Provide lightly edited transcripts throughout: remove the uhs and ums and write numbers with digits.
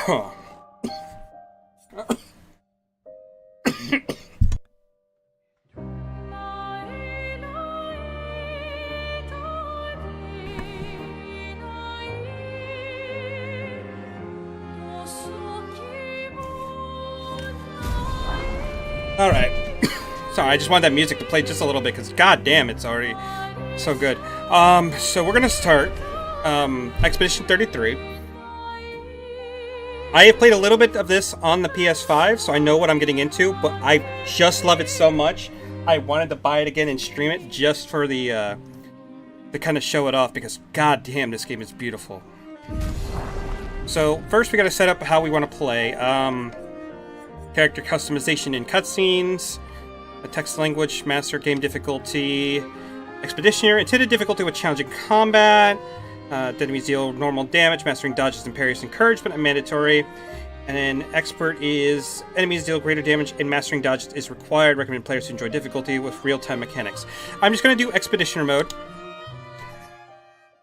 Alright. Sorry, I just wanted that music to play just a little bit, because god damn, it's already so good. So we're gonna start Expedition 33. I have played a little bit of this on the PS5, so I know what I'm getting into, but I just love it so much, I wanted to buy it again and stream it just for the, to kind of show it off, because god damn, this game is beautiful. So, first we gotta set up how we want to play. Character customization in cutscenes, a text language, master game difficulty, expeditioner, intended difficulty with challenging combat, enemies deal normal damage, mastering dodges and parries encouragement and mandatory, and then expert is enemies deal greater damage and mastering dodges is required. Recommend players to enjoy difficulty with real-time mechanics. I'm just going to do expeditioner mode,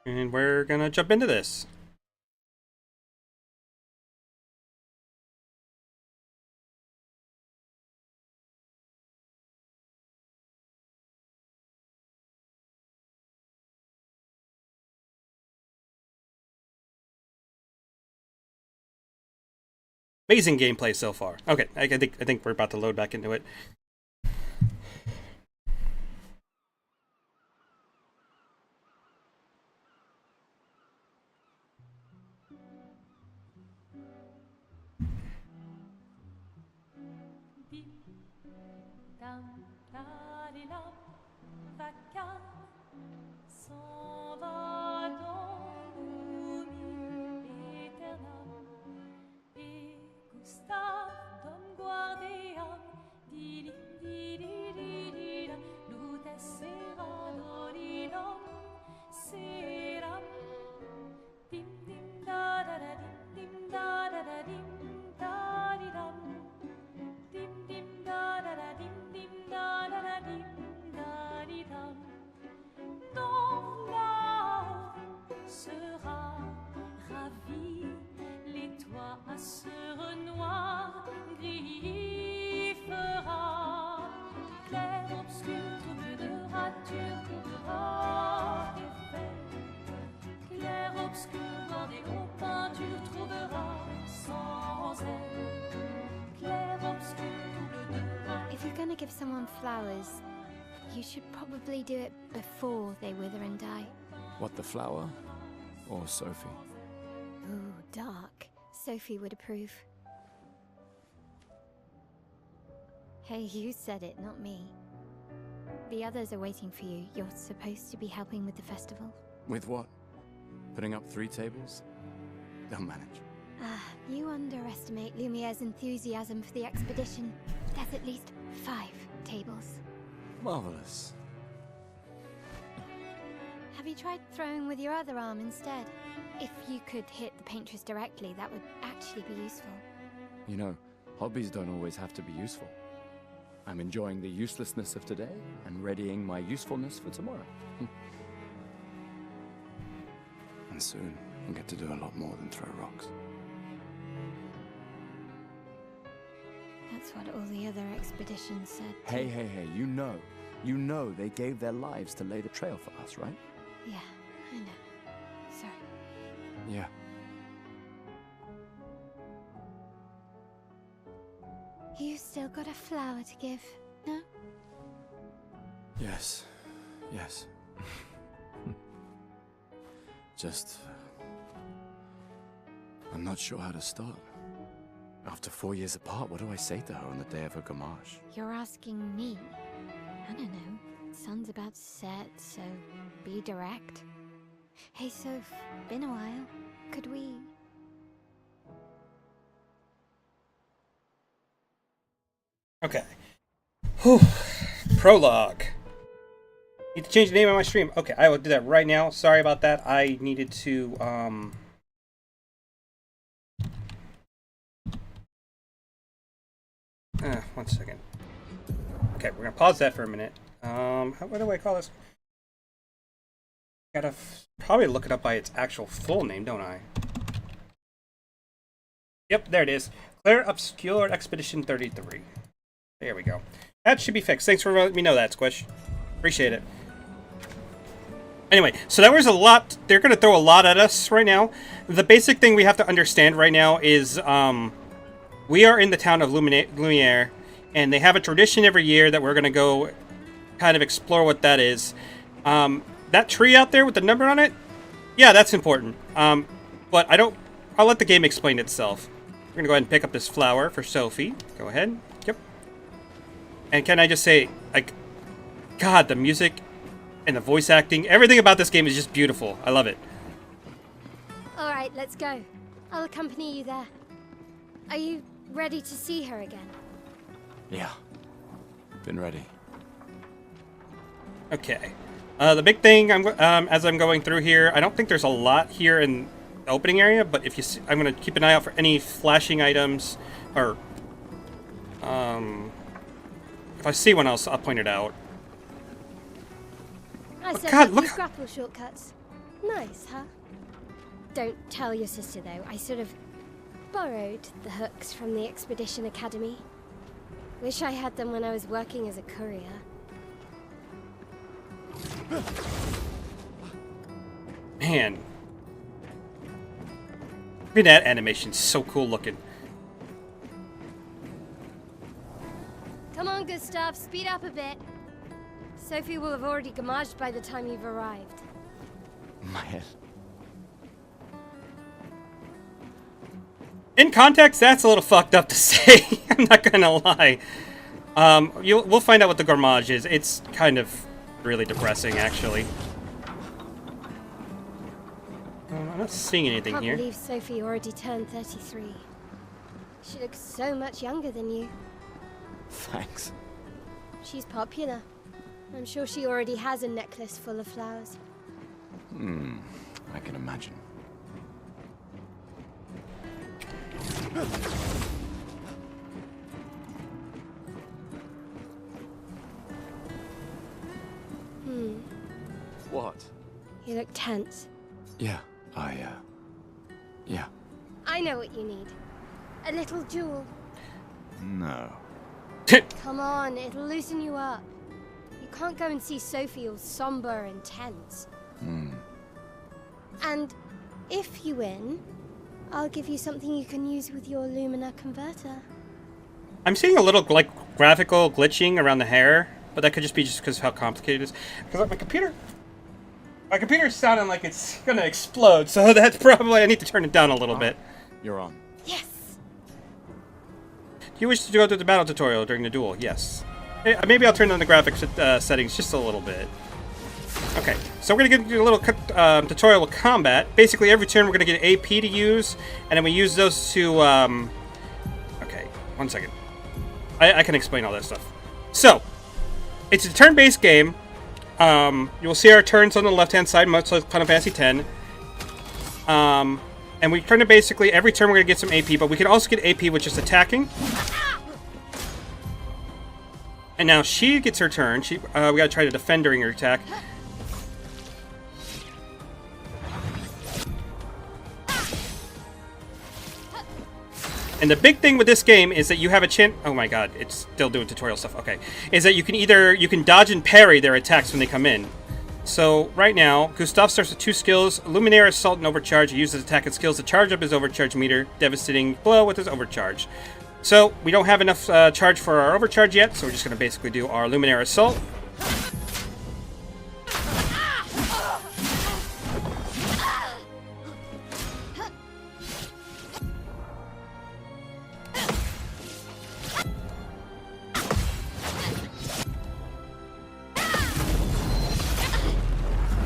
and we're going to jump into this. Amazing gameplay so far. Okay, I think we're about to load back into it. If you're gonna give someone flowers, you should probably do it before they wither and die. What, the flower? Or Sophie? Ooh, dark. Sophie would approve. Hey, you said it, not me. The others are waiting for you. You're supposed to be helping with the festival. With what? Putting up 3 tables? They'll manage. Ah, you underestimate Lumiere's enthusiasm for the expedition. There's at least 5 tables. Marvelous. Have you tried throwing with your other arm instead? If you could hit the paintress directly, that would actually be useful. You know, hobbies don't always have to be useful. I'm enjoying the uselessness of today and readying my usefulness for tomorrow. And soon, I'll get to do a lot more than throw rocks. That's what all the other expeditions said. Hey, you know they gave their lives to lay the trail for us, right? Yeah, I know. Sorry. Yeah. You still got a flower to give, no? Yes. Just... I'm not sure how to start. After 4 years apart, what do I say to her on the day of her gamache? You're asking me? I don't know. Sun's about to set, so be direct. Hey, Soph, been a while. Could we... Okay. Whew. Prologue. Need to change the name of my stream. Okay, I will do that right now. Sorry about that. I needed to, 1 second. Okay, we're gonna pause that for a minute. What do I call this? Gotta probably look it up by its actual full name, don't I? Yep, there it is. Clear Obscure Expedition 33. There we go. That should be fixed. Thanks for letting me know that, Squish. Appreciate it. Anyway, so that was a lot. They're going to throw a lot at us right now. The basic thing we have to understand right now is we are in the town of Lumiere, and they have a tradition every year that we're going to go kind of explore what that is. That tree out there with the number on it, yeah, that's important. But I'll let the game explain itself. We're going to go ahead and pick up this flower for Sophie. Go ahead. Yep. And can I just say, like, God, the music and the voice acting, everything about this game is just beautiful. I love it. All right, let's go. I'll accompany you there. Are you ready to see her again? Yeah. Been ready. Okay. The big thing, as I'm going through here, I don't think there's a lot here in the opening area, but if you see, I'm going to keep an eye out for any flashing items, or if I see one else, I'll point it out. I set God, up look- these grapple shortcuts. Nice, huh? Don't tell your sister, though. I sort of borrowed the hooks from the Expedition Academy. Wish I had them when I was working as a courier. Man. I mean, that animation's so cool looking. Come on, Gustav, speed up a bit. Sophie will have already gamaged by the time you've arrived. My head. In context, that's a little fucked up to say. I'm not gonna lie. We'll find out what the gourmage is. It's kind of really depressing, actually. I'm not seeing anything Can't here. believe Sophie already turned 33. She looks so much younger than you. Thanks. She's popular. I'm sure she already has a necklace full of flowers. I can imagine. What? You look tense. Yeah, yeah. I know what you need. A little jewel. No. Come on, it'll loosen you up. You can't go and see Sophie all somber and tense. And if you win, I'll give you something you can use with your Lumina converter. I'm seeing a little like graphical glitching around the hair, but that could just be because of how complicated it is. Because my computer's sounding like it's gonna explode, so that's probably I need to turn it down a little bit. You're on. Yes! Do you wish to go through the battle tutorial during the duel? Yes. Maybe I'll turn on the graphics settings just a little bit. Okay, so we're gonna get a little tutorial of combat. Basically, every turn we're gonna get AP to use, and then we use those to. Okay, one second. I can explain all that stuff. So, it's a turn-based game. You will see our turns on the left-hand side, much like Final Fantasy X. And we turn to basically every turn we're gonna get some AP, but we can also get AP with just attacking. And now she gets her turn. We gotta try to defend during her attack. And the big thing with this game is that you have a chance. Oh my god, it's still doing tutorial stuff. Okay, is that you can dodge and parry their attacks when they come in. So right now, Gustav starts with 2 skills: Luminaire, Assault, and Overcharge. He uses attack and skills to charge up his overcharge meter, devastating blow with his overcharge. So we don't have enough charge for our overcharge yet, so we're just going to basically do our Luminaire Assault.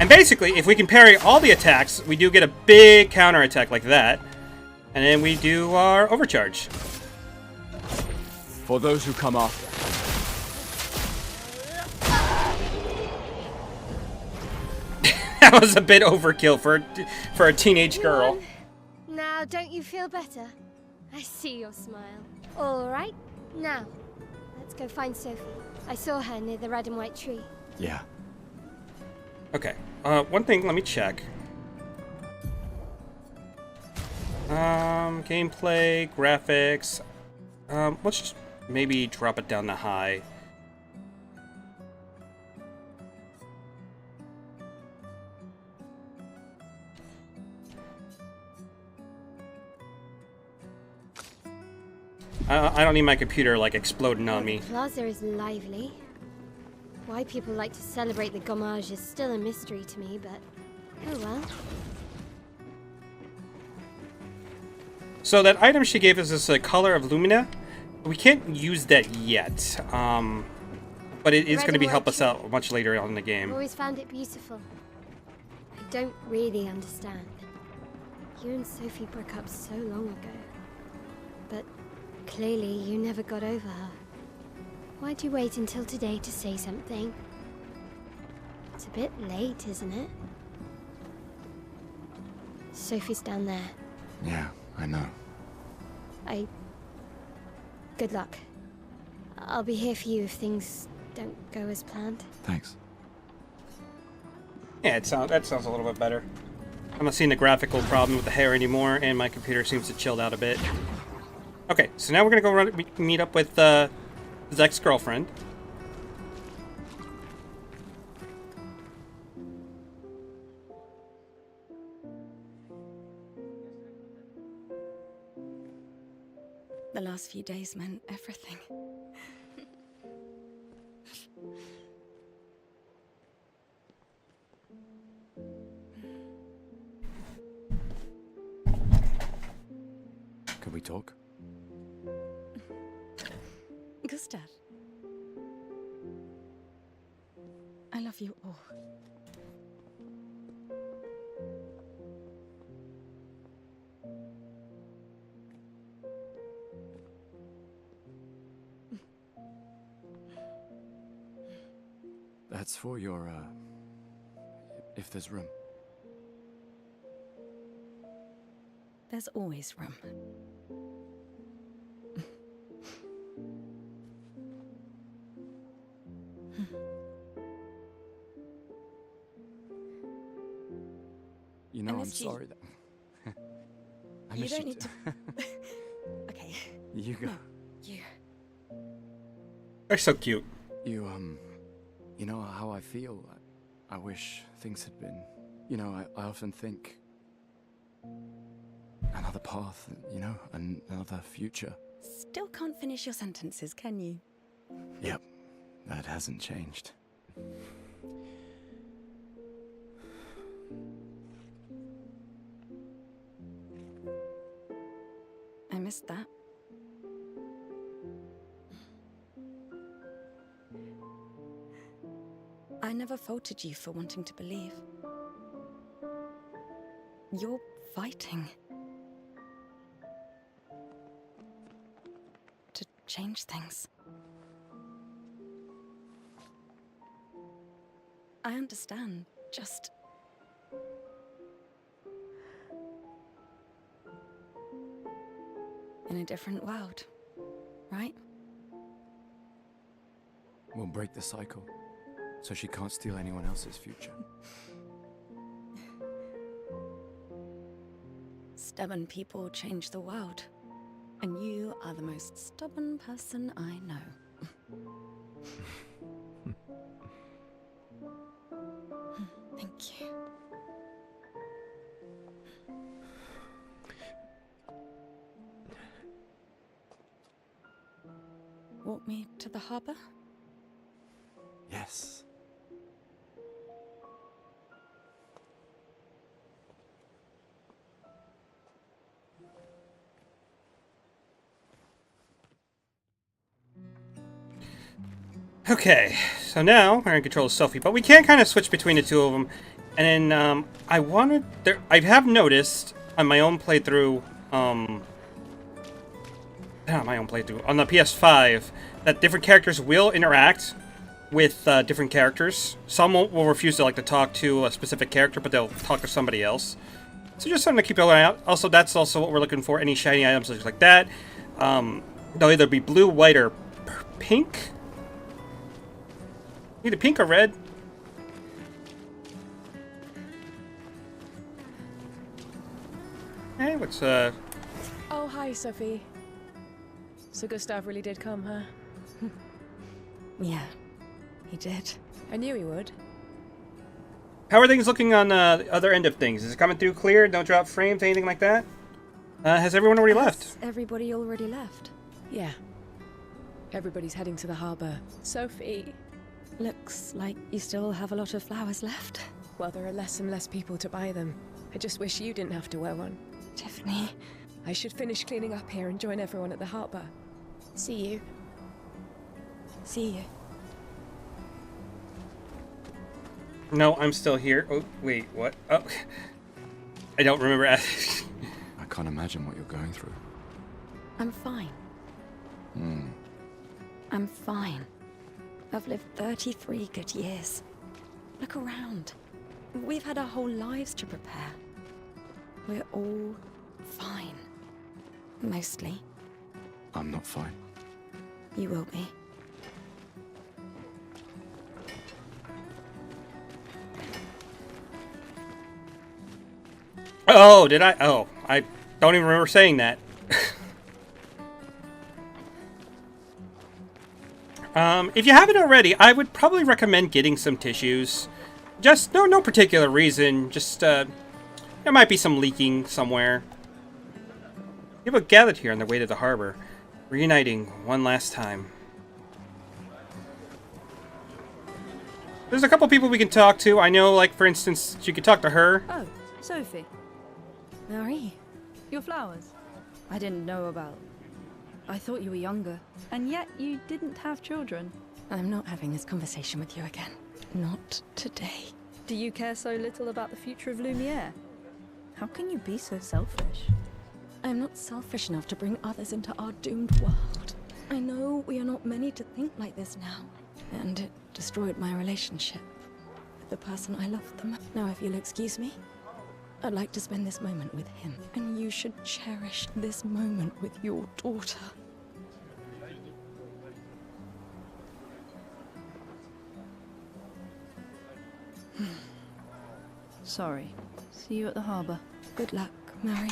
And basically, if we can parry all the attacks, we do get a big counter attack like that. And then we do our overcharge. For those who come after. That was a bit overkill for a teenage girl. Now, don't you feel better? I see your smile. All right, now, let's go find Sophie. I saw her near the red and white tree. Yeah. Okay. One thing, let me check. Gameplay, graphics. Let's just maybe drop it down to high. I don't need my computer like exploding on me. The plaza is lively. Why people like to celebrate the Gommage is still a mystery to me, but oh well. So that item she gave us is a color of Lumina. We can't use that yet, but it is going to be help us out much later on in the I've game. always found it beautiful. I don't really understand. You and Sophie broke up so long ago, but clearly you never got over her. Why'd you wait until today to say something? It's a bit late, isn't it? Sophie's down there. Yeah, I know. Good luck. I'll be here for you if things don't go as planned. Thanks. Yeah, that sounds a little bit better. I'm not seeing the graphical problem with the hair anymore, and my computer seems to chilled out a bit. Okay, so now we're gonna go meet up with his ex-girlfriend. The last few days meant everything. Could we talk? Gustav. I love you all. That's for your, if there's room. There's always room. You know, I'm missed you. sorry that... I You miss don't you need to... Okay, You go. you. They're so cute. You know how I feel? I wish things had been... You know, I often think... Another path, you know, another future. Still can't finish your sentences, can you? Yep, that hasn't changed. I missed that. I never faulted you for wanting to believe. You're fighting to change things. I understand, just... in a different world, right? We'll break the cycle, so she can't steal anyone else's future. Stubborn people change the world, and you are the most stubborn person I know. Thank you. Walk me to the harbor? Yes. Okay, so now we're in control of Sophie, but we can kind of switch between the two of them. And then I have noticed on my own playthrough, not my own playthrough, on the PS5, that different characters will interact with different characters. Some will refuse to talk to a specific character, but they'll talk to somebody else. So just something to keep an eye out. Also, that's also what we're looking for, any shiny items like that. They'll either be blue, white, or pink. Either pink or red. Hey, what's Oh, hi, Sophie. So Gustav really did come, huh? Yeah, he did. I knew he would. how are things looking on the other end of things? Is it coming through clear? No drop frames, anything like that? Has everyone already left? Has everybody already left? Yeah. Everybody's heading to the harbour. Sophie. Looks like you still have a lot of flowers left. Well, there are less and less people to buy them. I just wish you didn't have to wear one. Tiffany. I should finish cleaning up here and join everyone at the harbour. See you. See you. No, I'm still here. Oh, wait, what? Oh, I don't remember. I can't imagine what you're going through. I'm fine. I'm fine. I've lived 33 good years. Look around. We've had our whole lives to prepare. We're all fine. Mostly. I'm not fine. You will be. Oh, did I? Oh, I don't even remember saying that. If you haven't already, I would probably recommend getting some tissues. Just no particular reason. Just there might be some leaking somewhere. People gathered here on their way to the harbor, reuniting one last time. There's a couple people we can talk to. I know, like for instance, you could talk to her. Oh, Sophie, Marie. your flowers. I didn't know about. I thought you were younger. And yet you didn't have children. I'm not having this conversation with you again. Not today. Do you care so little about the future of Lumiere? How can you be so selfish? I'm not selfish enough to bring others into our doomed world. I know we are not many to think like this now. And it destroyed my relationship with the person I loved the most. Now, if you'll excuse me, I'd like to spend this moment with him. And you should cherish this moment with your daughter. Sorry. See you at the harbour. Good luck, Mary.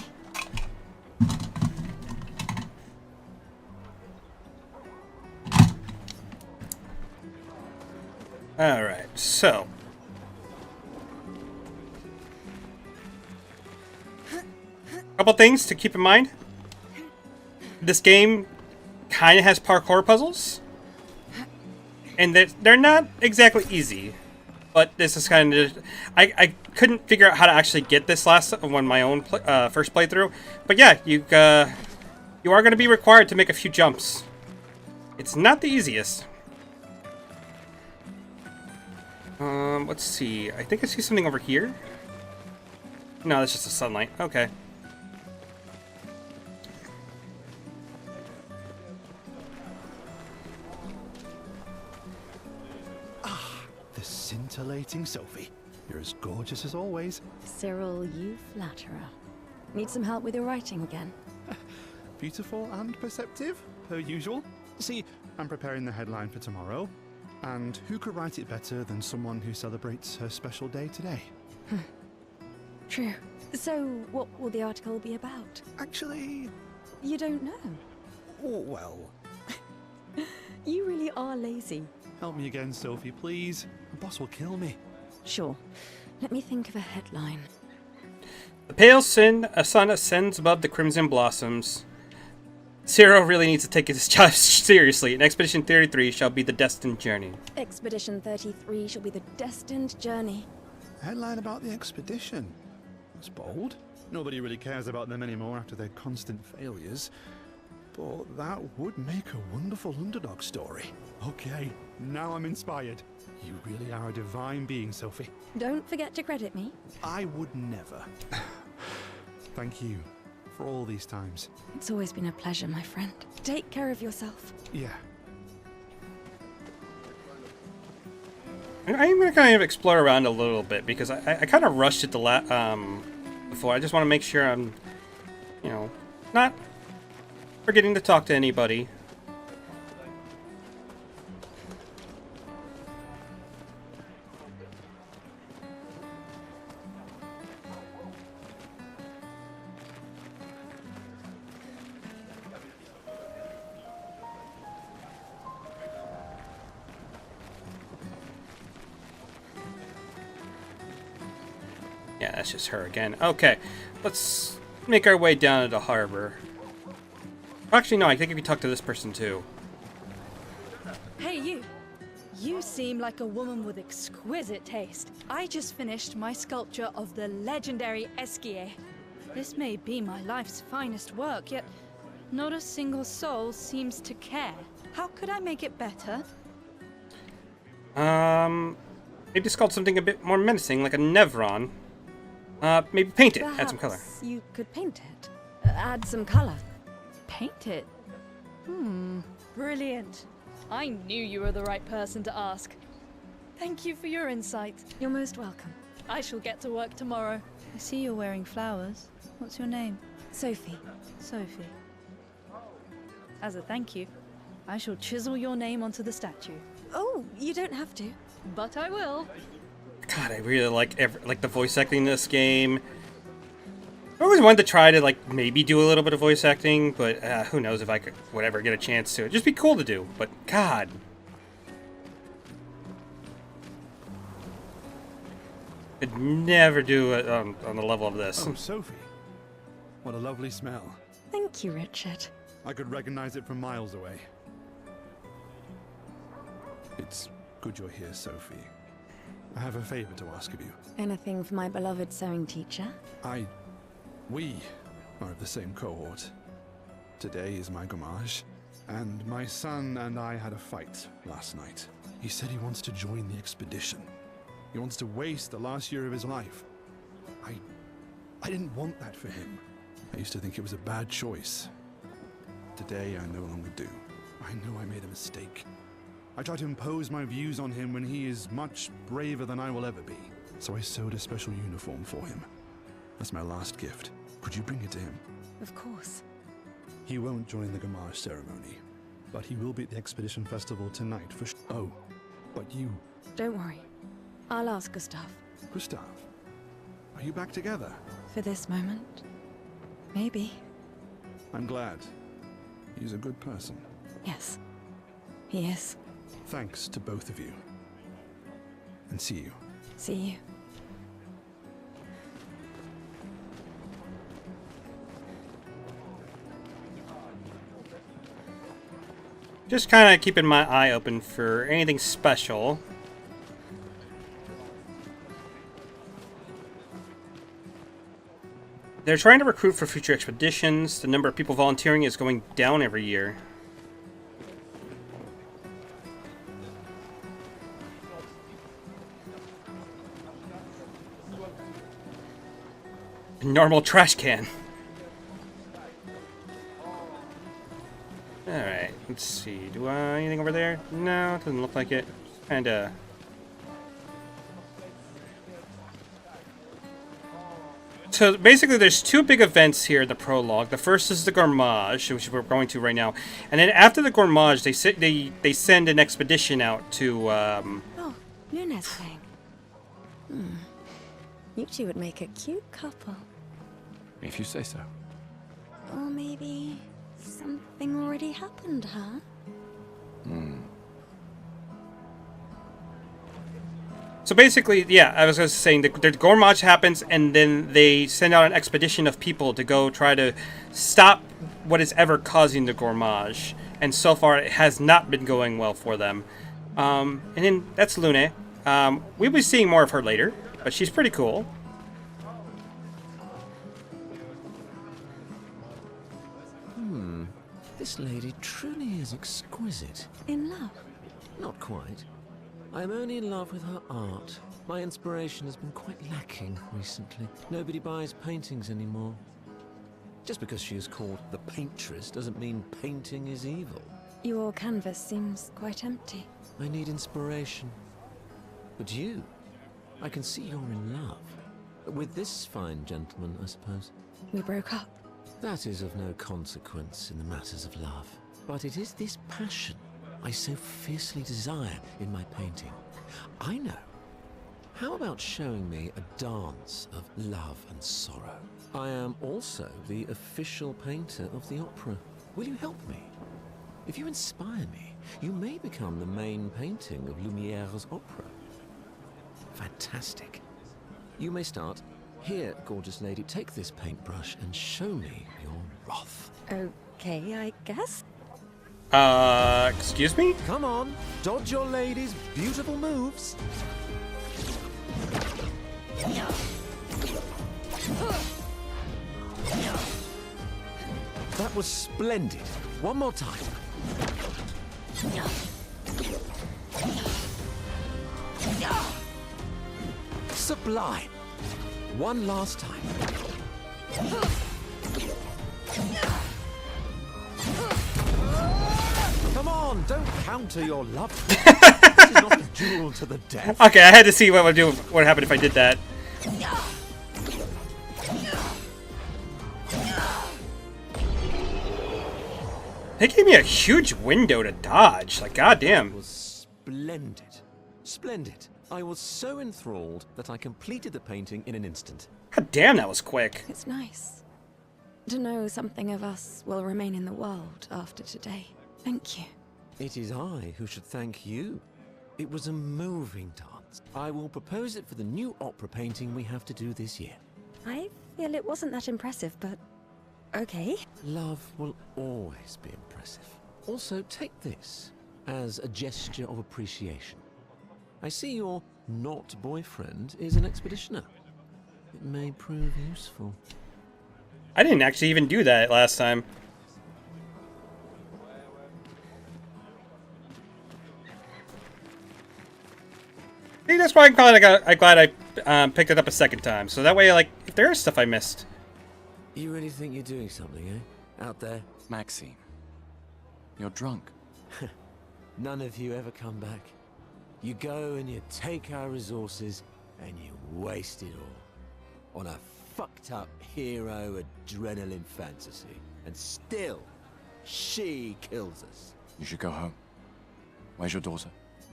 Alright, so. Couple things to keep in mind. This game kind of has parkour puzzles. And they're not exactly easy. But this is kind of... I couldn't figure out how to actually get this last one, my own first playthrough. But yeah, you are going to be required to make a few jumps. It's not the easiest. Let's see. I think I see something over here. No, that's just the sunlight. Okay. The scintillating Sophie. You're as gorgeous as always. Cyril, you flatterer. Need some help with your writing again? Beautiful and perceptive, per usual. See, I'm preparing the headline for tomorrow. And who could write it better than someone who celebrates her special day today? True. So, what will the article be about? Actually, You don't know. well, You really are lazy. help me again, Sophie, please. The boss will kill me. Sure. Let me think of a headline. The pale sun ascends above the crimson blossoms. Cyril really needs to take his job seriously, and Expedition 33 shall be the destined journey. Expedition 33 shall be the destined journey. A headline about the expedition. That's bold. Nobody really cares about them anymore after their constant failures. But that would make a wonderful underdog story. Okay, now I'm inspired. You really are a divine being, Sophie. Don't forget to credit me. I would never. Thank you for all these times. It's always been a pleasure, my friend. Take care of yourself. Yeah. I'm going to kind of explore around a little bit because I kind of rushed it before. I just want to make sure I'm, not forgetting to talk to anybody. Yeah, that's just her again. Okay, let's make our way down to the harbor. Actually, no, I think we can talk to this person too. Hey, you! You seem like a woman with exquisite taste. I just finished my sculpture of the legendary Esquier. This may be my life's finest work, yet not a single soul seems to care. How could I make it better? Maybe it's called something a bit more menacing, like a Nevron. Maybe paint it, add some color. Perhaps you could paint it. Add some color. Paint it? Brilliant. I knew you were the right person to ask. Thank you for your insight. You're most welcome. I shall get to work tomorrow. I see you're wearing flowers. What's your name? Sophie. Sophie. As a thank you, I shall chisel your name onto the statue. Oh, you don't have to. But I will. God, I really like the voice acting in this game. I always wanted to try to like maybe do a little bit of voice acting, but who knows if I would ever get a chance to. It'd just be cool to do, but God. Could never do it on the level of this. Oh, Sophie. What a lovely smell. Thank you, Richard. I could recognize it from miles away. It's good you're here, Sophie. I have a favor to ask of you. Anything for my beloved sewing teacher? We are of the same cohort. Today is my gommage, and my son and I had a fight last night. He said he wants to join the expedition. He wants to waste the last year of his life. I didn't want that for him. I used to think it was a bad choice. Today I no longer do. I know I made a mistake. I tried to impose my views on him when he is much braver than I will ever be. So I sewed a special uniform for him. That's my last gift. Could you bring it to him? Of course. He won't join the Gamage ceremony, but he will be at the Expedition Festival tonight for Oh, but you... Don't worry. I'll ask Gustav. Gustav, are you back together? For this moment. Maybe. I'm glad. He's a good person. Yes. He is. Thanks to both of you. And see you. See you. Just kind of keeping my eye open for anything special. They're trying to recruit for future expeditions. The number of people volunteering is going down every year. Normal trash can. Alright, let's see. Do I anything over there? No, doesn't look like it. Kinda. So basically there's two big events here in the prologue. The first is the Gourmage, which we're going to right now. And then after the Gourmage, they send an expedition out to Oh, Luna's playing. You two would make a cute couple. If you say so. Or maybe something already happened, huh? So basically, yeah, I was just saying the Gourmage happens, and then they send out an expedition of people to go try to stop what is ever causing the Gourmage. And so far, it has not been going well for them. And then that's Lune. We'll be seeing more of her later, but she's pretty cool. This lady truly is exquisite. In love? Not quite. I am only in love with her art. My inspiration has been quite lacking recently. Nobody buys paintings anymore. Just because she is called the paintress doesn't mean painting is evil. Your canvas seems quite empty. I need inspiration. But you, I can see you're in love. With this fine gentleman, I suppose. We broke up. That is of no consequence in the matters of love. But it is this passion I so fiercely desire in my painting. I know. How about showing me a dance of love and sorrow? I am also the official painter of the opera. Will you help me? If you inspire me, you may become the main painting of Lumiere's opera. Fantastic. You may start Here, gorgeous lady, take this paintbrush and show me your wrath. Okay, I guess. Excuse me? Come on, dodge your lady's beautiful moves. That was splendid. One more time. Sublime. One last time. Come on, don't counter your love. This is not a duel to the death. Okay, I had to see what would happen if I did that. They gave me a huge window to dodge. Like, goddamn. It was splendid. Splendid. I was so enthralled that I completed the painting in an instant. God damn, that was quick. It's nice to know something of us will remain in the world after today. Thank you. It is I who should thank you. It was a moving dance. I will propose it for the new opera painting we have to do this year. I feel it wasn't that impressive, but okay. Love will always be impressive. Also, take this as a gesture of appreciation. I see your not boyfriend is an expeditioner. It may prove useful. I didn't actually even do that last time. See, that's why I'm glad I picked it up a second time. So that way, like, if there is stuff I missed. You really think you're doing something, eh? Out there? Maxine, you're drunk. None of you ever come back. You go and you take our resources and you waste it all on a fucked up hero adrenaline fantasy. And still, she kills us. You should go home. Where's your daughter?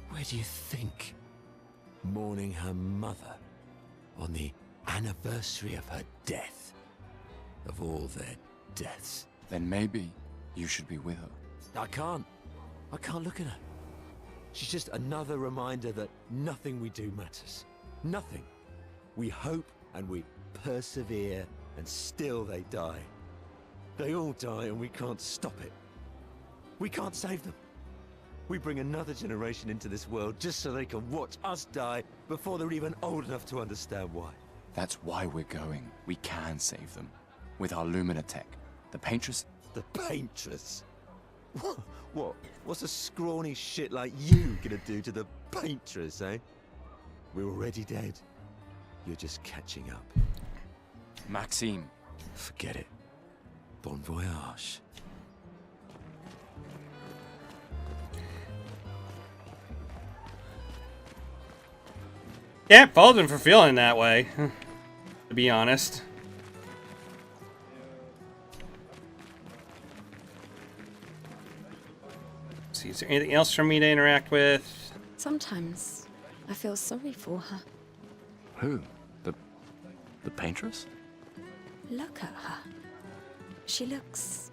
Where do you think? Mourning her mother on the anniversary of her death. Of all their deaths. Then maybe you should be with her. I can't look at her. She's just another reminder that nothing we do matters. Nothing. We hope and we persevere, and still they die. They all die and we can't stop it. We can't save them. We bring another generation into this world just so they can watch us die before they're even old enough to understand why. That's why we're going. We can save them. With our Lumina tech. The Paintress... The Paintress? What? What's a scrawny shit like you gonna do to the Paintress, eh? We're already dead. You're just catching up. Maxine. Forget it. Bon voyage. Can't fault him for feeling that way, to be honest. Let's see, is there anything else for me to interact with? Sometimes I feel sorry for her. Who? The Paintress? Look at her. She looks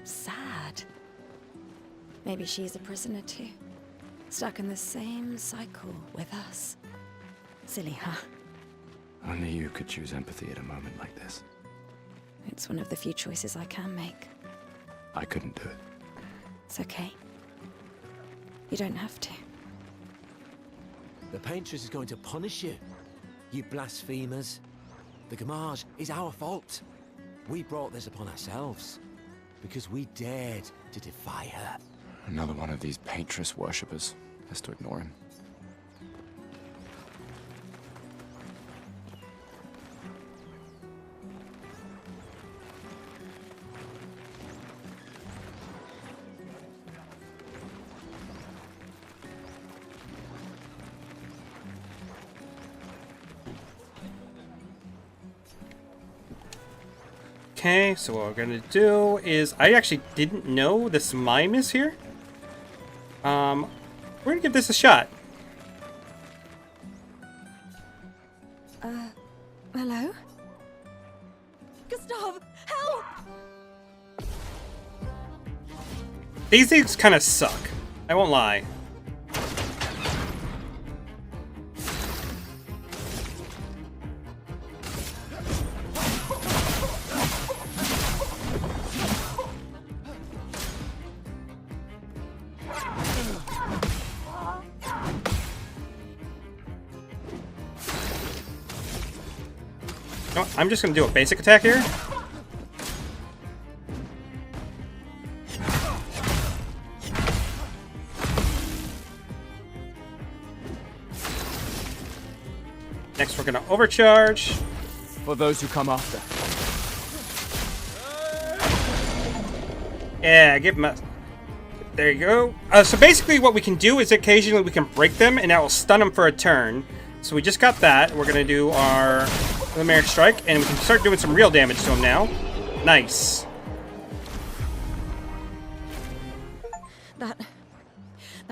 sad. Maybe she's a prisoner too. Stuck in the same cycle with us. Silly, huh? Only you could choose empathy at a moment like this. It's one of the few choices I can make. I couldn't do it. It's okay. You don't have to. The Paintress is going to punish you, you blasphemers. The Gamage is our fault. We brought this upon ourselves because we dared to defy her. Another one of these Paintress worshippers. Best to ignore him. Okay, so what we're gonna do is, I actually didn't know this mime is here. We're gonna give this a shot. Hello? Gustav, help! These things kind of suck. I won't lie. No, I'm just gonna do a basic attack here. Next, we're gonna overcharge. For those who come after. Yeah, give him a... There you go. So basically what we can do is occasionally we can break them and that will stun them for a turn. So we just got that. We're going to do our Luminary Strike and we can start doing some real damage to him now. Nice. That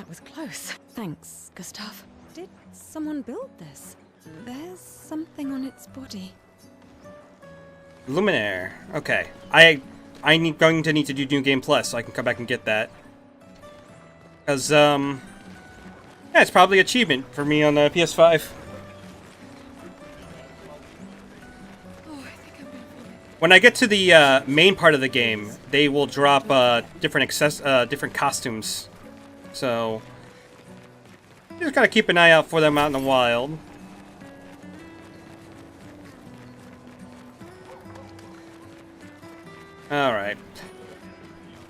was close. Thanks, Gustav. Did someone build this? There's something on its body. Luminaire. Okay. I'm going to need to do New Game Plus so I can come back and get that. Because, yeah, it's probably an achievement for me on the PS5. When I get to the main part of the game, they will drop different costumes. So, just gotta keep an eye out for them out in the wild. Alright.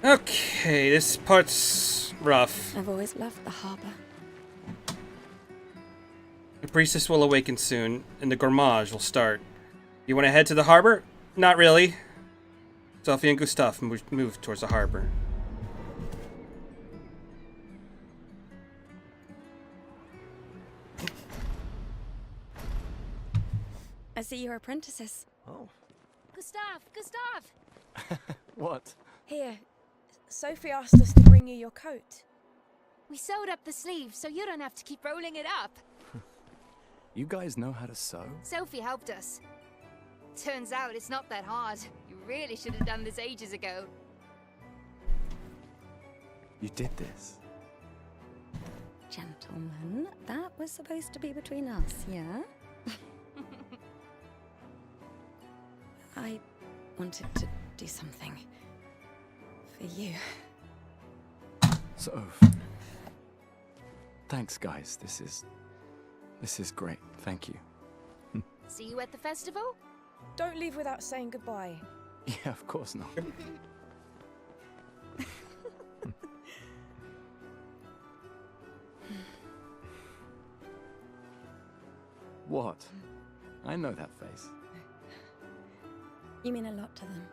Okay, this part's rough. I've always loved the harbor. The priestess will awaken soon, and the gourmage will start. You want to head to the harbor? Not really. Sophie and Gustav move towards the harbor. I see you're apprentices. Oh. Gustav! What? Here, Sophie asked us to bring you your coat. We sewed up the sleeves so you don't have to keep rolling it up. You guys know how to sew? Sophie helped us. Turns out it's not that hard. You really should have done this ages ago. You did this? Gentlemen, that was supposed to be between us, yeah? I wanted to do something for you. So, thanks guys, this is great, thank you. See you at the festival? Don't leave without saying goodbye. Yeah, of course not. What? I know that face. You mean a lot to them.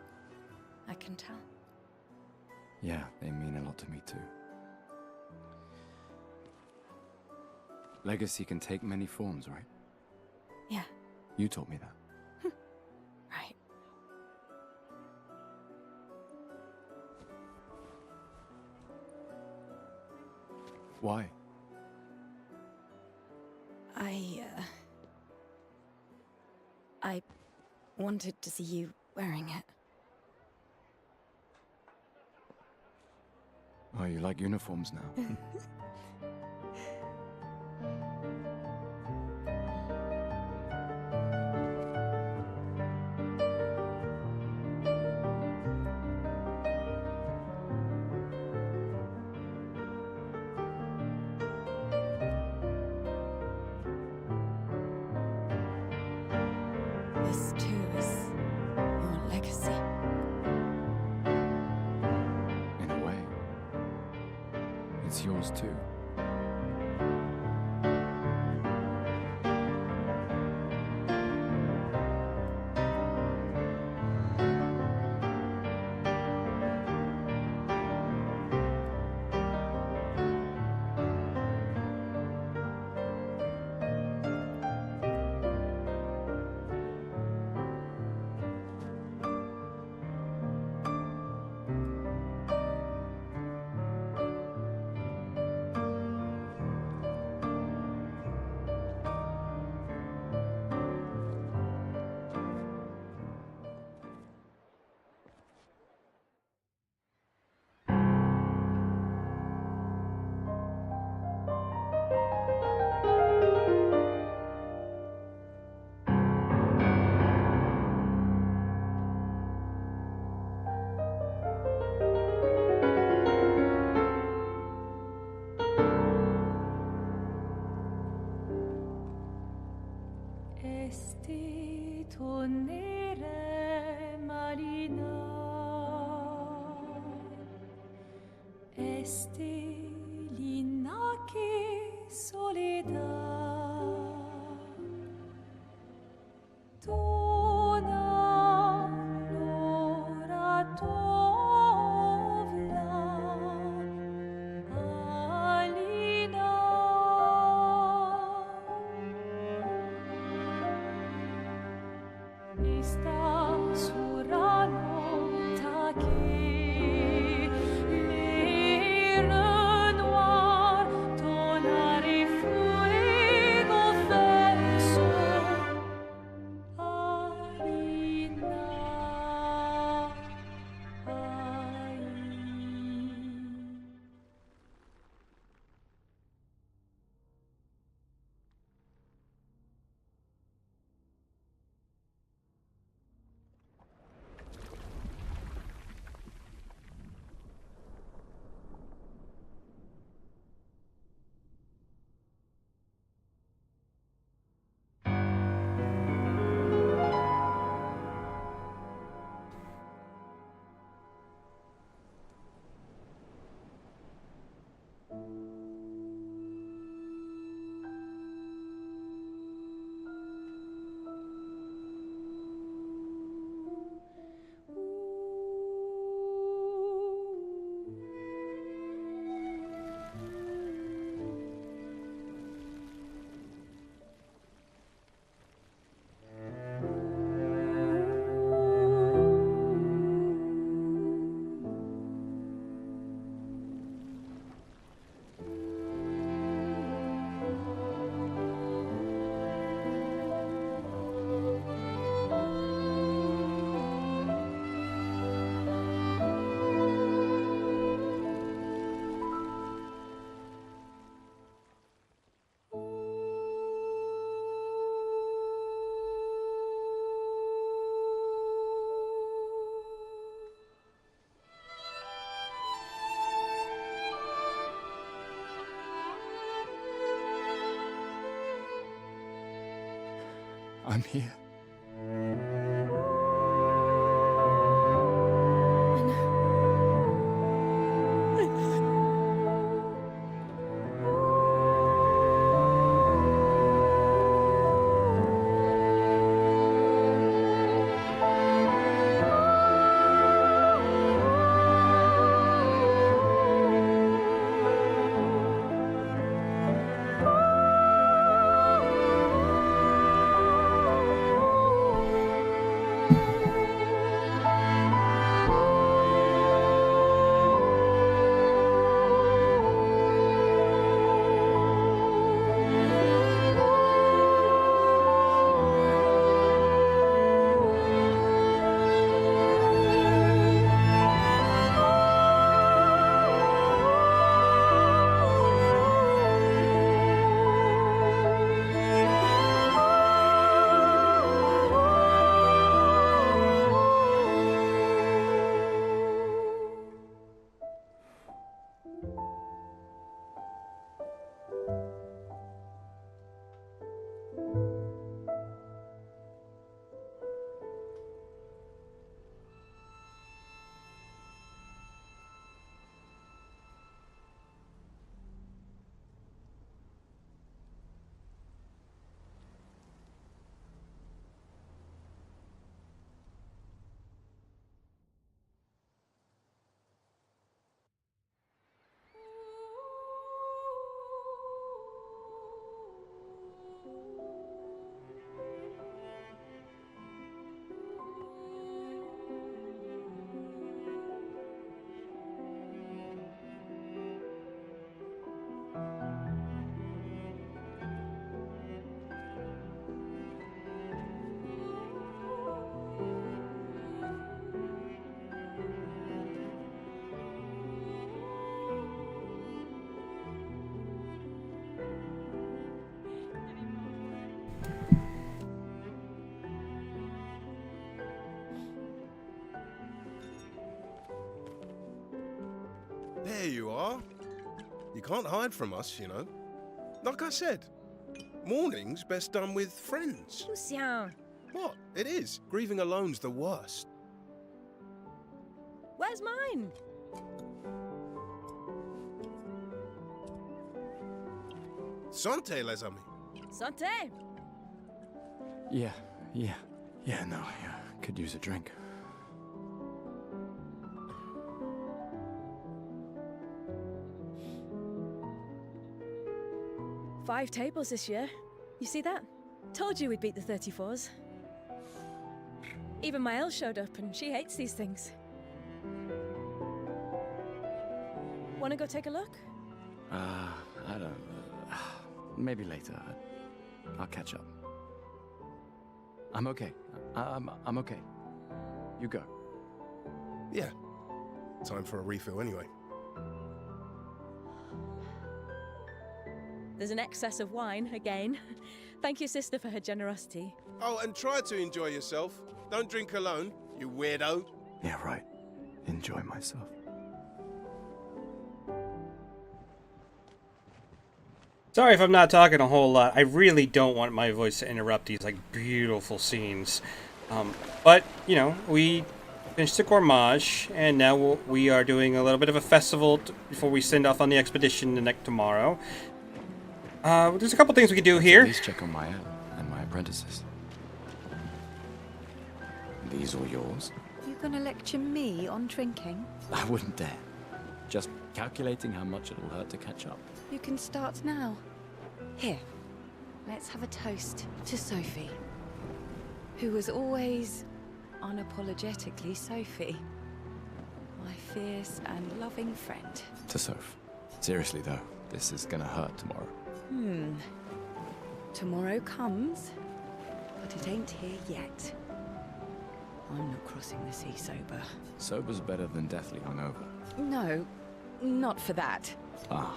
I can tell. Yeah, they mean a lot to me too. Legacy can take many forms, right? Yeah, You told me that. right. Why? I wanted to see you wearing it. Oh, you like uniforms now? This too is your legacy. In a way. It's yours too. triste linda che soledad. Tona lora tovla alina. Esta surano take les renoirs tonare fuego verso alina ai. I'm here. There you are. You can't hide from us, you know. Like I said, mourning's best done with friends. Lucien, What? It is. Grieving alone's the worst. where's mine? Santé, les amis. Santé! Yeah, no, I could use a drink. Five tables this year. You see that? Told you we'd beat the 34s. Even my Elle showed up, and she hates these things. Wanna go take a look? I don't... maybe later. I'll catch up. I'm okay. I'm okay. You go. Yeah. Time for a refill anyway. There's an excess of wine, again. Thank you, sister, for her generosity. Oh, and try to enjoy yourself. Don't drink alone, you weirdo. Yeah, right. Enjoy myself. Sorry if I'm not talking a whole lot. I really don't want my voice to interrupt these like beautiful scenes. But you know, we finished the Gormage, and now we are doing a little bit of a festival before we send off on the expedition tomorrow. There's a couple things we could do here. At least check on my Elle and my apprentices. These all yours? You gonna lecture me on drinking? I wouldn't dare. Just calculating how much it'll hurt to catch up. You can start now. Here, let's have a toast to Sophie, who was always unapologetically Sophie. My fierce and loving friend. To Soph. Seriously though, this is gonna hurt tomorrow. Tomorrow comes, but it ain't here yet. I'm not crossing the sea sober. Sober's better than deathly hungover. No, not for that. Ah.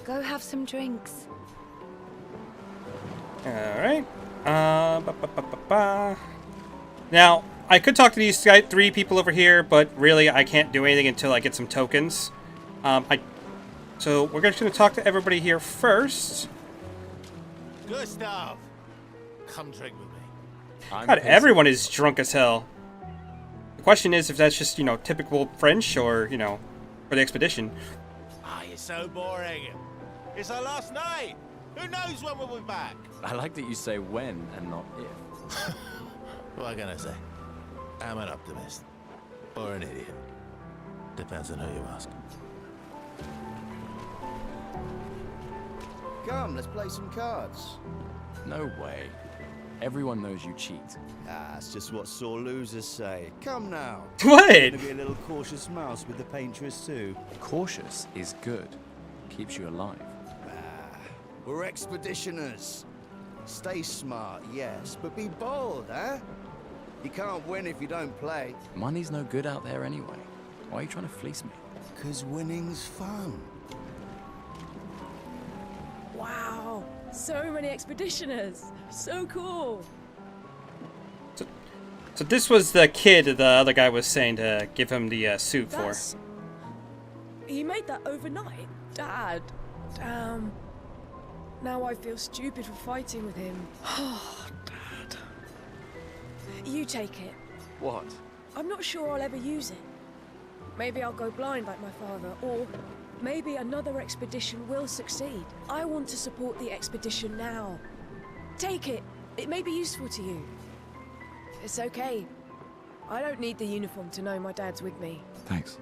Go have some drinks. Alright. Now, I could talk to these three people over here, but really I can't do anything until I get some tokens. So we're just going to talk to everybody here first. Gustav, come drink with me. God, everyone is drunk as hell. The question is if that's just, you know, typical French or, you know, for the expedition. Ah, you're so boring. It's our last night. Who knows when we'll be back? I like that you say when and not if. What can I say? I'm an optimist. Or an idiot. Depends on who you ask. Come, let's play some cards. No way. Everyone knows you cheat. Ah, it's just what sore losers say. Come now. What? Gonna be a little cautious mouse with the paintress too. Cautious is good. Keeps you alive. Ah, we're expeditioners. Stay smart, yes, but be bold, huh? You can't win if you don't play. Money's no good out there anyway. Why are you trying to fleece me? 'Cause winning's fun. Wow, so many expeditioners. So cool. So this was the kid the other guy was saying to give him the suit for. He made that overnight? Dad. Damn. Now I feel stupid for fighting with him. Oh, Dad. You take it. What? I'm not sure I'll ever use it. Maybe I'll go blind like my father, or maybe another expedition will succeed. I want to support the expedition now. Take it. It may be useful to you. It's okay. I don't need the uniform to know my dad's with me. Thanks.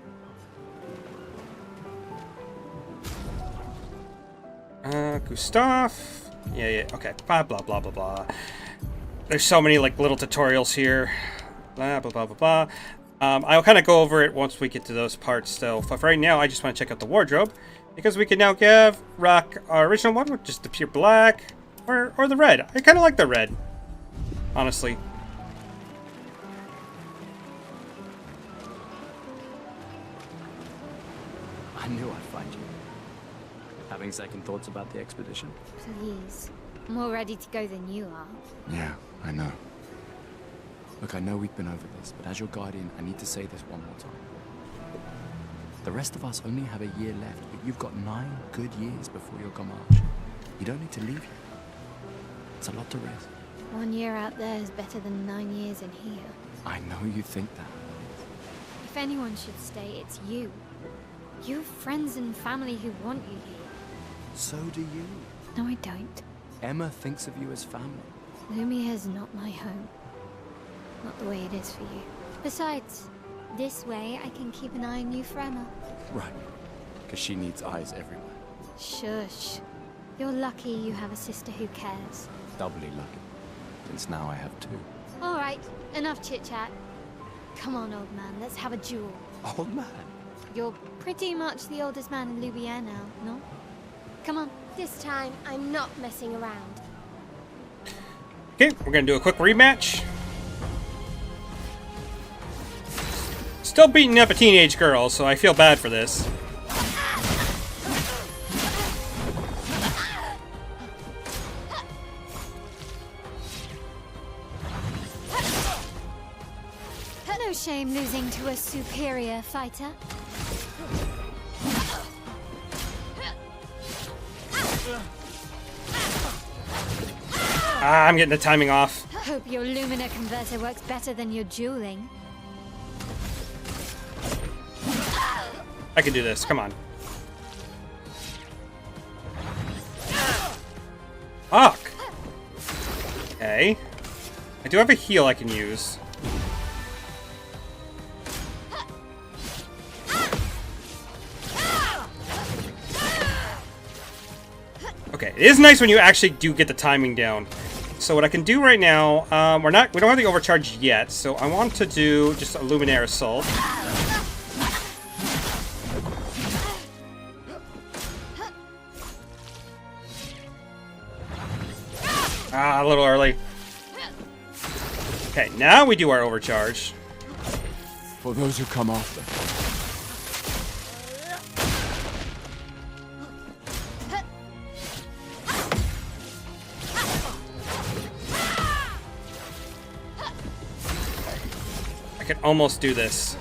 Gustav. Yeah, okay. Blah, blah, blah, blah, blah. There's so many, like, little tutorials here. Blah, blah, blah, blah, blah. I'll kind of go over it once we get to those parts, though. For right now, I just want to check out the wardrobe. Because we can now rock our original one with just the pure black. Or the red. I kind of like the red. Honestly. I knew I'd find you. Having second thoughts about the expedition? Please. More ready to go than you are. Yeah, I know. Look, I know we've been over this, but as your guardian, I need to say this one more time. The rest of us only have a year left, but you've got 9 good years before your Gormage. You don't need to leave yet. It's a lot to risk. 1 year out there is better than 9 years in here. I know you think that. If anyone should stay, it's you. You have friends and family who want you here. So do you. No, I don't. Emma thinks of you as family. Lumia's not my home. Not the way it is for you. Besides, this way I can keep an eye on you for Emma. Right. Because she needs eyes everywhere. Shush. You're lucky you have a sister who cares. Doubly lucky. Since now I have two. Alright, enough chit-chat. Come on, old man, let's have a duel. Old man? You're pretty much the oldest man in Lumiere now, no? Come on. This time, I'm not messing around. Okay, we're gonna do a quick rematch. Still beating up a teenage girl, so I feel bad for this. No shame losing to a superior fighter. Ah, I'm getting the timing off. Hope your Lumina converter works better than your dueling. I can do this, come on. Fuck! Okay. I do have a heal I can use. Okay, it is nice when you actually do get the timing down. So what I can do right now, we don't have the overcharge yet, so I want to do just a Luminaire Assault. Ah, a little early. Okay, now we do our overcharge. For those who come after. I can almost do this.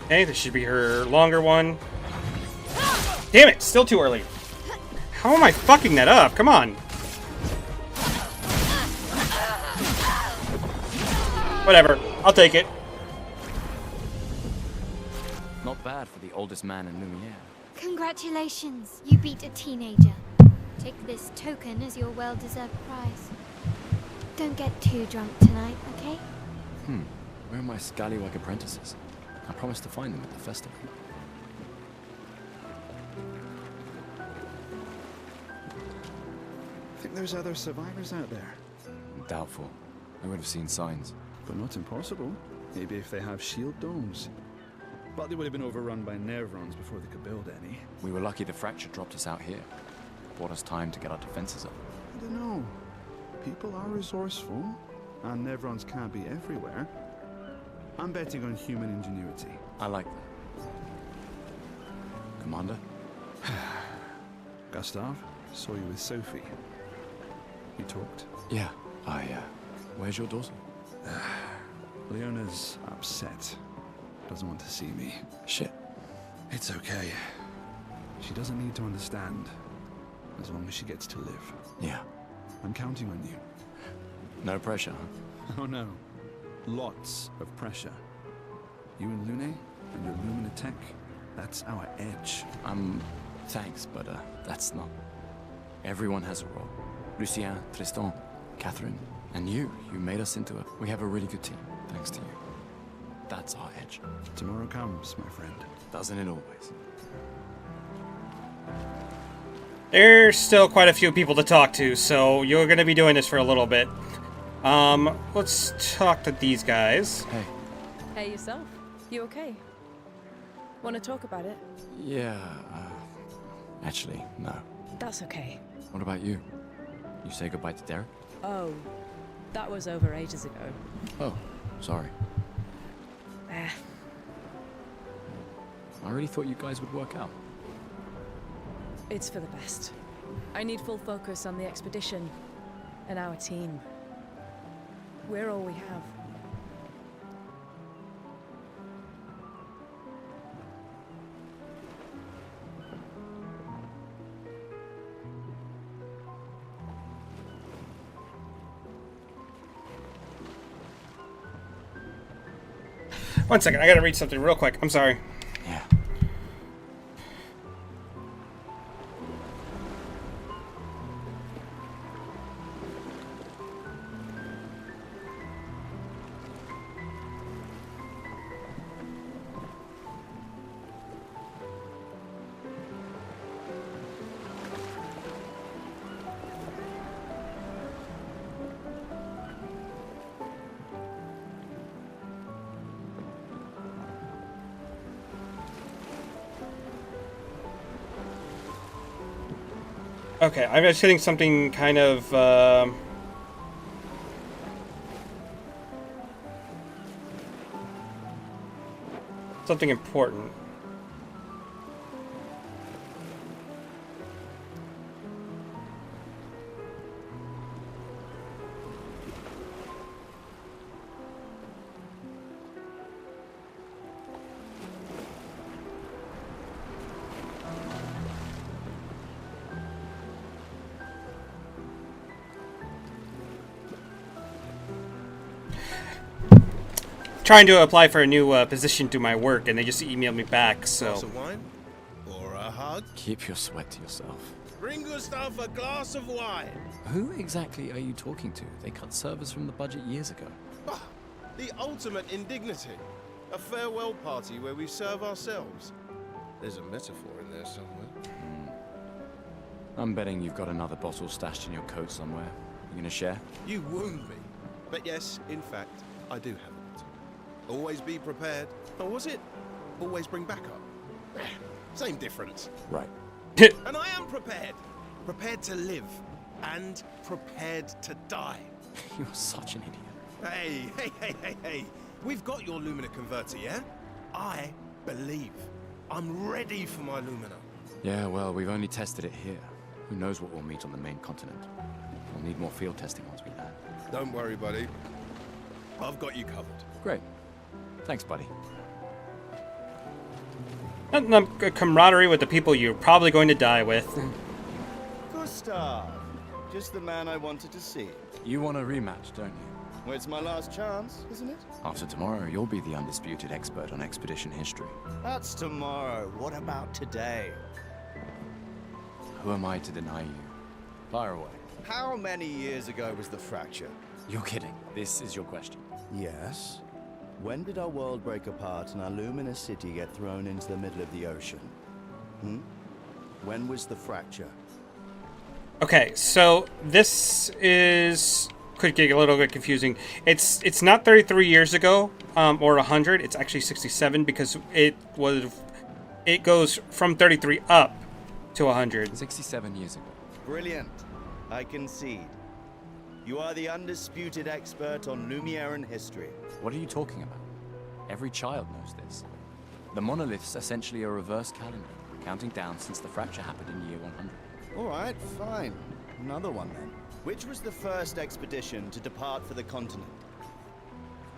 Okay, this should be her longer one. Damn it, still too early. How am I fucking that up? Come on. Whatever, I'll take it. Not bad for the oldest man in Lumiere. Congratulations, you beat a teenager. Take this token as your well-deserved prize. Don't get too drunk tonight, okay? Where are my scallywag apprentices? I promised to find them at the festival. Think there's other survivors out there? Doubtful. I would have seen signs. But not impossible. Maybe if they have shield domes. But they would have been overrun by Nevrons before they could build any. We were lucky the fracture dropped us out here. Bought us time to get our defenses up. I don't know. People are resourceful, and Nevrons can't be everywhere. I'm betting on human ingenuity. I like that. Commander? Gustav, saw you with Sophie. You talked? Yeah, where's your daughter? Leona's upset. Doesn't want to see me. Shit. It's okay. She doesn't need to understand. As long as she gets to live. Yeah. I'm counting on you. No pressure, huh? Oh no. Lots of pressure. You and Lune, and your Lumina tech, that's our edge. Thanks, but that's not. Everyone has a role. Lucien, Tristan, Catherine, and you made us into we have a really good team, thanks to you. That's our edge. Tomorrow comes, my friend. Doesn't it always? There's still quite a few people to talk to, so you're gonna be doing this for a little bit. Let's talk to these guys. Hey. Hey, yourself. You okay? Want to talk about it? Yeah, actually, no. That's okay. What about you? You say goodbye to Derek? Oh, that was over ages ago. Oh, sorry. I really thought you guys would work out. It's for the best. I need full focus on the expedition and our team. We're all we have. One second, I gotta read something real quick. I'm sorry. Yeah. Okay, I'm just hitting something kind of, something important. Trying to apply for a new position through my work, and they just emailed me back. Glass So of wine? Or a hug? Keep your sweat to yourself. Bring Gustav a glass of wine. Who exactly are you talking to? They cut servers from the budget years ago. Ah, the ultimate indignity. A farewell party where we serve ourselves. There's a metaphor in there somewhere. I'm betting you've got another bottle stashed in your coat somewhere. You gonna share? You wound me. But yes, in fact, I do have it. Always be prepared. Or was it? Always bring backup. Same difference. Right. And I am prepared. Prepared to live. And prepared to die. You're such an idiot. Hey. We've got your Lumina converter, yeah? I believe. I'm ready for my Lumina. Yeah, well, we've only tested it here. Who knows what we'll meet on the main continent? We'll need more field testing once we land. Don't worry, buddy. I've got you covered. Great. Thanks, buddy. a camaraderie with the people you're probably going to die with. Gustav, just the man I wanted to see. You want a rematch, don't you? Well, it's my last chance, isn't it? After tomorrow, you'll be the undisputed expert on expedition history. That's tomorrow. What about today? Who am I to deny you? Fire away. How many years ago was the fracture? You're kidding. This is your question. Yes. When did our world break apart and our luminous city get thrown into the middle of the ocean? When was the fracture? Okay, so this is could get a little bit confusing. It's not 33 years ago or 100. It's actually 67 because it goes from 33 up to 100. 67 years ago. Brilliant. I concede. You are the undisputed expert on Lumieran history. What are you talking about? Every child knows this. The monolith's essentially a reverse calendar, counting down since the fracture happened in year 100. All right, fine. Another one then. Which was the first expedition to depart for the continent?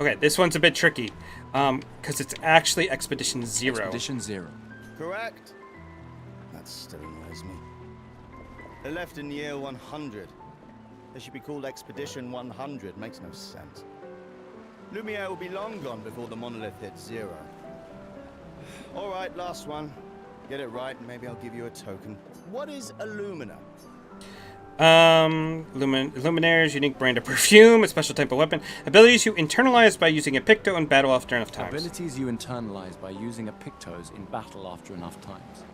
Okay, this one's a bit tricky, because it's actually Expedition Zero. Expedition Zero. Correct. That still annoys me. They left in year 100. They should be called Expedition 100. Makes no sense. Lumiere will be long gone before the monolith hits zero. All right, last one. Get it right, and maybe I'll give you a token. What is Illumina? Luminaire's unique brand of perfume, a special type of weapon. Abilities you internalize by using a Picto in battle after enough times. Abilities you internalize by using a Pictos in battle after enough times.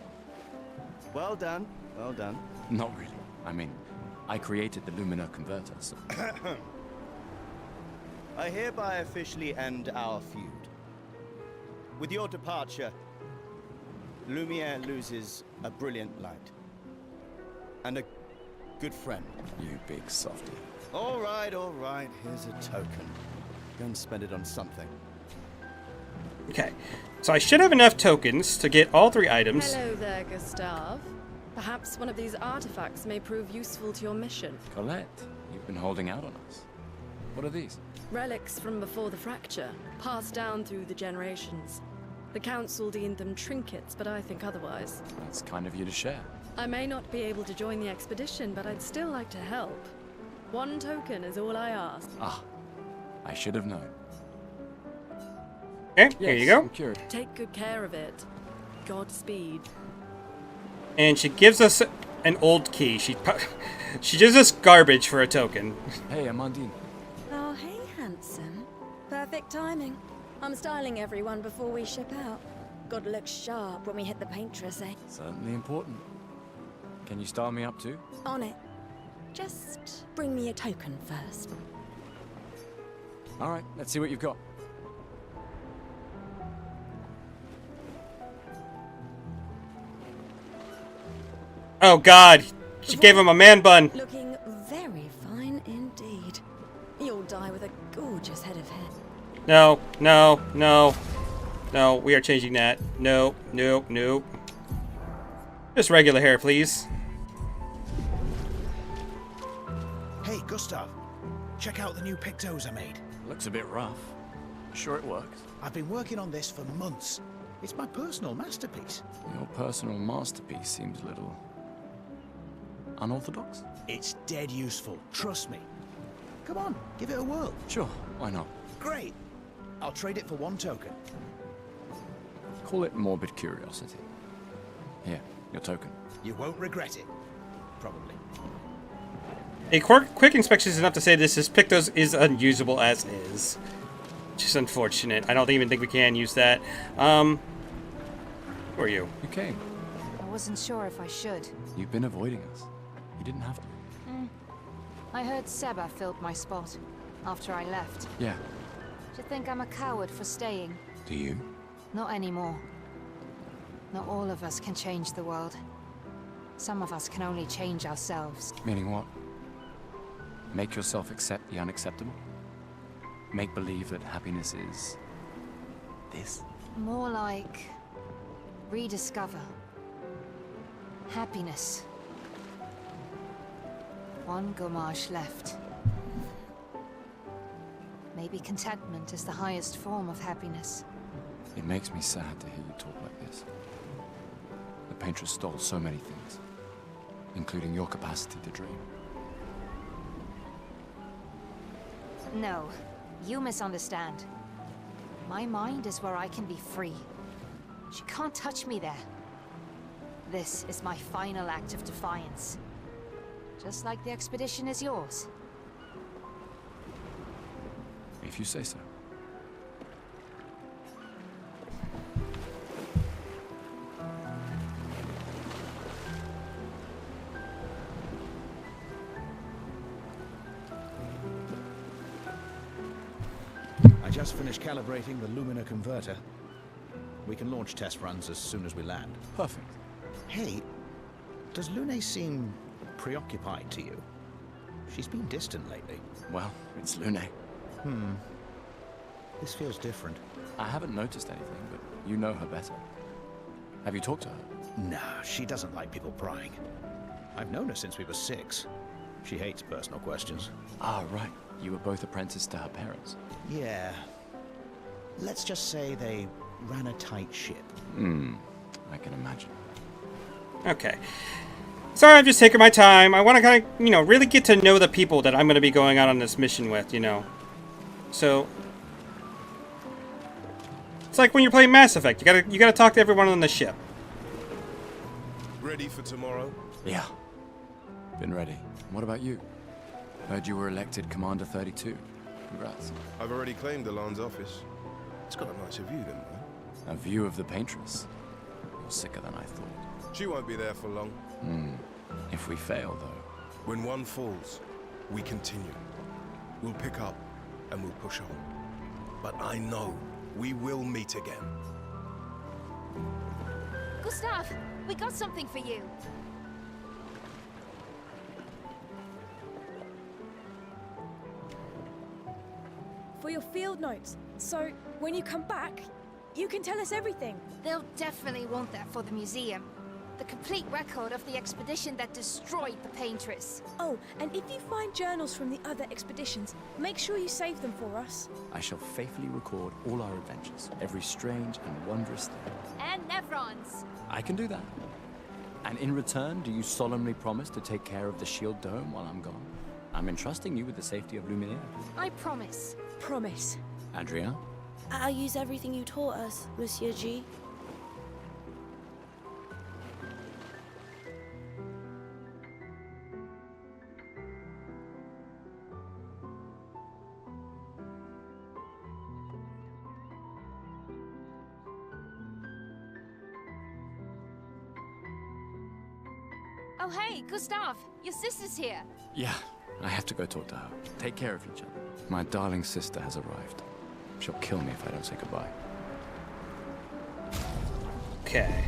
Well done. Well done. Not really. I mean, I created the Lumina converter, so... I hereby officially end our feud. With your departure, Lumiere loses a brilliant light. And a good friend. You big softy. All right. Here's a token. Go and spend it on something. Okay, so I should have enough tokens to get all 3 items. Hello there, Gustav. Perhaps one of these artifacts may prove useful to your mission. Colette, you've been holding out on us. What are these? Relics from before the fracture, passed down through the generations. The council deemed them trinkets, but I think otherwise. That's kind of you to share. I may not be able to join the expedition, but I'd still like to help. 1 token is all I ask. Ah, I should have known. Okay, here you go. I'm cured. Take good care of it. Godspeed. And she gives us an old key. She gives us garbage for a token. Hey, Amandine. Oh, hey, handsome. Perfect timing. I'm styling everyone before we ship out. Gotta look sharp when we hit the paintress, eh? Certainly important. Can you style me up too? On it. Just bring me a token first. All right, let's see what you've got. Oh God, she gave him a man bun. Looking very fine indeed. You'll die with a gorgeous head of hair. No, no, no, no. We are changing that. No, no, no. Just regular hair, please. Hey, Gustav. Check out the new pictos I made. Looks a bit rough. Sure it works? I've been working on this for months. It's my personal masterpiece. Your personal masterpiece seems a little unorthodox. It's dead useful, trust me. Come on, give it a whirl. Sure, why not? Great. I'll trade it for one token. Call it morbid curiosity. Here, your token. You won't regret it. Probably. A quick inspection is enough to say this Pictos is unusable as is. Which is unfortunate. I don't even think we can use that. Who are you? You came. I wasn't sure if I should. You've been avoiding us. You didn't have to. I heard Seba filled my spot after I left. Yeah. Do you think I'm a coward for staying? Do you? Not anymore. Not all of us can change the world. Some of us can only change ourselves. Meaning what? Make yourself accept the unacceptable? Make believe that happiness is this? More like rediscover happiness. One Gomage left. Maybe contentment is the highest form of happiness. It makes me sad to hear you talk like this. The Paintress stole so many things, including your capacity to dream. No, you misunderstand. My mind is where I can be free. She can't touch me there. This is my final act of defiance. Just like the expedition is yours. If you say so. I just finished calibrating the Lumina converter. We can launch test runs as soon as we land. Perfect. Hey, does Lune seem preoccupied to you? She's been distant lately. Well, it's Lune. This feels different. I haven't noticed anything, but you know her better. Have you talked to her? Nah, she doesn't like people prying. I've known her since we were 6. She hates personal questions. Ah, right. You were both apprenticed to her parents. Yeah. Let's just say they ran a tight ship. I can imagine. Okay. Sorry, I'm just taking my time. I want to kind of, really get to know the people that I'm going to be going out on this mission with, So, it's like when you're playing Mass Effect. You gotta talk to everyone on the ship. Ready for tomorrow? Yeah. Been ready. What about you? Heard you were elected Commander 32. Congrats. I've already claimed Alon's office. It's got a nicer view than mine. A view of the Paintress. You're sicker than I thought. She won't be there for long. If we fail, though. When one falls, we continue. We'll pick up and we'll push on. But I know we will meet again. Gustav, we got something for you. For your field notes. So, when you come back, you can tell us everything. They'll definitely want that for the museum. The complete record of the expedition that destroyed the Paintress. Oh, and if you find journals from the other expeditions, make sure you save them for us. I shall faithfully record all our adventures, every strange and wondrous thing. And Nevrons. I can do that. And in return, do you solemnly promise to take care of the Shield Dome while I'm gone? I'm entrusting you with the safety of Luminaire. I promise. Promise. Adrien? I'll use everything you taught us, Monsieur G. Oh, hey, Gustav! Your sister's here! Yeah, I have to go talk to her. Take care of each other. My darling sister has arrived. She'll kill me if I don't say goodbye. Okay.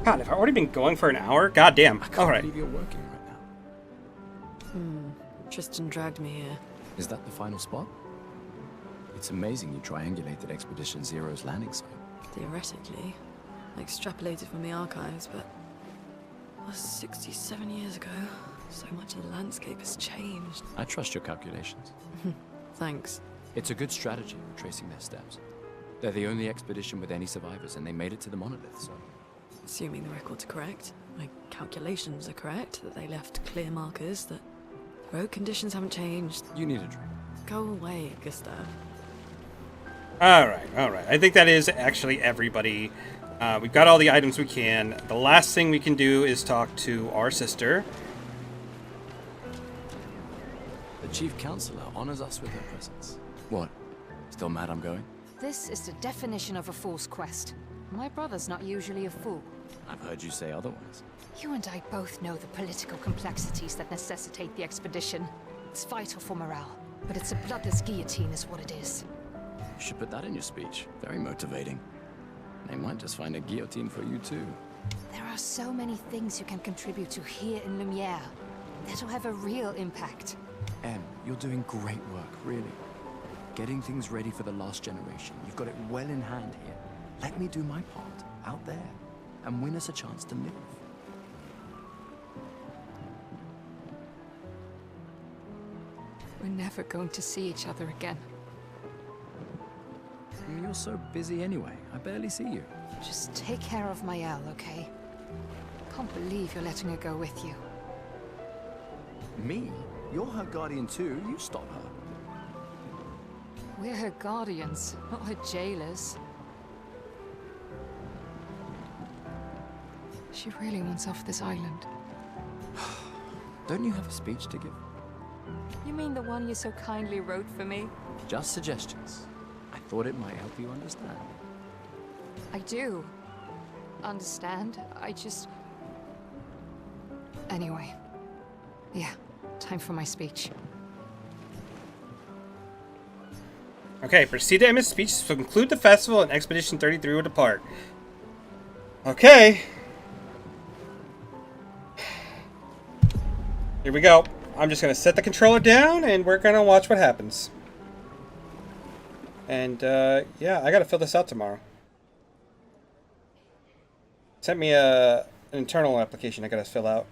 God, have I already been going for an hour? God damn. I can't All right. believe you're working right now. Tristan dragged me here. Is that the final spot? It's amazing you triangulated Expedition Zero's landing site. Theoretically. I extrapolated from the archives, but... that was 67 years ago. So much of the landscape has changed. I trust your calculations. Thanks. It's a good strategy, tracing their steps. They're the only expedition with any survivors, and they made it to the monolith, so... Assuming the records are correct, my calculations are correct, that they left clear markers, that the road conditions haven't changed. You need a drink. Go away, Gustav. All right. I think that is actually everybody. We've got all the items we can. The last thing we can do is talk to our sister. The Chief Counselor honors us with her presence. What? Still mad I'm going? This is the definition of a fool's quest. My brother's not usually a fool. I've heard you say otherwise. You and I both know the political complexities that necessitate the expedition. It's vital for morale, but it's a bloodless guillotine is what it is. You should put that in your speech. Very motivating. They might just find a guillotine for you too. There are so many things you can contribute to here in Lumiere that'll have a real impact. Em, you're doing great work, really. Getting things ready for the last generation. You've got it well in hand here. Let me do my part, out there, and win us a chance to live. We're never going to see each other again. You're so busy anyway. I barely see you. Just take care of Mael, okay? Can't believe you're letting her go with you. Me? You're her guardian too. You stop her. We're her guardians, not her jailers. She really wants off this island. Don't you have a speech to give? You mean the one you so kindly wrote for me? Just suggestions. I thought it might help you understand. I do. Understand? I just... Anyway. Yeah, time for my speech. Okay, proceed to end his speech to conclude the festival and Expedition 33 will depart. Okay. Here we go. I'm just going to set the controller down and we're going to watch what happens. And, yeah, I got to fill this out tomorrow. Sent me an internal application I got to fill out.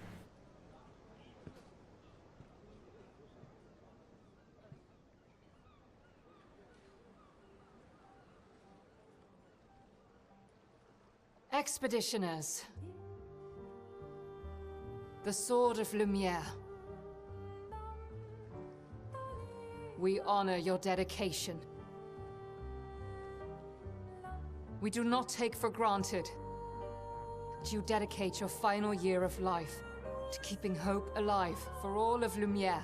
Expeditioners. The Sword of Lumiere. We honor your dedication. We do not take for granted that you dedicate your final year of life to keeping hope alive for all of Lumiere.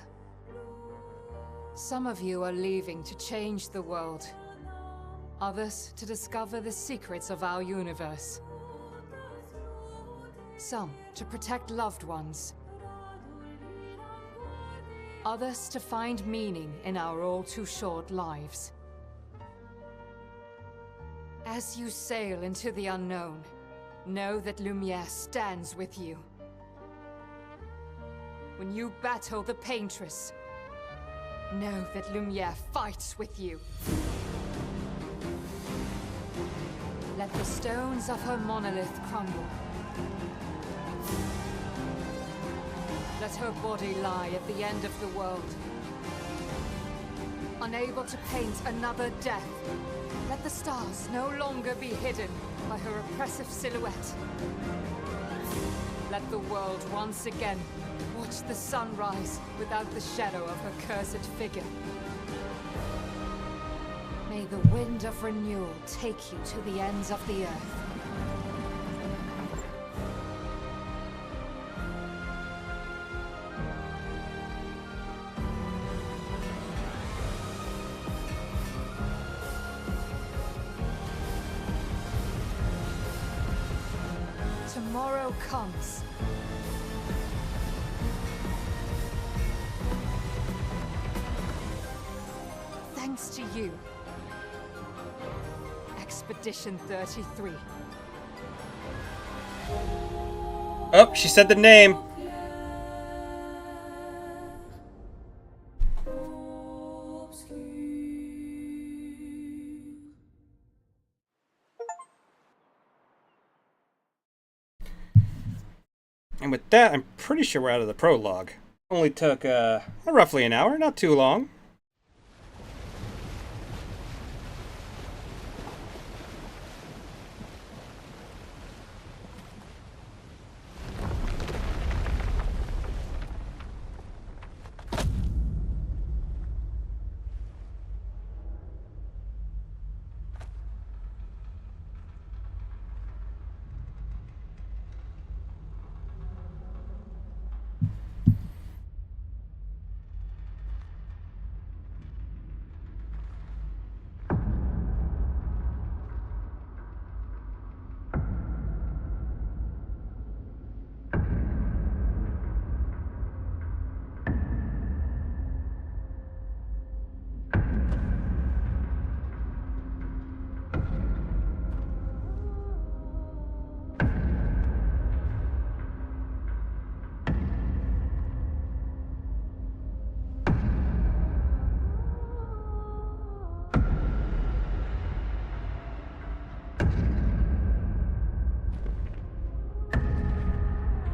Some of you are leaving to change the world. Others to discover the secrets of our universe. Some to protect loved ones. Others to find meaning in our all-too-short lives. As you sail into the unknown, know that Lumiere stands with you. When you battle the Paintress, know that Lumiere fights with you. Let the stones of her monolith crumble. Let her body lie at the end of the world. Unable to paint another death, let the stars no longer be hidden by her oppressive silhouette. Let the world once again watch the sun rise without the shadow of her cursed figure. May the wind of renewal take you to the ends of the earth. Tomorrow comes. thanks to you. Expedition 33. Oh, she said the name. And with that, I'm pretty sure we're out of the prologue. Only took roughly an hour, not too long.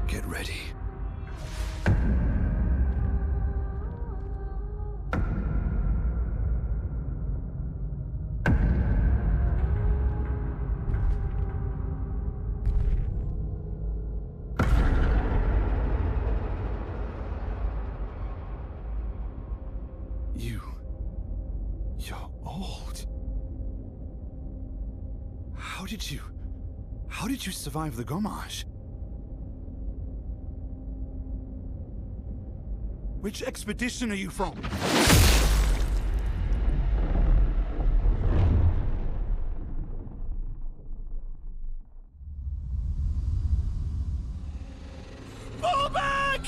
Get ready. You're old. How did you survive the Gomage? Which expedition are you from? Fall back!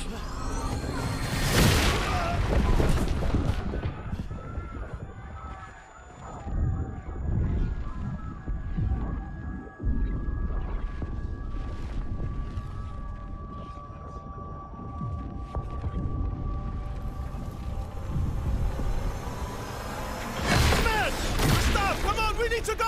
Man! Stop! Come on, we need to go!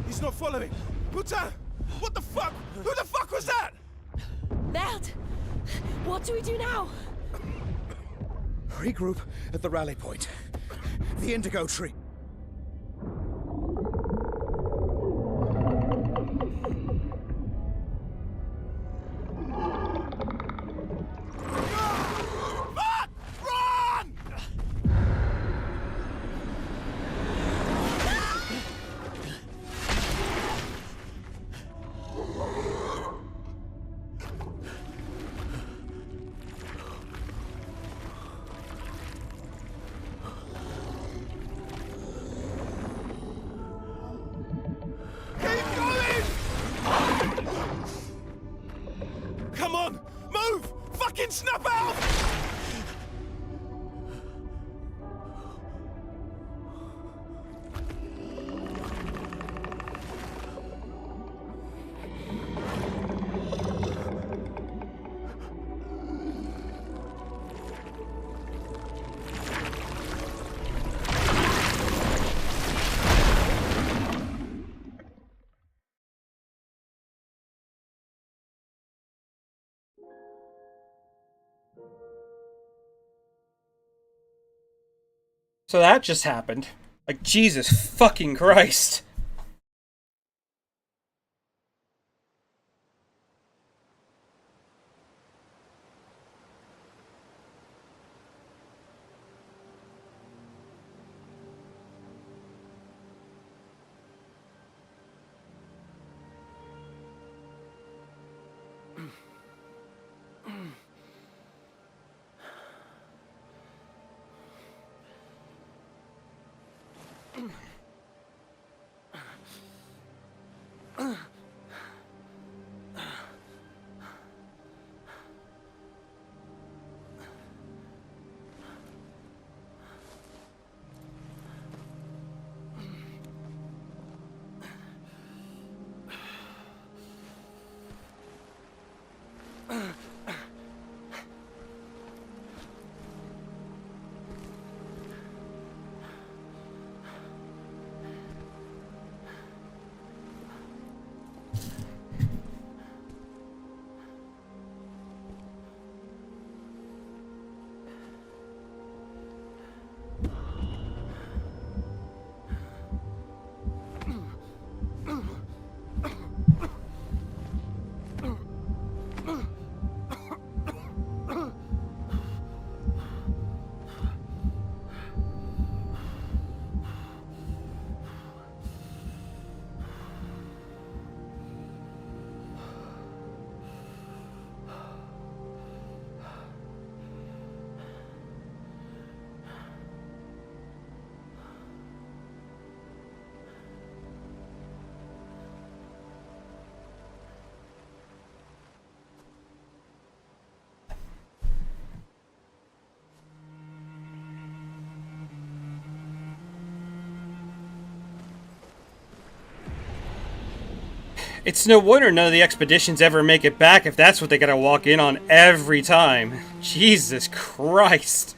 He's not following. Putain! What the fuck? Who the fuck was that? Merde! What do we do now? Regroup at the rally point. The Indigo Tree. Fuck! Run! Keep going! Come on! Move! Fucking snap out! So that just happened. Like, Jesus fucking Christ. It's no wonder none of the expeditions ever make it back if that's what they gotta walk in on every time. Jesus Christ.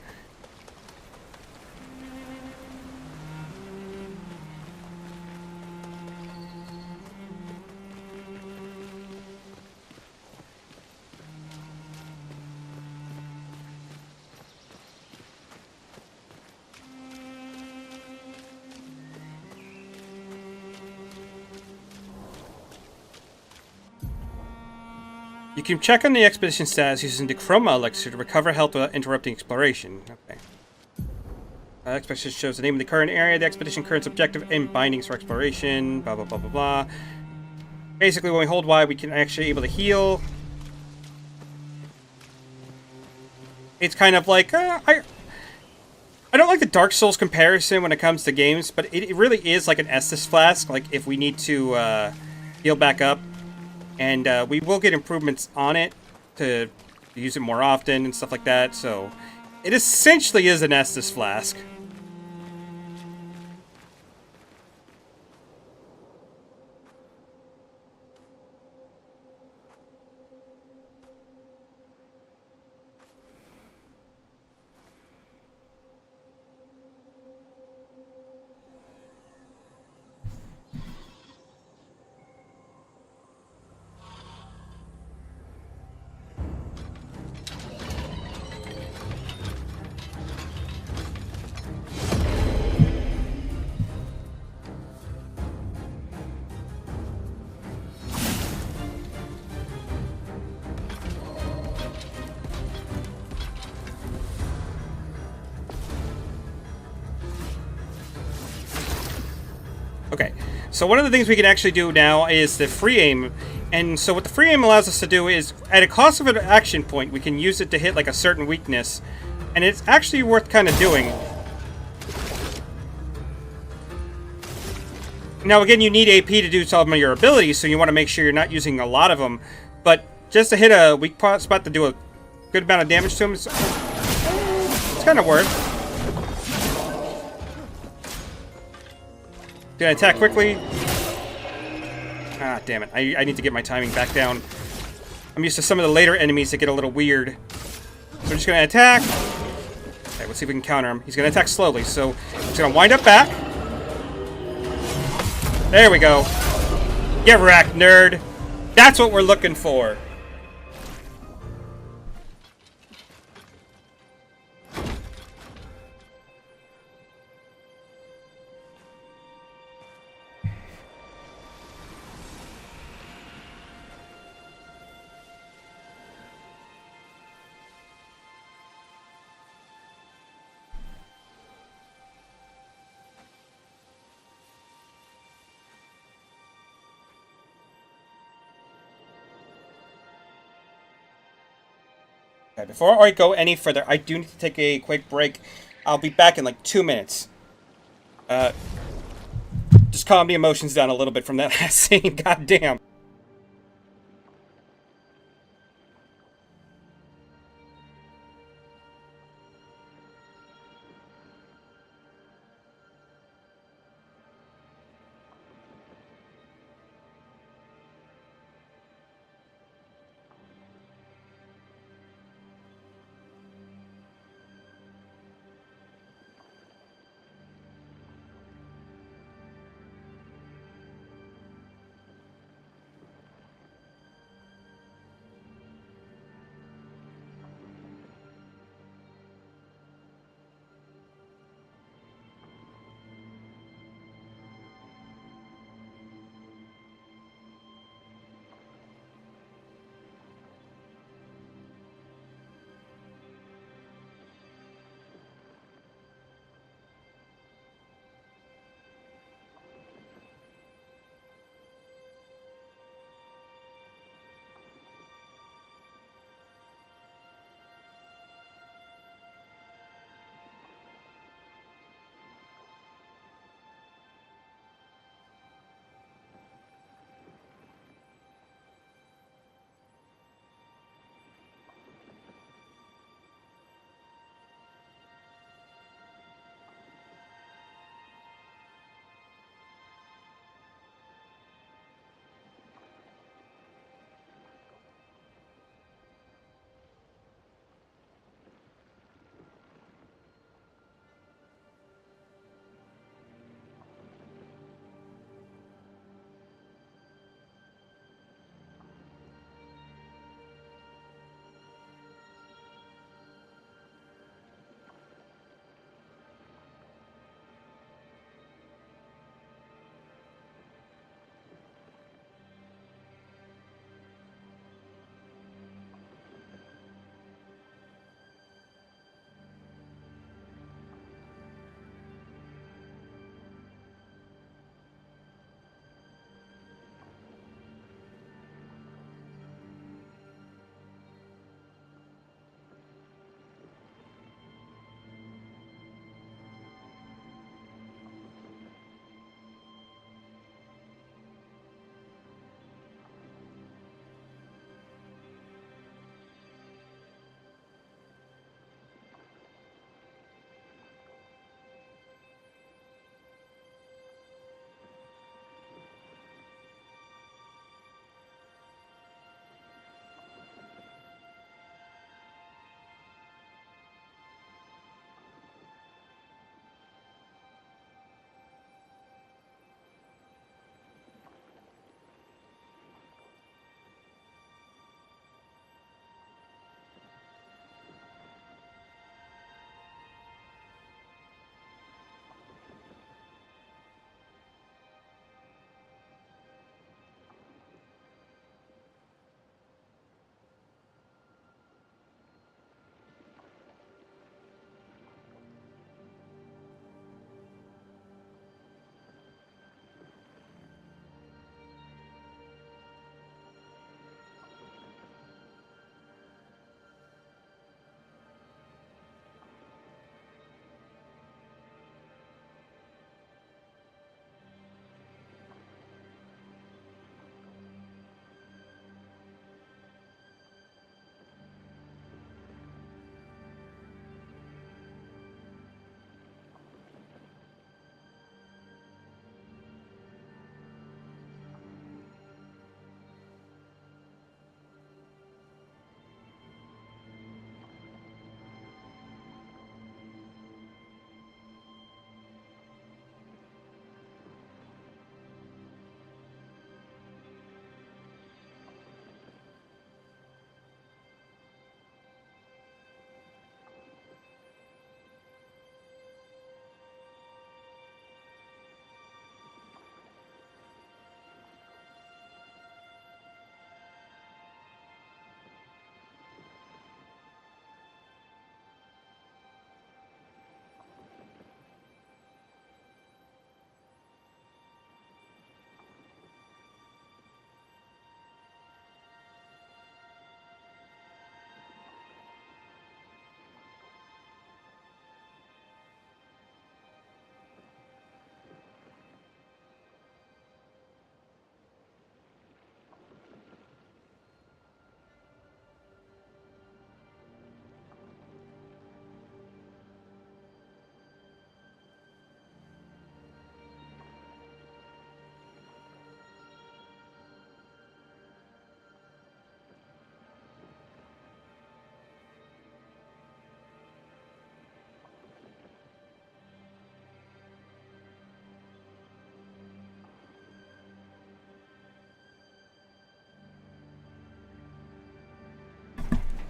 You can check on the expedition status using the Chroma Elixir to recover health without interrupting exploration. Okay. Expedition shows the name of the current area, the expedition current objective, and bindings for exploration. Blah, blah, blah, blah, blah. Basically, when we hold Y, we can actually able to heal. It's kind of like... I don't like the Dark Souls comparison when it comes to games, but it really is like an Estus Flask. Like, if we need to heal back up. And we will get improvements on it to use it more often and stuff like that. So it essentially is an Estus Flask. Okay, so one of the things we can actually do now is the free aim. And so what the free aim allows us to do is, at a cost of an action point, we can use it to hit like a certain weakness. And it's actually worth kind of doing. Now again, you need AP to do some of your abilities, so you want to make sure you're not using a lot of them. But just to hit a weak spot to do a good amount of damage to them, it's kind of worth. Gonna attack quickly. Ah, damn it. I need to get my timing back down. I'm used to some of the later enemies that get a little weird. So we're just gonna attack. Okay, let's see if we can counter him. He's gonna attack slowly, so he's gonna wind up back. There we go. Get wrecked, nerd. That's what we're looking for. Okay, before I go any further, I do need to take a quick break. I'll be back in like 2 minutes. Just calm the emotions down a little bit from that last scene. God damn.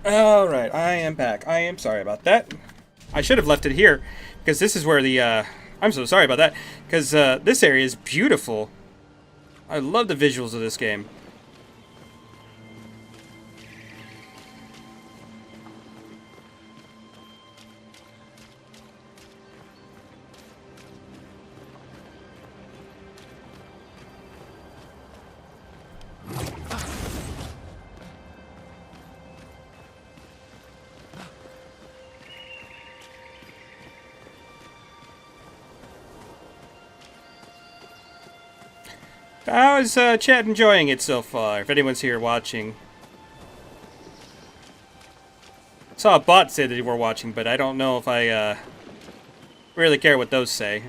Alright, I am back. I am sorry about that. I should have left it here, because this is where the, I'm so sorry about that, because, this area is beautiful. I love the visuals of this game. How is chat enjoying it so far, if anyone's here watching? I saw a bot say that they were watching, but I don't know if I really care what those say.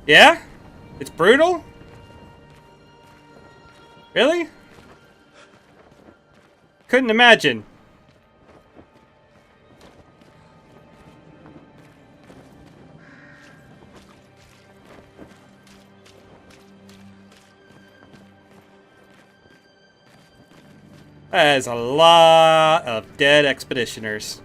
Yeah? It's brutal? Really? Couldn't imagine. That is a lot of dead expeditioners.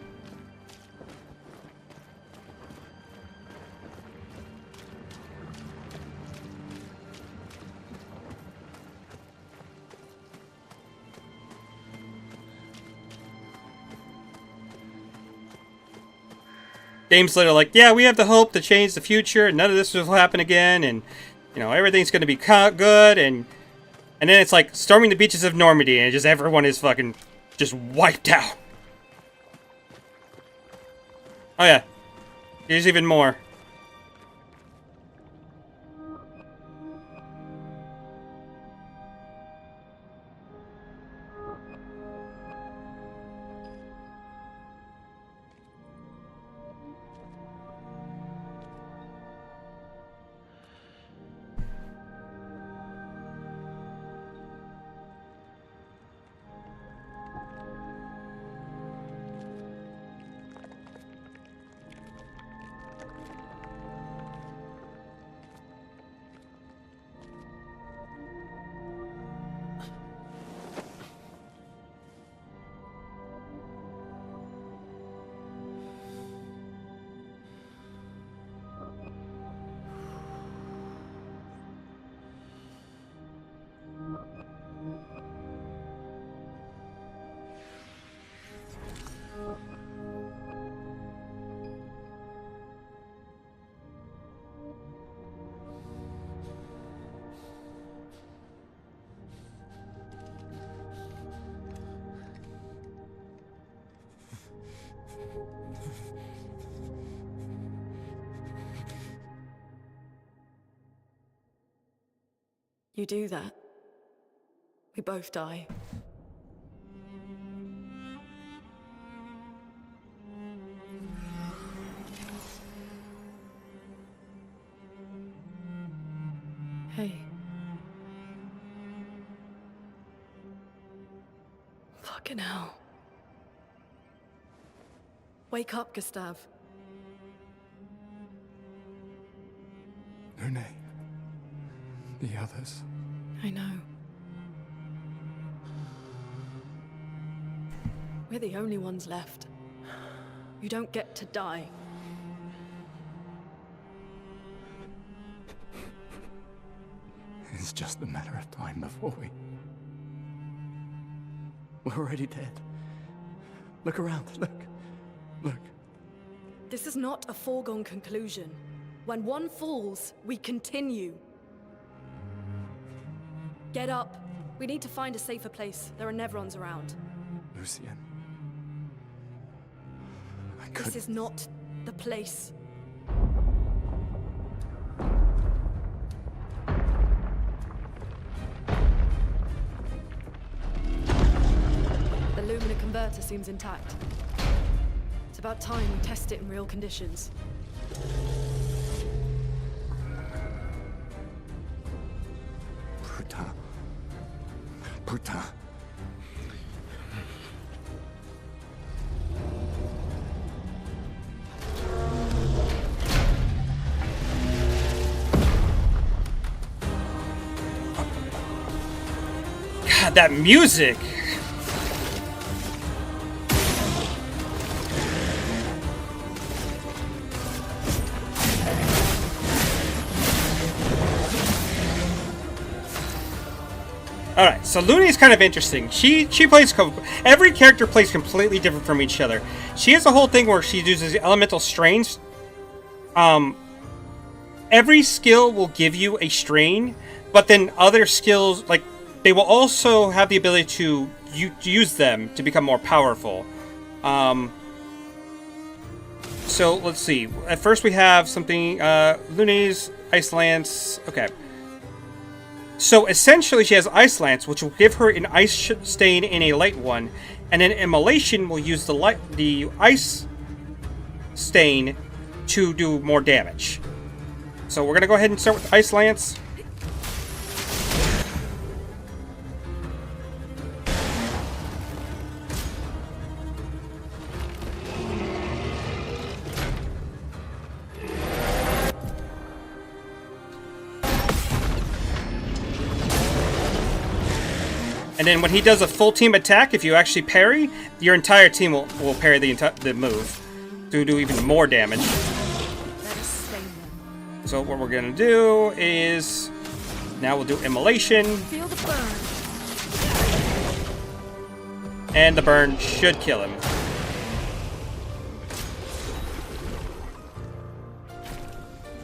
Game's literally like, yeah, we have the hope to change the future, and none of this will happen again, and, you know, everything's going to be good, and then it's like storming the beaches of Normandy, and just everyone is fucking just wiped out. Oh yeah, here's even more. You do that, we both die. Hey. Fucking hell. Wake up, Gustav. Lune. The others. I know. We're the only ones left. You don't get to die. It's just a matter of time before we're already dead. Look around, look. This is not a foregone conclusion. When one falls, we continue. Get up. We need to find a safer place. There are Nevrons around. Lucien. This is not the place. The Lumina converter seems intact. It's about time we test it in real conditions. Putain. Putain. God, that music! Alright, so Looney is kind of interesting. She plays... Every character plays completely different from each other. She has a whole thing where she uses the elemental strains. Every skill will give you a strain, but then other skills, like, they will also have the ability to use them to become more powerful. So, let's see. At first we have something... Looney's Ice Lance... Okay. So essentially she has Ice Lance, which will give her an ice stain and a light one, and then Immolation will use the ice stain to do more damage. So we're gonna go ahead and start with Ice Lance. And then when he does a full team attack, if you actually parry, your entire team will parry the move to do even more damage. So what we're gonna do is now we'll do Immolation. Feel the burn. And the burn should kill him.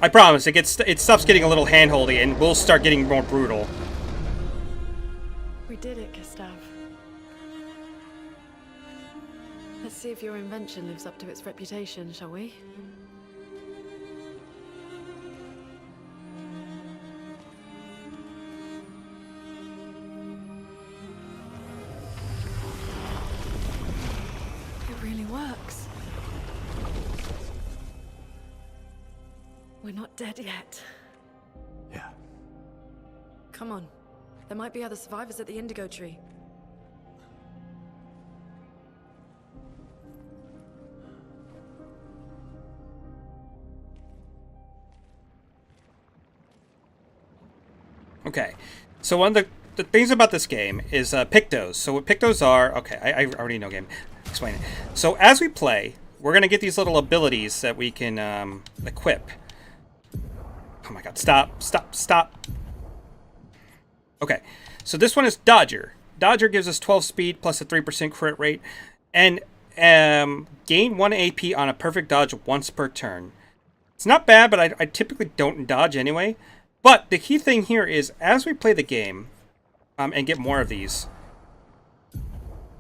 I promise it stops getting a little handholdy and we'll start getting more brutal. We did it, Gustav. Let's see if your invention lives up to its reputation, shall we? It really works. We're not dead yet. Yeah. Come on. There might be other survivors at the Indigo Tree. Okay, so one of the things about this game is Pictos. So what Pictos are... Okay, I already know game. Explain it. So as we play, we're going to get these little abilities that we can equip. Oh my god, stop. Okay, so this one is Dodger. Dodger gives us 12 speed plus a 3% crit rate, and gain 1 AP on a perfect dodge once per turn. It's not bad, but I typically don't dodge anyway. But the key thing here is, as we play the game, and get more of these,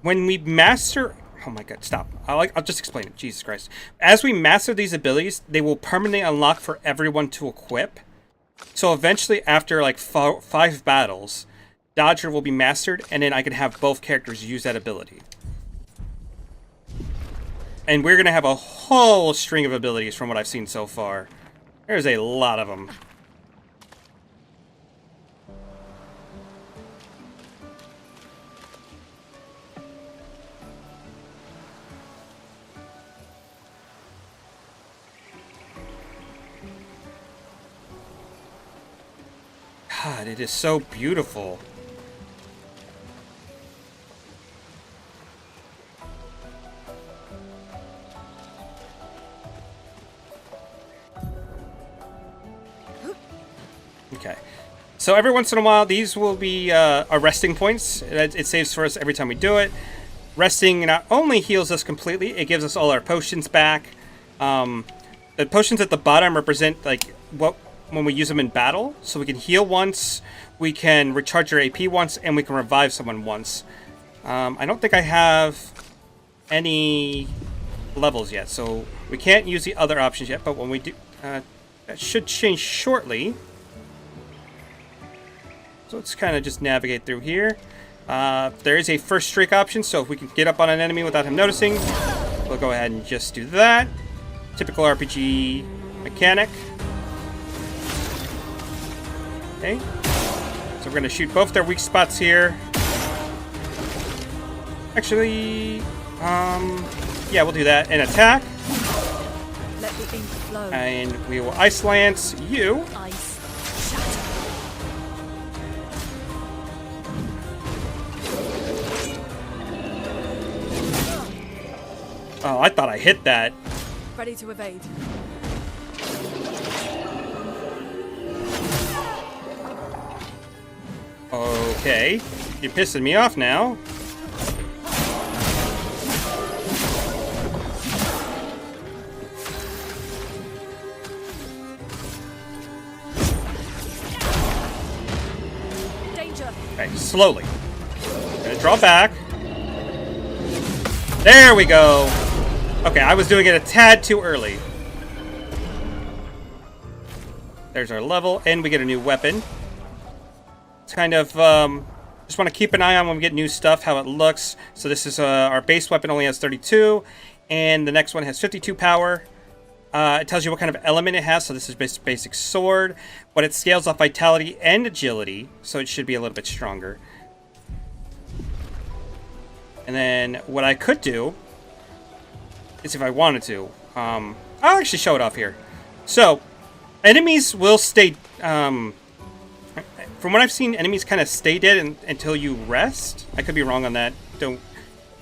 when we master... Oh my god, stop. I'll just explain it. Jesus Christ. As we master these abilities, they will permanently unlock for everyone to equip. So eventually, after like 5 battles, Dodger will be mastered, and then I can have both characters use that ability. And we're going to have a whole string of abilities from what I've seen so far. There's a lot of them. God, it is so beautiful. Okay. So every once in a while, these will be our resting points. It saves for us every time we do it. Resting not only heals us completely, it gives us all our potions back. The potions at the bottom represent like when we use them in battle. So we can heal once, we can recharge our AP once, and we can revive someone once. I don't think I have any levels yet, so we can't use the other options yet, but when we do, that should change shortly. So let's kind of just navigate through here. There is a first strike option, so if we can get up on an enemy without him noticing, we'll go ahead and just do that. Typical RPG mechanic. Okay. So we're going to shoot both their weak spots here. Actually, yeah, we'll do that. And attack. Let the ink flow. And we will Ice Lance you. Ice. Oh, I thought I hit that. Ready to evade. Okay. You're pissing me off now. Danger. Okay, slowly. Gonna draw back. There we go. Okay, I was doing it a tad too early. There's our level, and we get a new weapon. It's kind of, just want to keep an eye on when we get new stuff, how it looks. So this is, our base weapon only has 32, and the next one has 52 power. It tells you what kind of element it has, so this is basic sword, but it scales off vitality and agility, so it should be a little bit stronger. And then what I could do is, if I wanted to, I'll actually show it off here. So, enemies will stay, from what I've seen, enemies kind of stay dead until you rest. I could be wrong on that,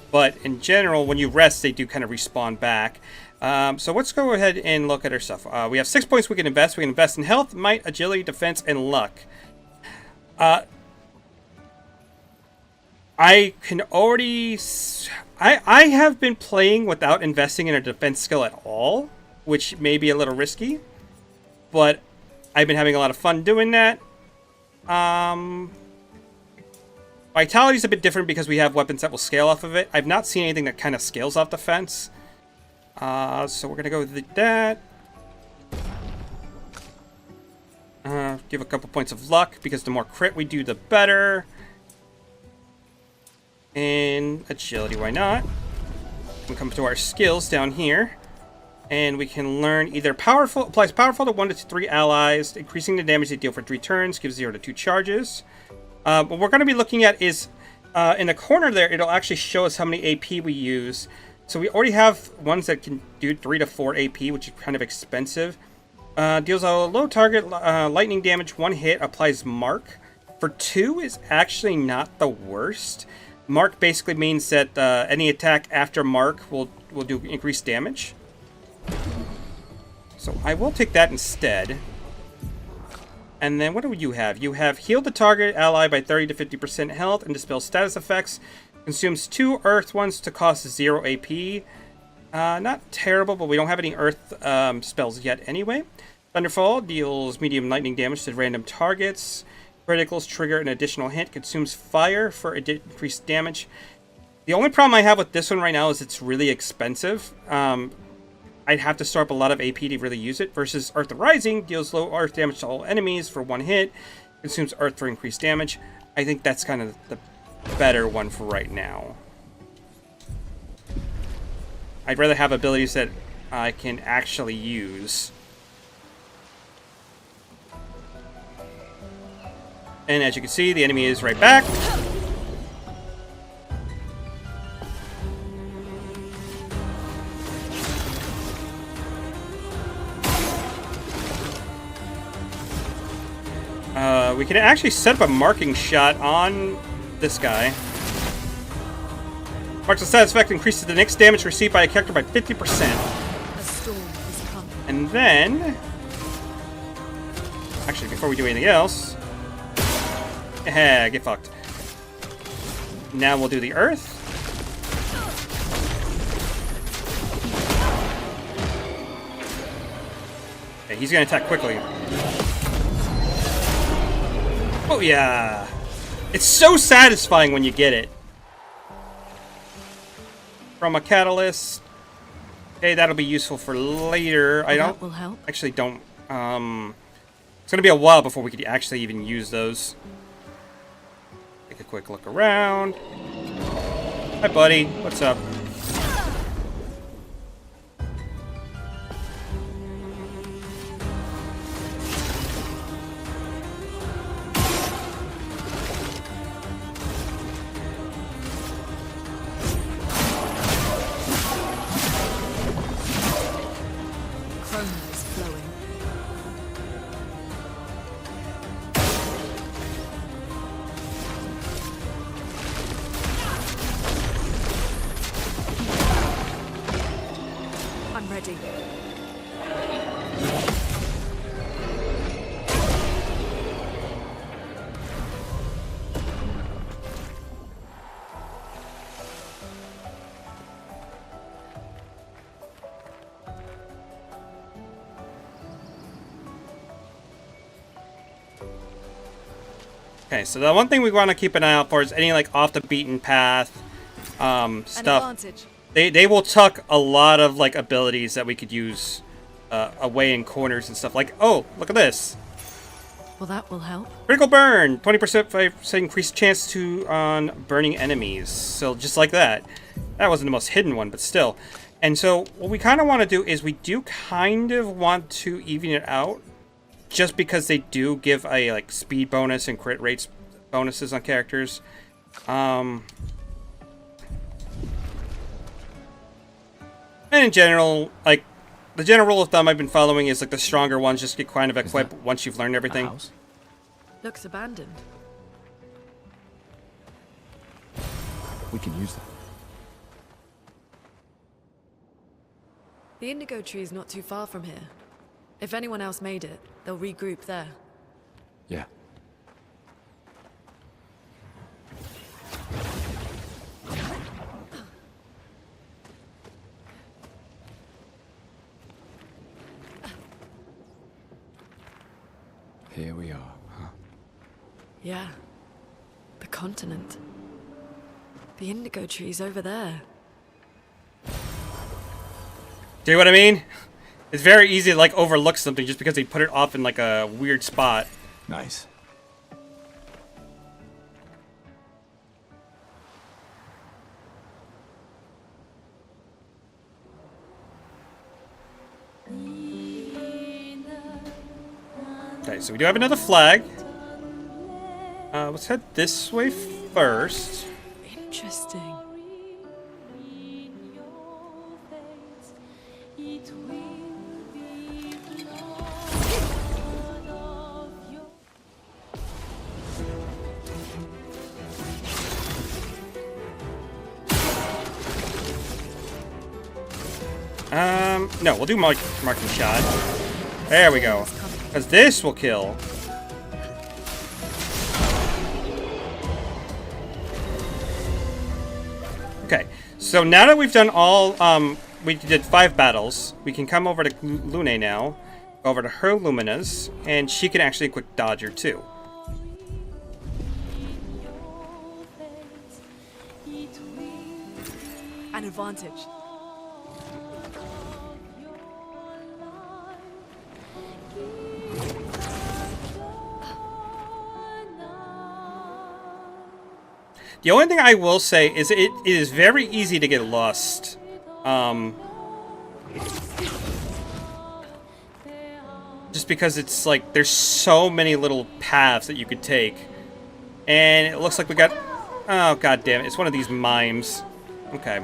but in general, when you rest, they do kind of respawn back. So let's go ahead and look at our stuff. We have 6 points we can invest. We can invest in health, might, agility, defense, and luck. I can already... I have been playing without investing in a defense skill at all, which may be a little risky, but I've been having a lot of fun doing that. Vitality is a bit different because we have weapons that will scale off of it. I've not seen anything that kind of scales off defense. So we're going to go with that. Give a couple points of luck, because the more crit we do, the better. And agility, why not? We come to our skills down here. And we can learn either powerful, applies powerful to 1 to 3 allies, increasing the damage they deal for 3 turns, gives 0 to 2 charges. What we're going to be looking at is, in the corner there, it'll actually show us how many AP we use. So we already have ones that can do 3 to 4 AP, which is kind of expensive. Deals a low target lightning damage, 1 hit, applies mark. For 2 is actually not the worst. Mark basically means that any attack after mark will do increased damage. So I will take that instead. And then what do you have? You have heal the target ally by 30 to 50% health and dispel status effects. Consumes 2 earth ones to cost 0 AP. Not terrible, but we don't have any earth spells yet anyway. Thunderfall deals medium lightning damage to random targets. Criticals trigger an additional hit. Consumes fire for increased damage. The only problem I have with this one right now is it's really expensive. I'd have to store up a lot of AP to really use it. Versus Earth Rising deals low earth damage to all enemies for 1 hit. Consumes earth for increased damage. I think that's kind of the better one for right now. I'd rather have abilities that I can actually use. And as you can see, the enemy is right back. We can actually set up a marking shot on this guy. Marks the status effect, increases the next damage received by a character by 50%. A storm is coming. And then... Actually, before we do anything else... get fucked. Now we'll do the earth. Okay, he's gonna attack quickly. Oh yeah! It's so satisfying when you get it. From a catalyst. Okay, that'll be useful for later. I don't... That will help. Actually don't... It's gonna be a while before we could actually even use those. Take a quick look around. Hi, buddy. What's up? flowing. I'm ready. Okay, so the one thing we want to keep an eye out for is any like off the beaten path stuff. Advantage. They will tuck a lot of like abilities that we could use away in corners and stuff. Like, oh, look at this. Well, that will help. Critical burn, 20% increased chance to on burning enemies. So just like that. That wasn't the most hidden one, but still. And so what we kind of want to do is we do kind of want to even it out, just because they do give a like speed bonus and crit rates bonuses on characters. And in general, like the general rule of thumb I've been following is like the stronger ones just get kind of equipped once you've learned everything. Looks abandoned. We can use that. The indigo tree is not too far from here. If anyone else made it, they'll regroup there. Yeah. Here we are, huh? Yeah. The continent. The indigo tree's over there. Do you know what I mean? It's very easy to like overlook something just because they put it off in like a weird spot. Nice. Okay, so we do have another flag. Let's head this way first. Interesting. No, we'll do marking shot. There we go. Because this will kill. Okay, so now that we've done all, we did 5 battles, we can come over to Lune now, over to her Luminas, and she can actually quick dodge her too. An advantage. The only thing I will say is it is very easy to get lost. Just because it's like, there's so many little paths that you could take. And it looks like we got... Oh, god damn it. It's one of these mimes. Okay.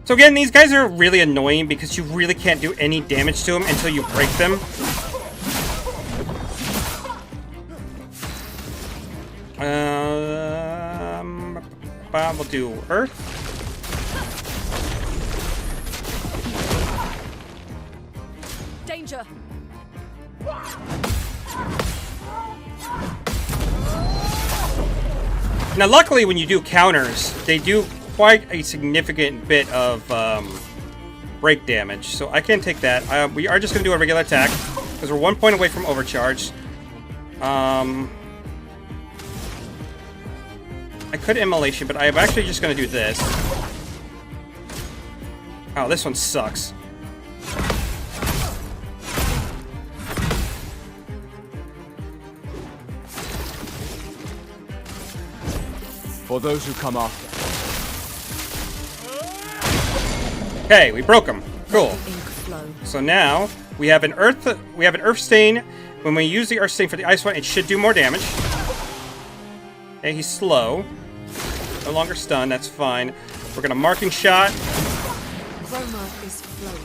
So again, these guys are really annoying because you really can't do any damage to them until you break them. We'll do Earth. Danger. Now, luckily, when you do counters, they do quite a significant bit of break damage, so I can take that. We are just going to do a regular attack because we're 1 point away from overcharge. I could immolation, but I'm actually just going to do this. Oh, this one sucks. For those who come after. Okay, we broke them. Cool. So now we have an earth stain, When we use the Earth Sting for the Ice one, it should do more damage. Okay, he's slow. No longer stunned, that's fine. We're gonna Marking Shot. Chroma is flowing.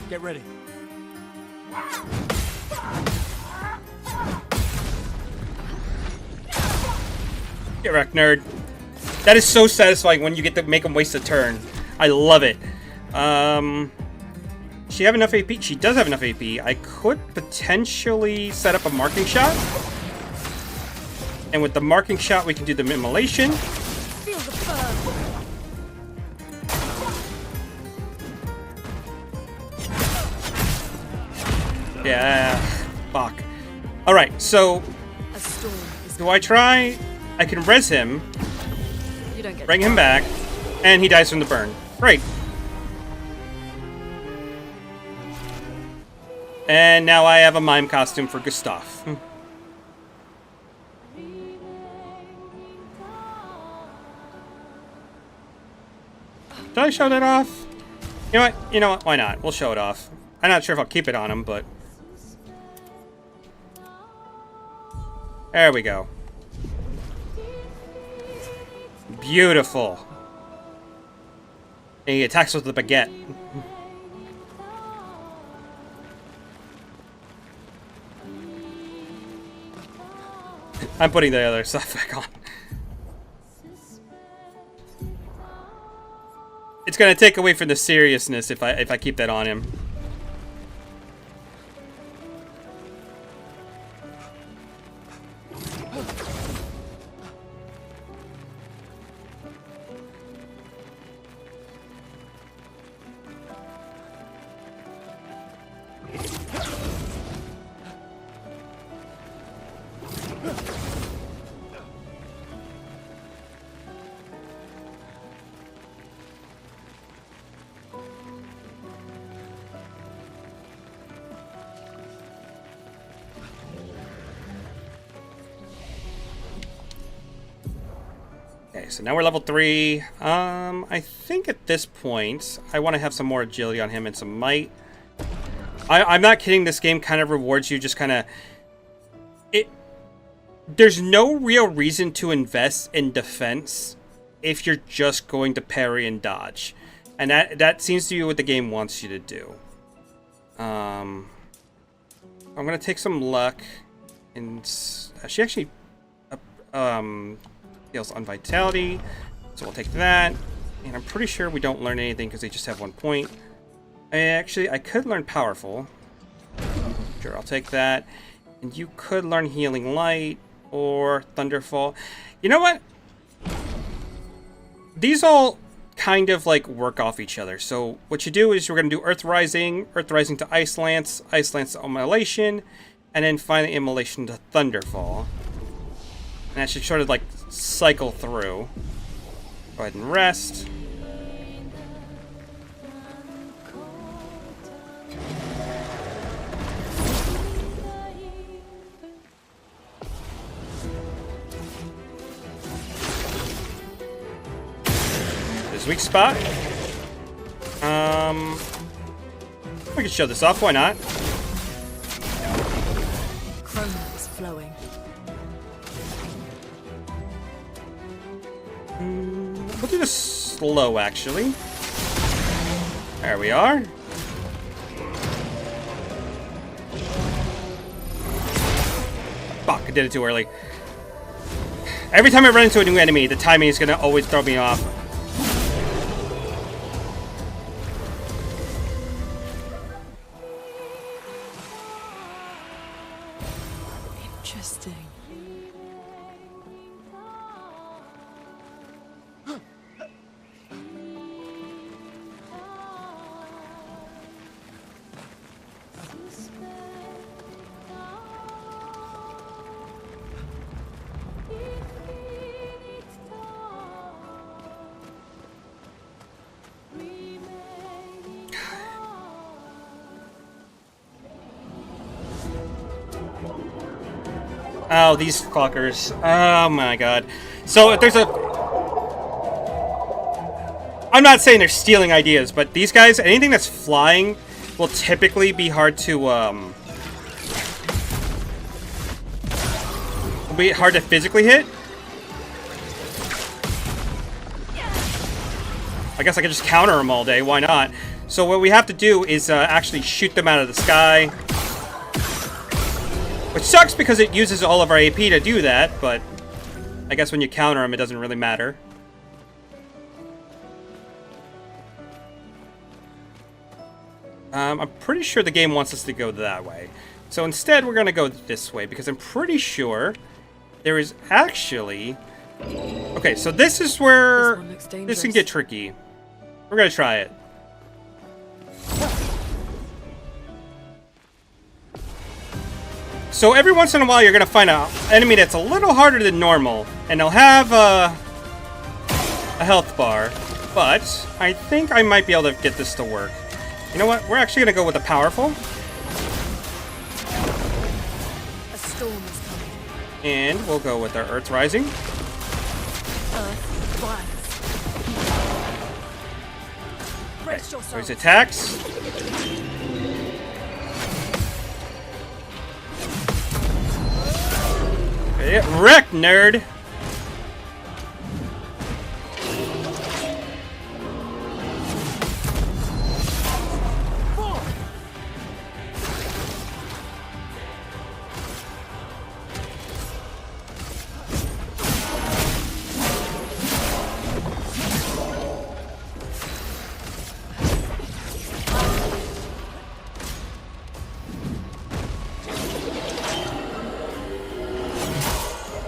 Get ready. Get wrecked, nerd. That is so satisfying when you get to make him waste a turn. I love it. She have enough AP? She does have enough AP. I could potentially set up a Marking Shot. And with the Marking Shot, we can do the Immolation. Feel the burn. Yeah. Fuck. Alright, so... A storm is do I try? I can res him. You don't get Bring him back. And he dies from the burn. Great. And now I have a mime costume for Gustav. Did I show that off? You know what? You know what? Why not? We'll show it off. I'm not sure if I'll keep it on him, but... There we go. Beautiful. And he attacks with the baguette. I'm putting the other stuff back on. It's gonna take away from the seriousness if I keep that on him. Okay, so now we're level 3. I think at this point, I want to have some more agility on him and some might. I'm not kidding, this game kind of rewards you just kind of... There's no real reason to invest in defense if you're just going to parry and dodge. And that seems to be what the game wants you to do. I'm going to take some luck. And she actually... deals on Vitality, so we'll take that. And I'm pretty sure we don't learn anything because they just have 1 point. I could learn Powerful. Sure, I'll take that. And you could learn Healing Light or Thunderfall. You know what? These all kind of like work off each other. So what you do is we're going to do Earth Rising to Ice Lance to Immolation, and then finally Immolation to Thunderfall. And that should sort of like cycle through. Go ahead and rest. This weak spot. We can show this off, why not? Chroma is flowing. We'll do this slow, actually. There we are. Fuck, I did it too early. Every time I run into a new enemy, the timing is gonna always throw me off. Interesting. Oh, these fuckers. Oh my god. So if there's a... I'm not saying they're stealing ideas, but these guys, anything that's flying, will typically be hard to will be hard to physically hit. I guess I could just counter them all day. Why not? So what we have to do is actually shoot them out of the sky. Which sucks because it uses all of our AP to do that, but I guess when you counter them, it doesn't really matter. I'm pretty sure the game wants us to go that way. So instead, we're going to go this way, because I'm pretty sure there is actually... Okay, so this is where this can get tricky. We're going to try it. So every once in a while, you're going to find an enemy that's a little harder than normal, and they'll have a health bar, but I think I might be able to get this to work. You know what? We're actually going to go with the powerful. A storm is coming. And we'll go with our Earth Rising. Earth rise. Brace So yourself. his attacks. Get wrecked, nerd!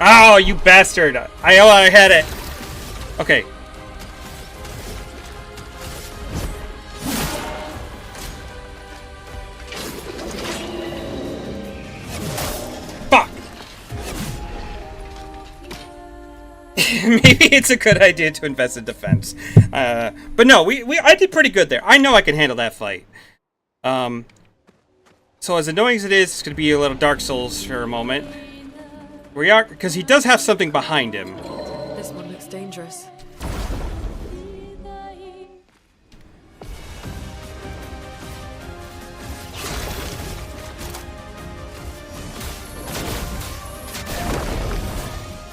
Oh, you bastard! I had it! Okay. Fuck! Maybe it's a good idea to invest in defense. But no, I did pretty good there. I know I can handle that fight. So as annoying as it is, it's gonna be a little Dark Souls for a moment. We are, because he does have something behind him. This one looks dangerous.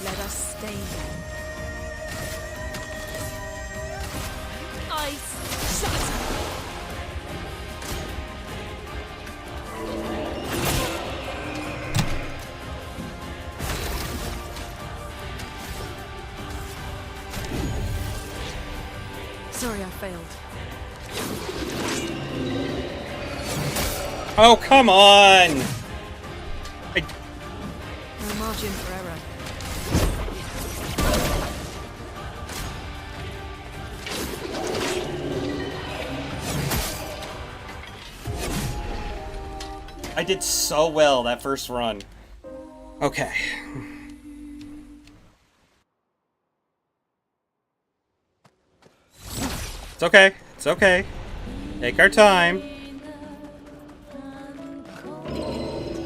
Let us stay there. Ice shatter. Sorry, I failed. Oh, come on! No margin for error. I did so well that first run. Okay. It's okay. It's okay. Take our time.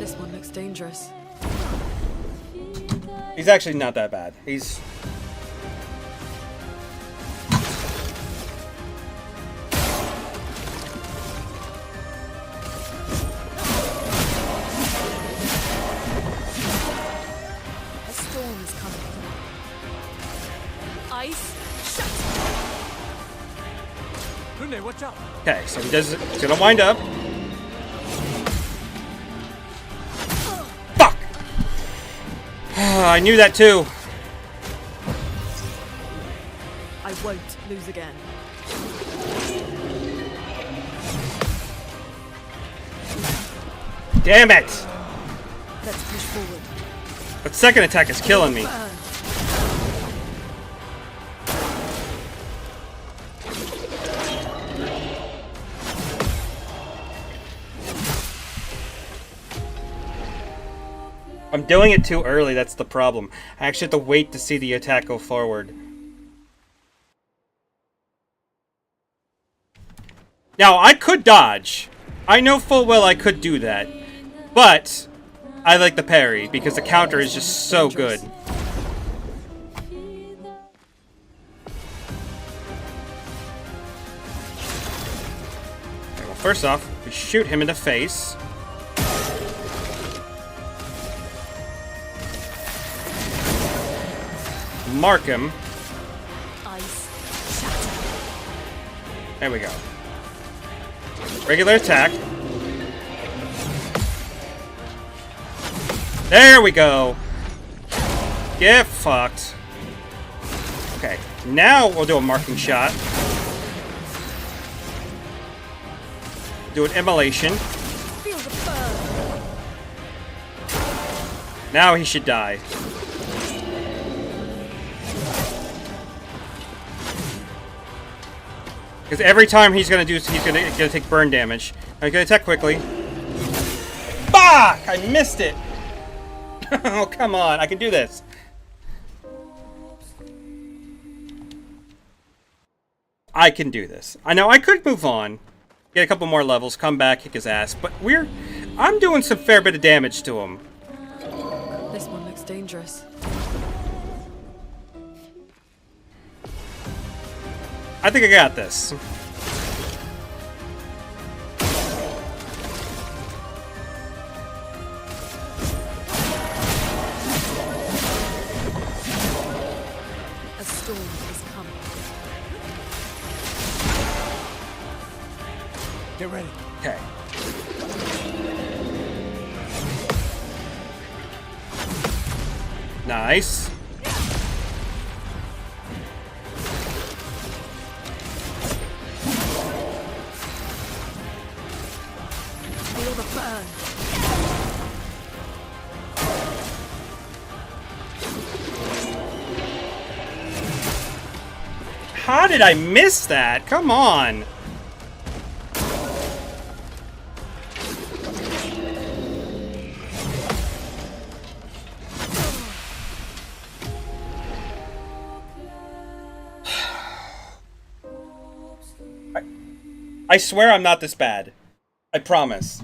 This one looks dangerous. He's actually not that bad. He's... A storm is coming. Ice shatter. Lune, watch out! Okay, so he's gonna wind up. Fuck! I knew that too. I won't lose again. Damn it! Let's push forward. That second attack is killing me. I'm doing it too early, that's the problem. I actually have to wait to see the attack go forward. Now, I could dodge. I know full well I could do that. But, I like the parry, because the counter is just so good. Okay, well, first off, we shoot him in the face. Mark him. Ice shatter. There we go. Regular attack. There we go. Get fucked. Okay, now we'll do a marking shot. Do an immolation. Feel the burn. Now he should die. Because every time he's gonna take burn damage. I'm gonna attack quickly. Fuck! I missed it! Oh, come on, I can do this. I can do this. I know I could move on, get a couple more levels, come back, kick his ass, but I'm doing some fair bit of damage to him. This one looks dangerous. I think I got this. A storm is coming. Get ready. Okay. Nice. Feel the burn. How did I miss that? Come on. I swear I'm not this bad. I promise.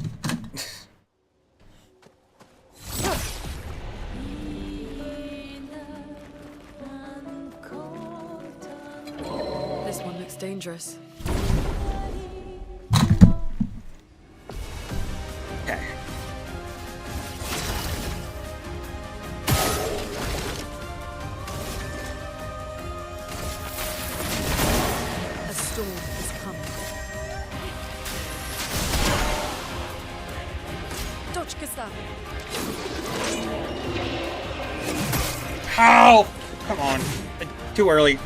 This one looks dangerous. Okay. A storm is coming. Dodge, Gustav. How? Come on. Too early.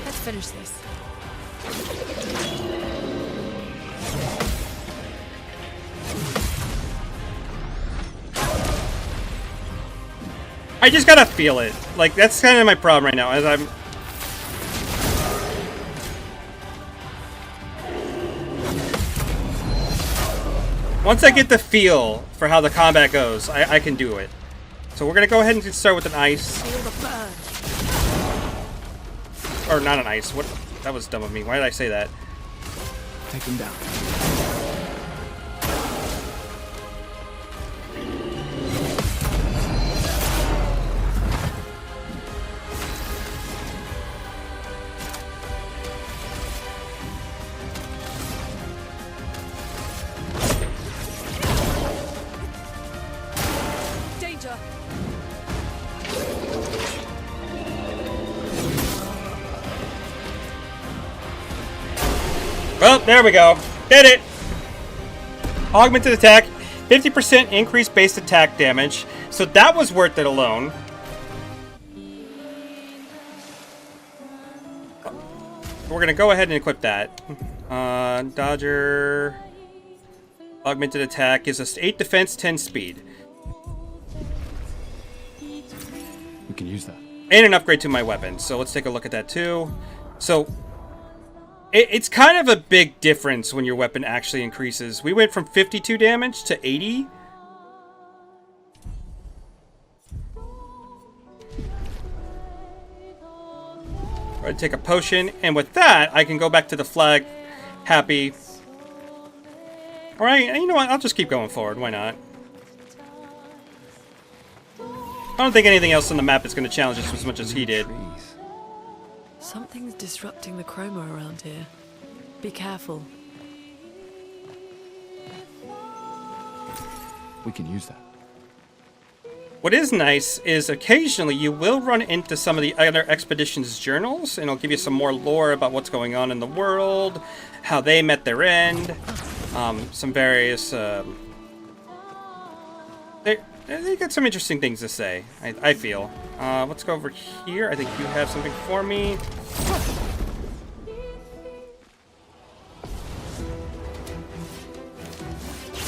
Let's finish this. I just gotta feel it. Like, that's kind of my problem right now, as I'm... Once I get the feel for how the combat goes, I can do it. So we're gonna go ahead and start with an ice. Feel the burn. Or not an ice. What? That was dumb of me. Why did I say that? Take him down. Danger. Well, there we go. Did it! Augmented attack. 50% increased base attack damage. So that was worth it alone. We're going to go ahead and equip that. Dodger. Augmented attack gives us 8 defense, 10 speed. We can use that. And an upgrade to my weapon. So let's take a look at that too. So it's kind of a big difference when your weapon actually increases. We went from 52 damage to 80. I'm going to take a potion, and with that, I can go back to the flag happy. Alright, you know what? I'll just keep going forward. Why not? I don't think anything else on the map is going to challenge us as much as he did. Something's disrupting the chroma around here. Be careful. We can use that. What is nice is occasionally you will run into some of the other expedition's journals, and it'll give you some more lore about what's going on in the world, how they met their end, some various. They got some interesting things to say, I feel. Let's go over here. I think you have something for me.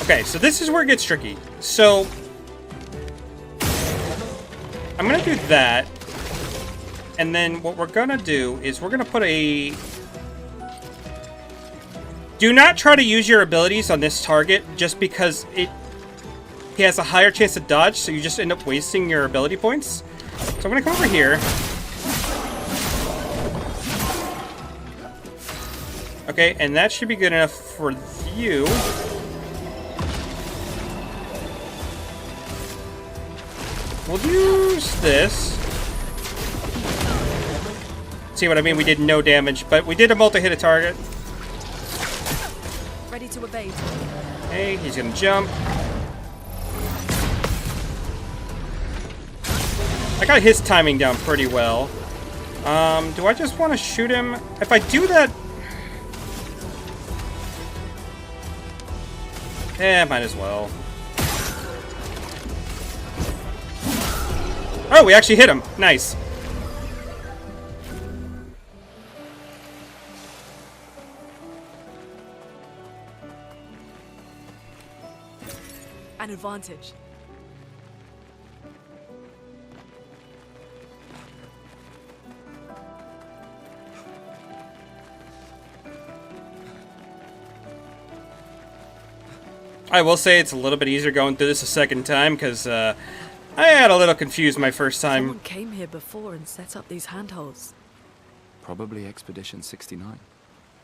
Okay, so this is where it gets tricky. So I'm gonna do that, and then what we're gonna do is we're gonna put a... Do not try to use your abilities on this target just because he has a higher chance to dodge, so you just end up wasting your ability points. So I'm gonna come over here. Okay, and that should be good enough for you. We'll use this. See what I mean? We did no damage, but we did a multi-hit a target. Ready to evade. Okay, he's gonna jump. I got his timing down pretty well. Do I just want to shoot him? If I do that... might as well. Oh, we actually hit him. Nice. An advantage. I will say it's a little bit easier going through this a second time, because I had a little confused my first time. Someone came here before and set up these handholds. Probably Expedition 69.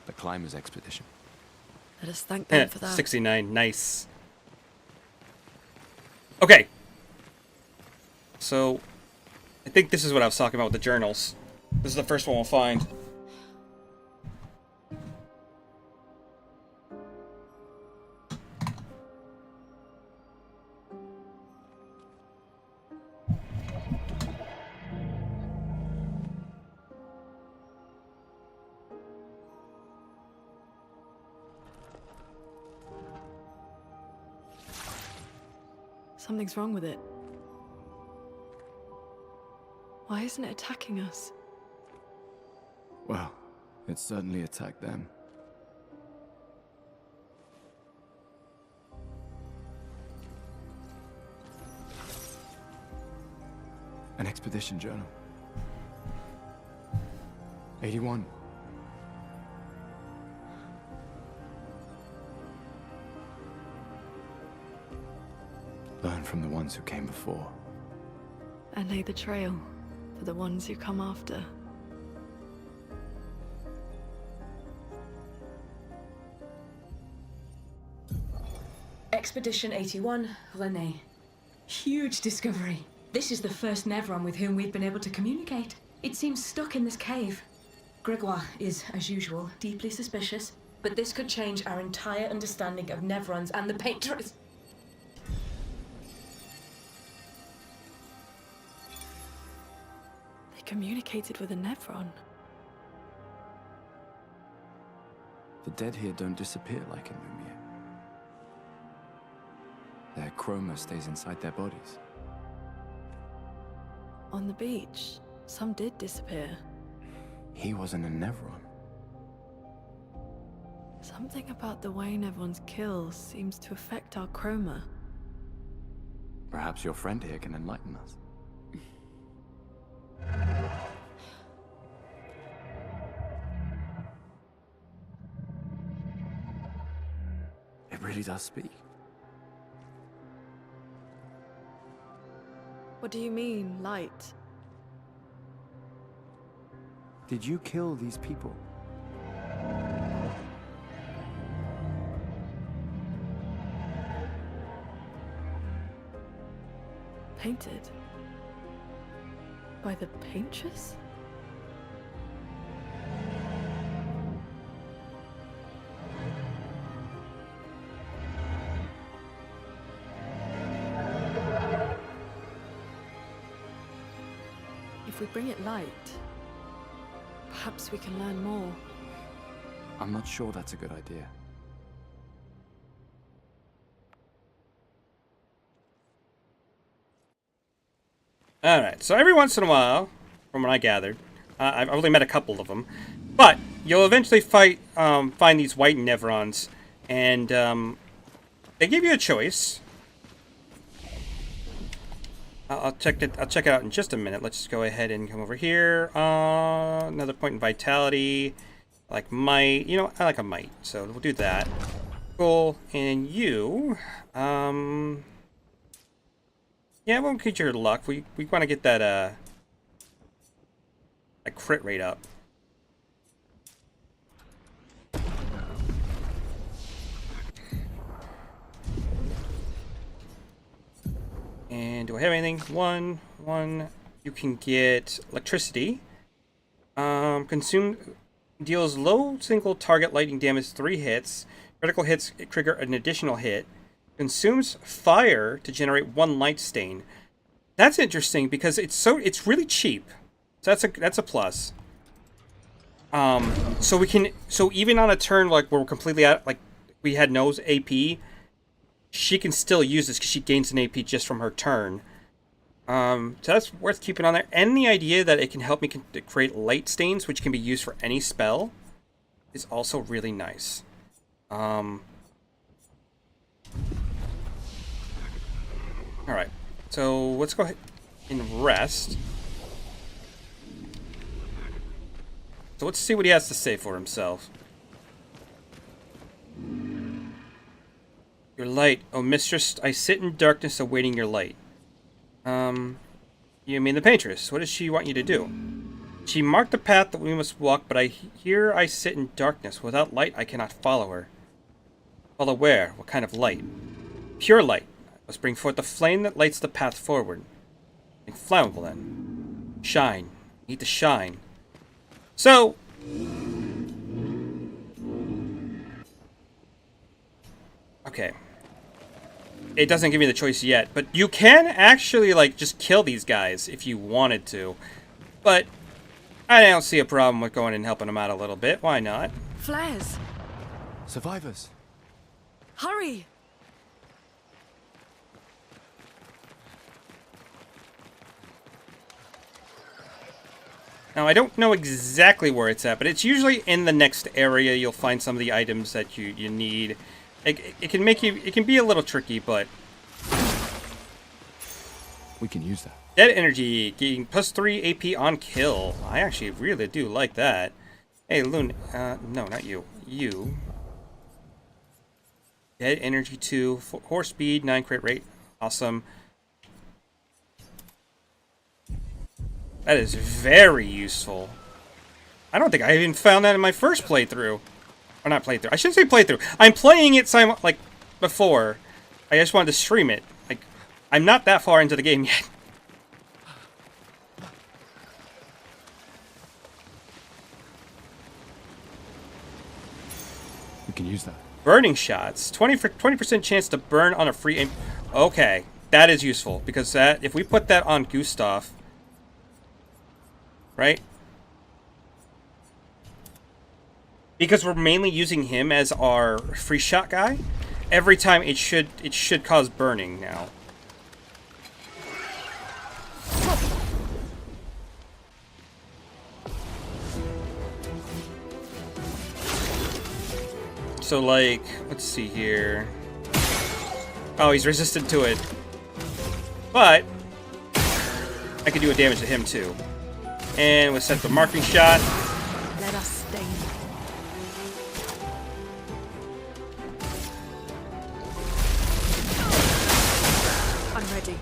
The Climbers Expedition. Let us thank them for that. 69, nice. Okay. So, I think this is what I was talking about with the journals. This is the first one we'll find. Something's wrong with it. Why isn't it attacking us? Well, it certainly attacked them. An expedition journal. 81. Learn from the ones who came before. And lay the trail for the ones who come after. Expedition 81, René. Huge discovery. This is the first Nevron with whom we've been able to communicate. It seems stuck in this cave. Gregoire is, as usual, deeply suspicious, but this could change our entire understanding of Nevrons and the Painters. They communicated with a Nevron. The dead here don't disappear like in Lumiere. Their chroma stays inside their bodies. On the beach, some did disappear. He wasn't a Nevron. Something about the way Nevrons kill seems to affect our chroma. Perhaps your friend here can enlighten us. It really does speak. What do you mean, light? Did you kill these people? Painted? By the Painters? if we bring it light, perhaps we can learn more. I'm not sure that's a good idea. Alright, so every once in a while, from what I gathered, I've only met a couple of them, but you'll eventually find these white Nevrons, and they give you a choice. I'll check it out in just a minute. Let's just go ahead and come over here. Another point in vitality. I like might. You know, I like a might, so we'll do that. Cool. And you, yeah, we'll get your luck. We want to get that crit rate up. And do I have anything? One. You can get electricity. Consume deals low single target lightning damage 3 hits. Critical hits trigger an additional hit. Consumes fire to generate 1 light stain. That's interesting because it's really cheap. So that's a plus. So even on a turn like where we're completely out, like we had no AP, she can still use this because she gains an AP just from her turn. So that's worth keeping on there. And the idea that it can help me create light stains, which can be used for any spell, is also really nice. Alright. So let's go ahead and rest. So let's see what he has to say for himself. Your light. Oh, mistress, I sit in darkness awaiting your light. You mean the paintress. What does she want you to do? She marked the path that we must walk, but here I sit in darkness. Without light, I cannot follow her. Follow where? What kind of light? Pure light. I must bring forth the flame that lights the path forward. Inflammable, then. Shine. Need to shine. So... okay. It doesn't give me the choice yet, but you can actually, like, just kill these guys if you wanted to. But I don't see a problem with going and helping them out a little bit. Why not? Flares! Survivors! Hurry! Now, I don't know exactly where it's at, but it's usually in the next area. You'll find some of the items that you need. It can make you... it can be a little tricky, but... we can use that. Dead energy, getting +3 AP on kill. I actually really do like that. Hey, Loon... no, not you. You. Dead energy 2, 4 speed, 9 crit rate. Awesome. That is very useful. I don't think I even found that in my first playthrough. Or not playthrough. I shouldn't say playthrough. I'm playing it like before. I just wanted to stream it. Like, I'm not that far into the game yet. We can use that. Burning shots. 20% chance to burn on a free aim. Okay, that is useful because that if we put that on Gustav, right? Because we're mainly using him as our free shot guy, every time it should cause burning now. So like, let's see here. Oh, he's resistant to it. But I can do a damage to him too. And we'll set the marking shot. Let us stain. I'm ready.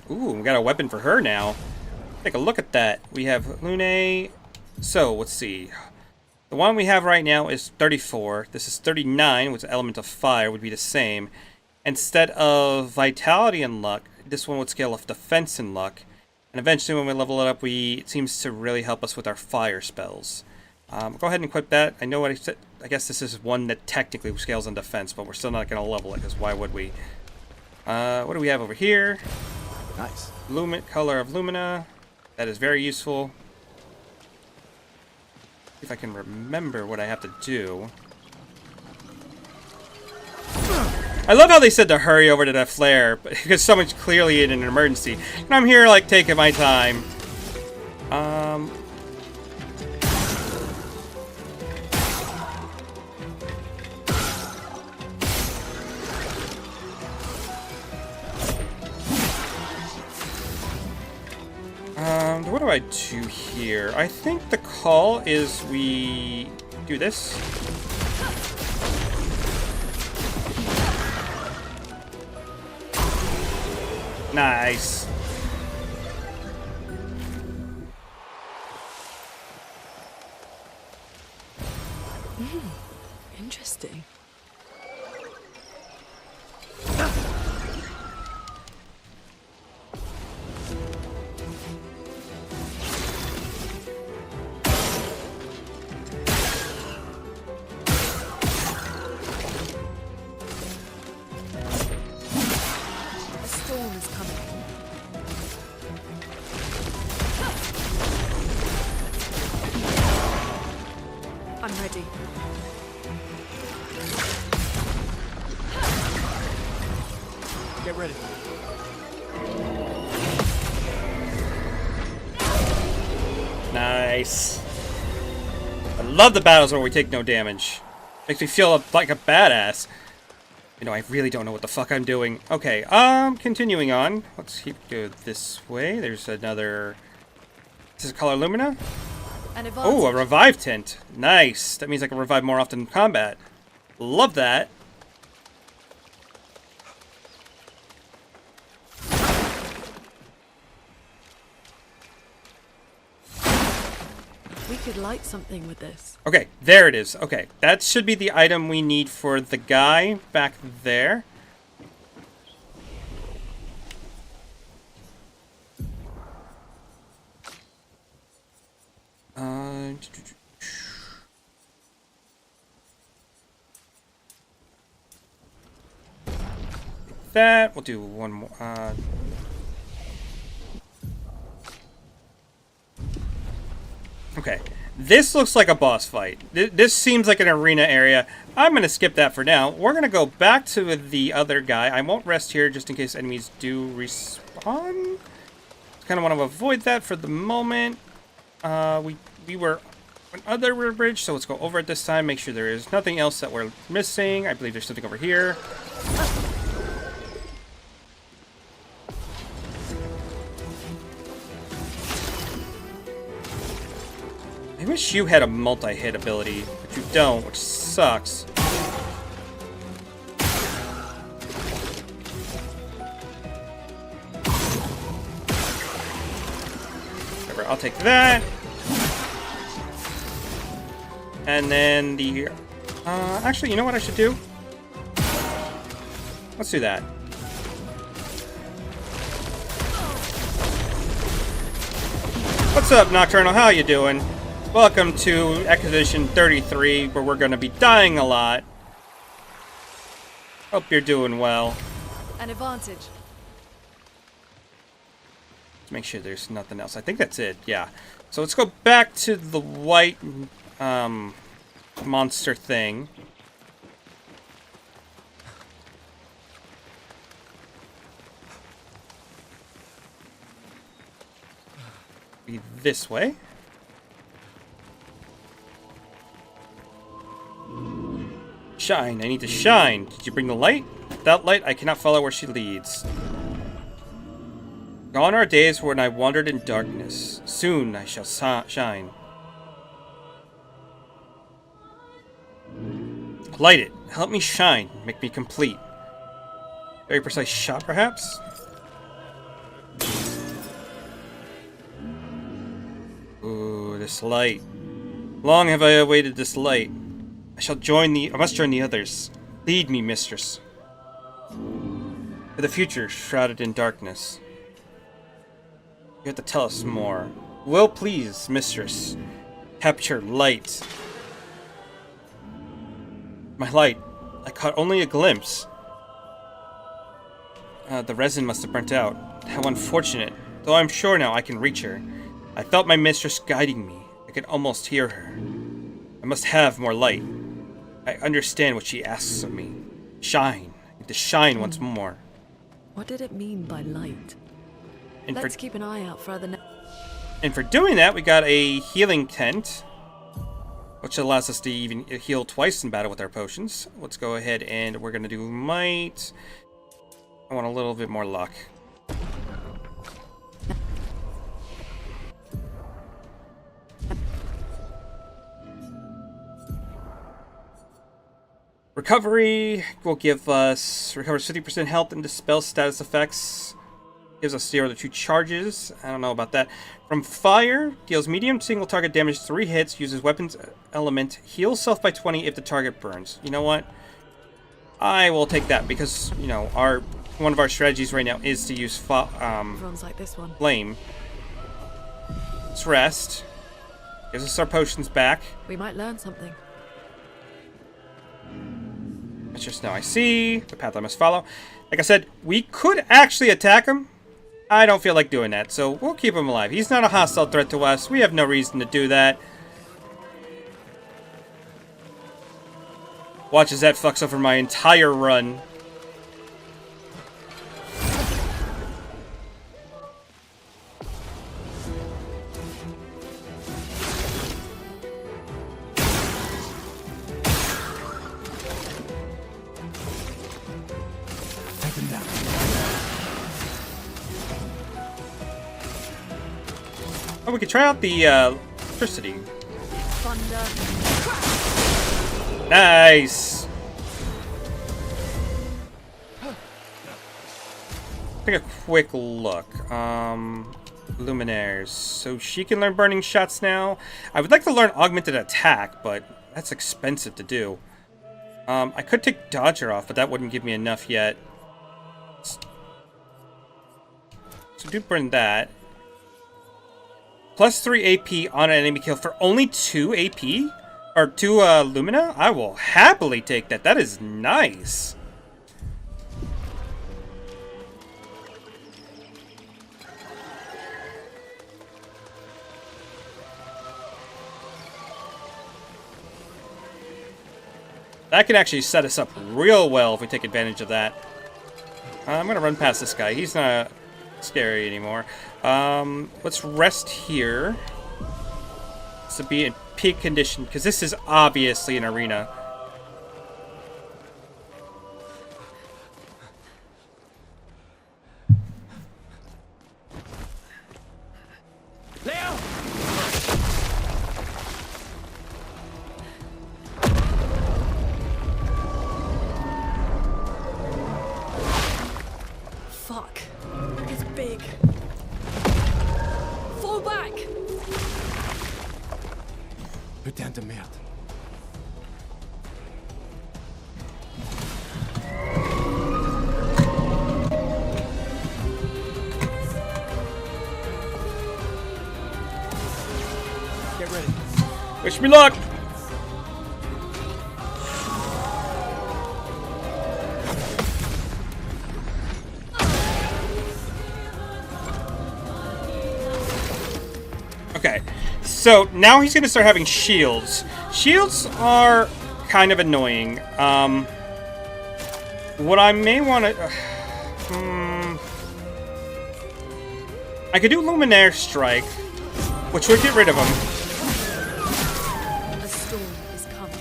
Ooh, we got a weapon for her now. Take a look at that. We have Lune. So, let's see. The one we have right now is 34. This is 39, which the element of fire would be the same. Instead of vitality and luck, this one would scale off defense and luck. And eventually when we level it up, it seems to really help us with our fire spells. Go ahead and equip that. I know what I said. I guess this is one that technically scales on defense, but we're still not going to level it, because why would we? What do we have over here? Nice. Color of Lumina. That is very useful. See if I can remember what I have to do. I love how they said to hurry over to that flare, because someone's clearly in an emergency. And I'm here, like, taking my time. What do I do here? I think the call is we do this. Nice. Interesting. I'm ready. Get ready. Nice. I love the battles where we take no damage. Makes me feel like a badass. You know, I really don't know what the fuck I'm doing. Okay, continuing on. Let's go this way. There's another... This is Color Lumina? Oh, a revive tint. Nice. That means I can revive more often in combat. Love that. We could light something with this. Okay, there it is. Okay, that should be the item we need for the guy back there. That we'll do one more. Okay, this looks like a boss fight. This seems like an arena area. I'm gonna skip that for now. We're gonna go back to the other guy. I won't rest here just in case enemies do respawn. Kind of want to avoid that for the moment. We were on other river bridge, so let's go over it this time. Make sure there is nothing else that we're missing. I believe there's something over here. I wish you had a multi-hit ability, but you don't, which sucks. Whatever, I'll take that. And then the... actually, you know what I should do? Let's do that. What's up, Nocturnal? How you doing? Welcome to Expedition 33, where we're going to be dying a lot. Hope you're doing well. An advantage. Let's make sure there's nothing else. I think that's it, yeah. So let's go back to the white monster thing. Be this way. Shine. I need to shine. Did you bring the light? Without light, I cannot follow where she leads. Gone are days when I wandered in darkness. Soon I shall shine. Light it. Help me shine. Make me complete. Very precise shot, perhaps? Ooh, this light. Long have I awaited this light. I must join the others. Lead me, mistress. For the future, shrouded in darkness. You have to tell us more. Will please, mistress. Capture light. My light. I caught only a glimpse. The resin must have burnt out. How unfortunate. Though I'm sure now I can reach her. I felt my mistress guiding me. I could almost hear her. I must have more light. I understand what she asks of me. Shine. I need to shine once more. What did it mean by light? And Let's keep an eye out for other... And for doing that, we got a healing tent, which allows us to even heal twice in battle with our potions. Let's go ahead and we're going to do might. I want a little bit more luck. Recovery will give us recovers 50% health and dispels status effects. Gives us 0 to 2 charges. I don't know about that. From fire, deals medium single target damage 3 hits, uses weapons element, heals self by 20 if the target burns. You know what? I will take that because, you know, one of our strategies right now is to use Everyone's like this one. flame. Let's rest. Gives us our potions back. We might learn something. It's just now I see the path I must follow. Like I said, we could actually attack him. I don't feel like doing that, so we'll keep him alive. He's not a hostile threat to us. We have no reason to do that. Watch as that fucks over my entire run. Take them down. Oh, we could try out the electricity. Nice. Take a quick look. Luminaires. So she can learn burning shots now. I would like to learn augmented attack, but that's expensive to do. I could take Dodger off, but that wouldn't give me enough yet. So do burn that. Plus 3 AP on an enemy kill for only 2 AP? Or 2 Lumina? I will happily take that. That is nice. That can actually set us up real well if we take advantage of that. I'm going to run past this guy. He's not scary anymore. Let's rest here. To be in peak condition, because this is obviously an arena. Leo! Fuck. It's big. Fall back! Putain de merde. Get ready. Wish me luck! Okay, so now he's gonna start having shields. Shields are kind of annoying. What I may want to... I could do Luminaire Strike, which would get rid of him. A storm is coming.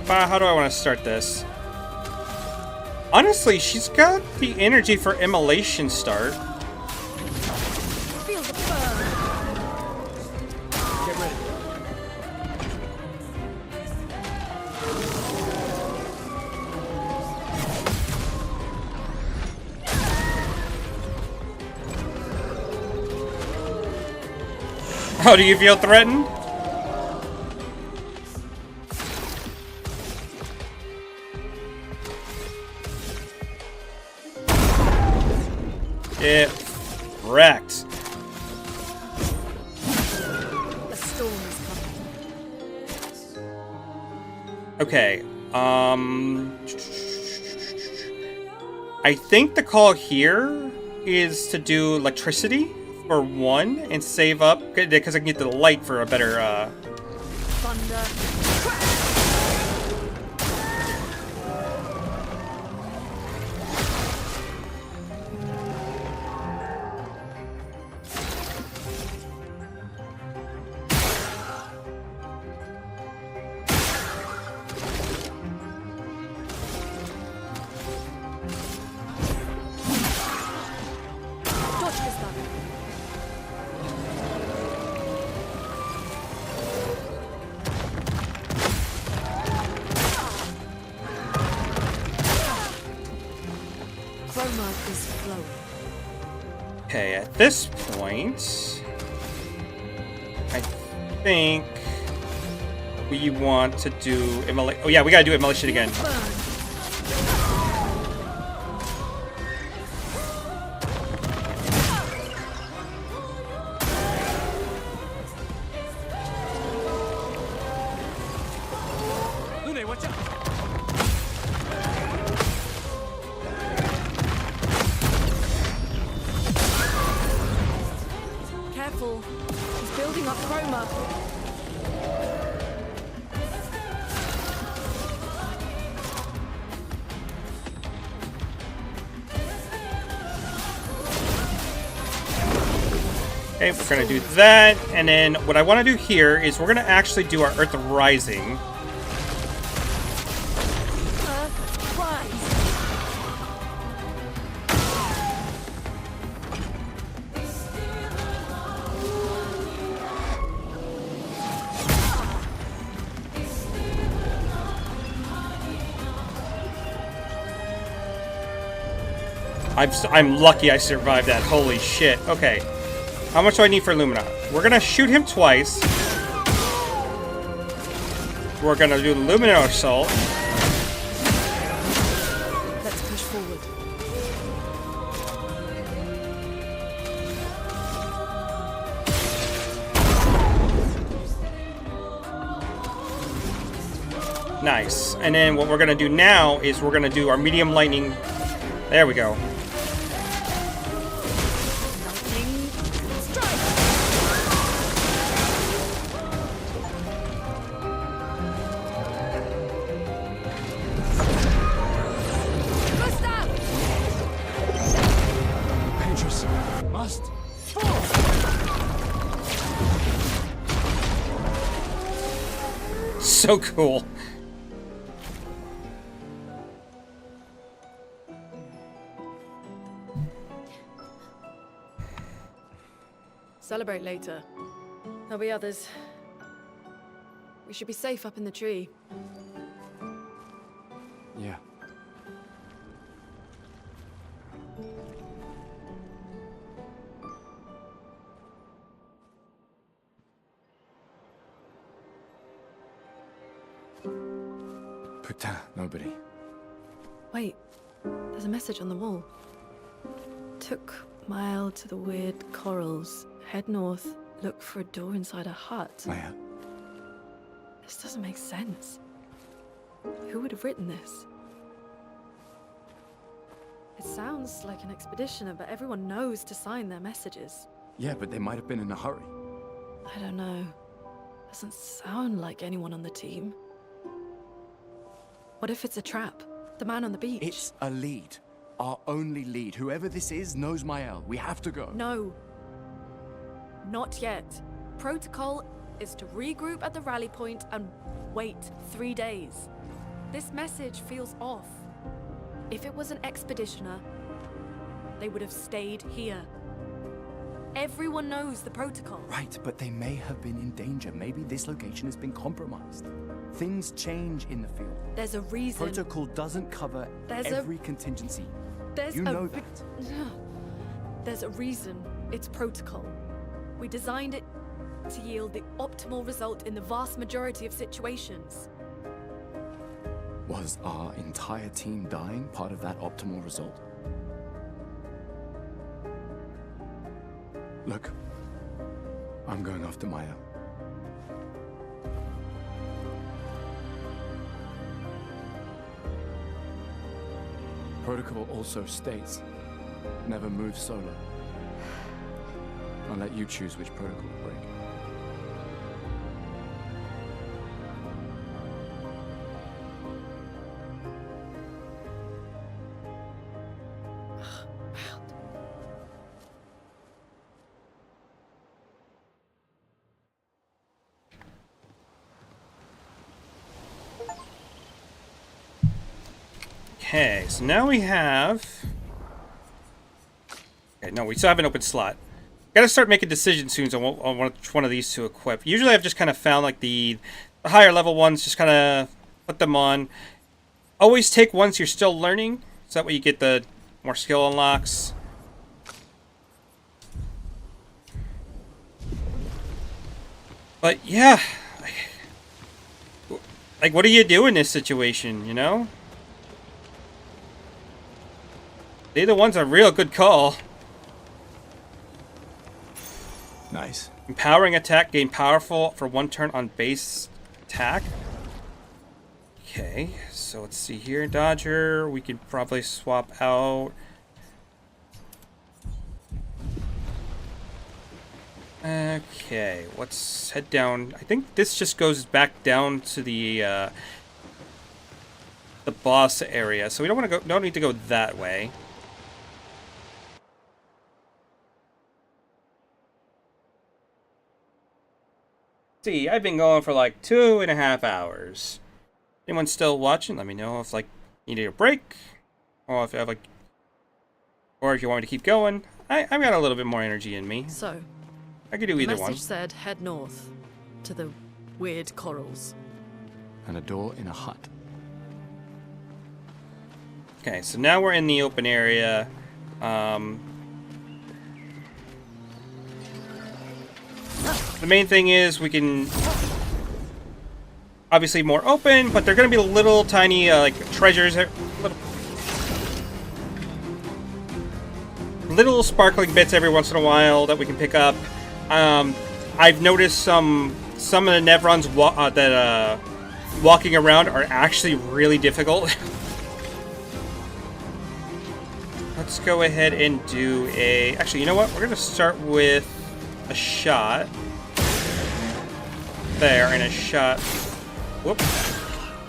How do I want to start this? Honestly, she's got the energy for Immolation start. Feel the burn. Get ready. How do you feel threatened? Get wrecked. A storm Okay. I think the call here is to do electricity for 1 and save up because I can get the light for a better. Chroma is flowing. Okay, at this point, I think we want to do immolation. Oh yeah, we gotta do immolation again. Lune, watch out! Careful. He's building up Chroma. Okay, we're gonna do that, and then what I want to do here is we're gonna actually do our Earth Rising. I'm lucky I survived that. Holy shit. Okay. How much do I need for Lumina? We're gonna shoot him twice. We're gonna do the Lumina Assault. Let's push forward. Nice. And then what we're gonna do now is we're gonna do our medium lightning. There we go. Dangerous. Must. So cool. Celebrate later. There'll be others. We should be safe up in the tree. Yeah. Putain, nobody. Wait, there's a message on the wall. Took mile to the weird corals. Head north, look for a door inside a hut. Maya. This doesn't make sense. Who would have written this? It sounds like an expeditioner, but everyone knows to sign their messages. Yeah, but they might have been in a hurry. I don't know. Doesn't sound like anyone on the team. What if it's a trap? The man on the beach? It's a lead. Our only lead. Whoever this is knows Mael. We have to go. No. Not yet. Protocol is to regroup at the rally point and wait 3 days. This message feels off. If it was an expeditioner, they would have stayed here. Everyone knows the protocol. Right, but they may have been in danger. Maybe this location has been compromised. Things change in the field. There's a reason. Protocol doesn't cover every contingency. There's you know that. There's a reason it's protocol. We designed it to yield the optimal result in the vast majority of situations. Was our entire team dying part of that optimal result? Look, I'm going after Maya. Protocol also states, never move solo. I'll let you choose which protocol to break. Okay, so now we have... Okay, no, we still have an open slot. Gotta start making decisions soon on which one of these to equip. Usually I've just kind of found like the higher level ones, just kind of put them on. Always take ones you're still learning, so that way you get the more skill unlocks. But yeah, like what do you do in this situation, you know? Neither one's a real good call. Nice. Empowering attack, gain powerful for 1 turn on base attack. Okay, so let's see here. Dodger, we could probably swap out. Okay, let's head down. I think this just goes back down to the boss area, so we don't need to go that way. See, I've been going for like 2.5 hours. Anyone still watching? Let me know if like you need a break, or if you have like, or if you want me to keep going. I've got a little bit more energy in me. So, I could do either the one. message said head north to the weird corals. And a door in a hut. Okay, so now we're in the open area. The main thing is we can obviously more open, but they're going to be little tiny like treasures, little sparkling bits every once in a while that we can pick up. I've noticed some of the Nevrons walking around are actually really difficult. Let's go ahead and do a... Actually, you know what? We're going to start with a shot. There, and a shot... Whoop.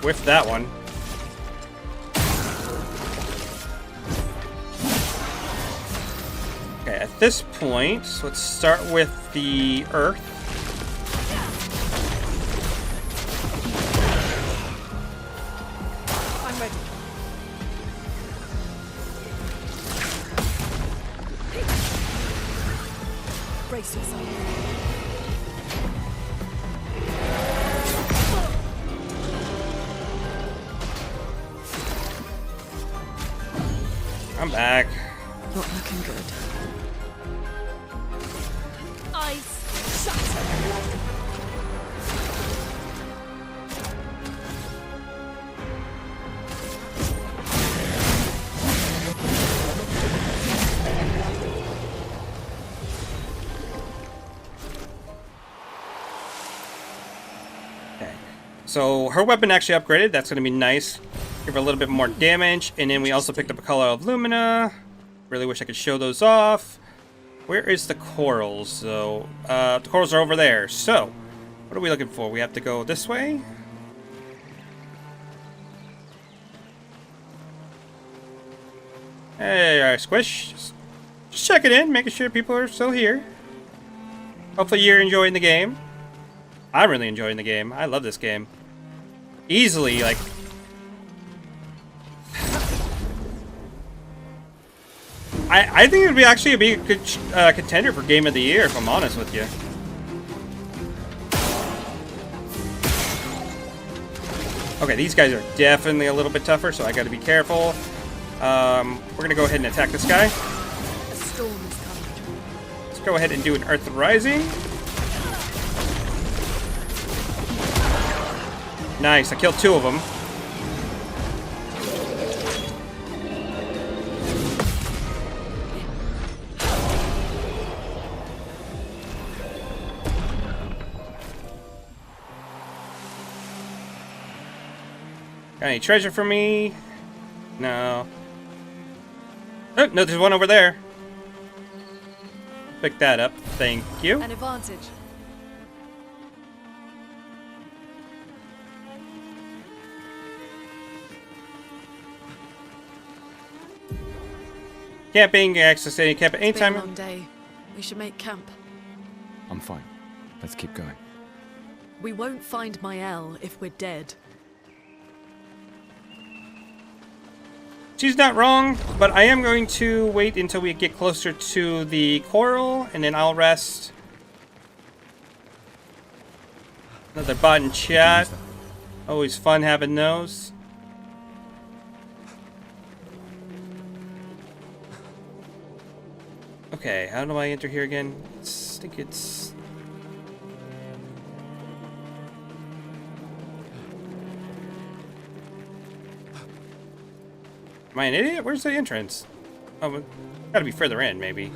Whiff that one. Okay, at this point, let's start with the Earth. I'm ready. Brace yourself. I'm back. Not looking good. Eyes shut. Okay. So her weapon actually upgraded. That's going to be nice. Give her a little bit more damage. And then we also picked up a color of Lumina. Really wish I could show those off. Where is the corals, though? The corals are over there. So, what are we looking for? We have to go this way? Hey, Squish. Just checking in, making sure people are still here. Hopefully you're enjoying the game. I'm really enjoying the game. I love this game. Easily, like... I think it would be actually be a good contender for Game of the Year, if I'm honest with you. Okay, these guys are definitely a little bit tougher, so I gotta be careful. We're gonna go ahead and attack this guy. A storm is coming. Let's go ahead and do an Earth Rising. Nice, I killed 2 of them. Got any treasure for me? No. Oh, no, there's one over there. Pick that up. Thank you. An advantage. Camping, access to any camp at any It's been time. a long day. We should make camp. I'm fine. Let's keep going. We won't find Mael if we're dead. She's not wrong, but I am going to wait until we get closer to the coral, and then I'll rest. Another bot in chat. Always fun having those. Okay, how do I enter here again? I think it's... Am I an idiot? Where's the entrance? Oh, gotta be further in, maybe.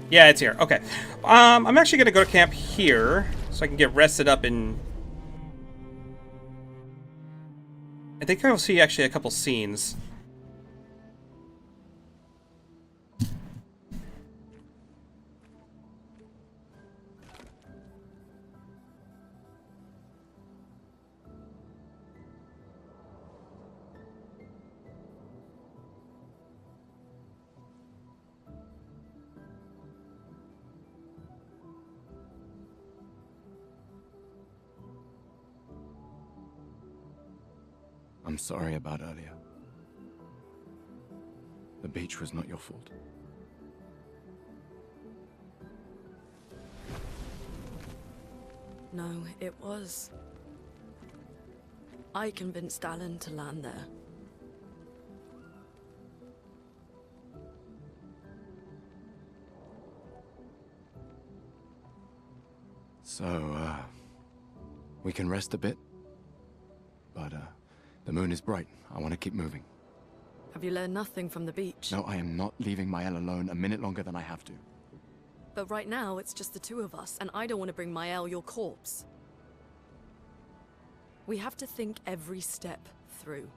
Yeah, it's here. Okay. I'm actually gonna go to camp here, so I can get rested up and... I think I'll see actually a couple scenes. I'm sorry about earlier. The beach was not your fault. No, it was. I convinced Alan to land there. So, we can rest a bit? But, the moon is bright. I want to keep moving. Have you learned nothing from the beach? No, I am not leaving Mael alone a minute longer than I have to. But right now, it's just the two of us, and I don't want to bring Mael your corpse. We have to think every step through.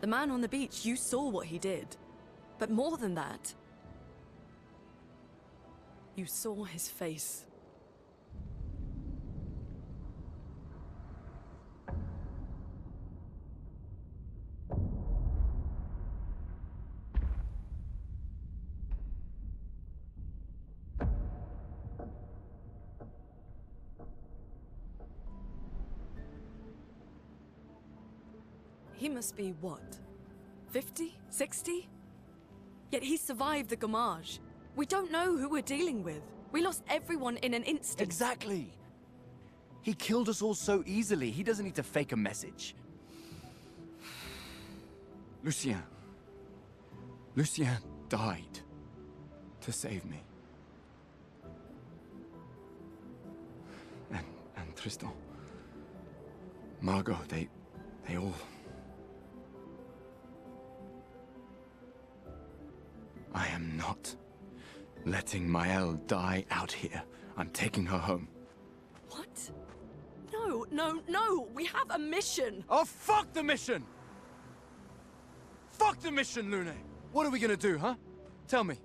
The man on the beach, you saw what he did. But more than that, you saw his face. He must be, what, 50? 60? Yet he survived the Gamage. We don't know who we're dealing with. We lost everyone in an instant. Exactly! He killed us all so easily. He doesn't need to fake a message. Lucien. Lucien died to save me. And Tristan. Margot, they all... I am not letting Mael die out here. I'm taking her home. What? No, no, no! We have a mission! Oh, fuck the mission! Fuck the mission, Lune! What are we gonna do, huh? Tell me.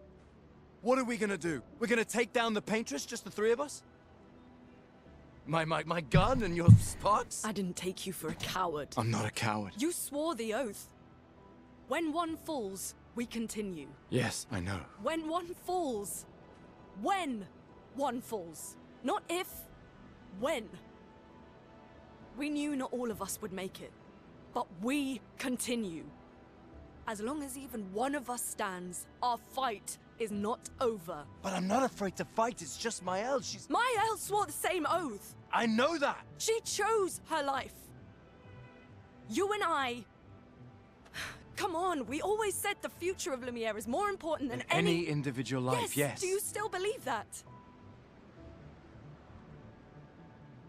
What are we gonna do? We're gonna take down the Paintress, just the three of us? My gun and your sparks? I didn't take you for a coward. I'm not a coward. You swore the oath. When one falls, we continue. Yes, I know. When one falls. When one falls. Not if. When. We knew not all of us would make it. But we continue. As long as even one of us stands, our fight is not over. But I'm not afraid to fight. It's just Mael. She's... Mael swore the same oath. I know that. She chose her life. You and I... Come on, we always said the future of Lumiere is more important than any individual life, yes. Do you still believe that?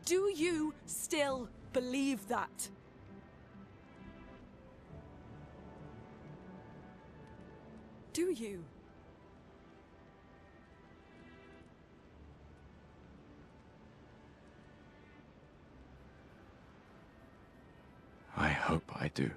Do you still believe that? Do you? I hope. hope I do.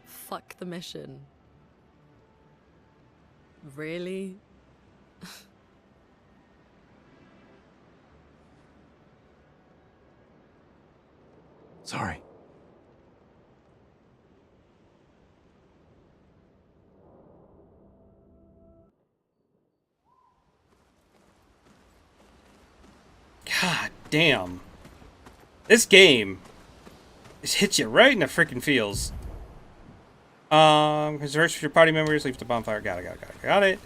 Fuck the mission. Really? Sorry. God damn. This game just hits you right in the freaking feels. Converse with your party members, leave the bonfire. Got it.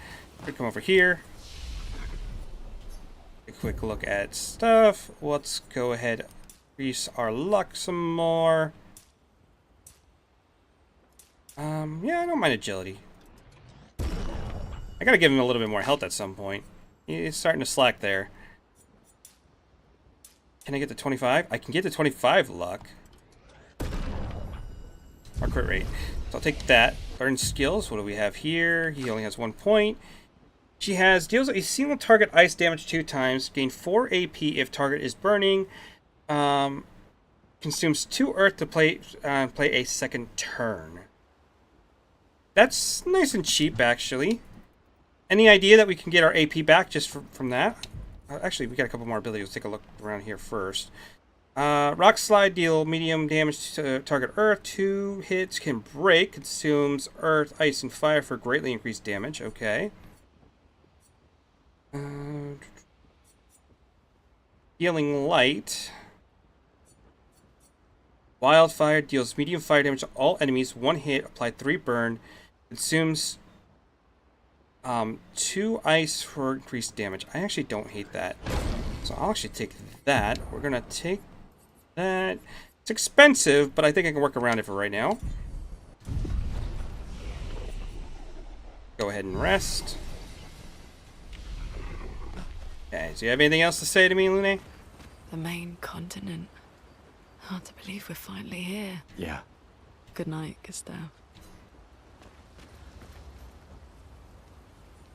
We come over here. A quick look at stuff. Let's go ahead, increase our luck some more. Yeah, I don't mind agility. I gotta give him a little bit more health at some point. He's starting to slack there. Can I get to 25? I can get to 25 luck. Our crit rate. So I'll take that. Learn skills. What do we have here? He only has 1 point. She has deals a single target ice damage 2 times. Gain 4 AP if target is burning. Consumes 2 earth to play a second turn. That's nice and cheap, actually. Any idea that we can get our AP back just from that? Actually, we got a couple more abilities. Let's take a look around here first. Rock Slide, deal medium damage to target earth. 2 hits, can break. Consumes earth, ice, and fire for greatly increased damage. Okay. Healing light. Wildfire, deals medium fire damage to all enemies. 1 hit, apply 3 burn. Consumes 2 ice for increased damage. I actually don't hate that. So I'll actually take that. We're going to take that. It's expensive, but I think I can work around it for right now. Go ahead and rest. Okay, so you have anything else to say to me, Lune? The main continent. Hard to believe we're finally here. Yeah. Good night, Gustav.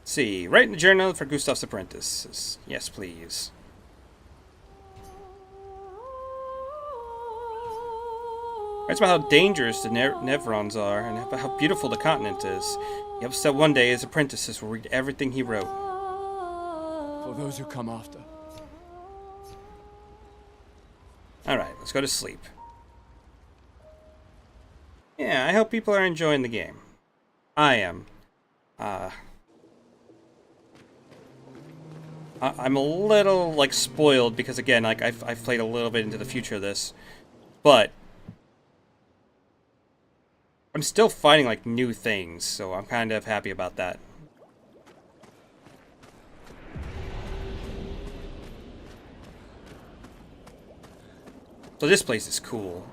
See, write in the journal for Gustav's apprentice. Yes, please. Writes about how dangerous the Nevrons are and about how beautiful the continent is. He hopes that one day his apprentices will read everything he wrote. For those who come after. Alright, let's go to sleep. Yeah, I hope people are enjoying the game. I am. I'm a little, like, spoiled because, again, like, I've played a little bit into the future of this. But I'm still finding, like, new things, so I'm kind of happy about that. So this place is cool.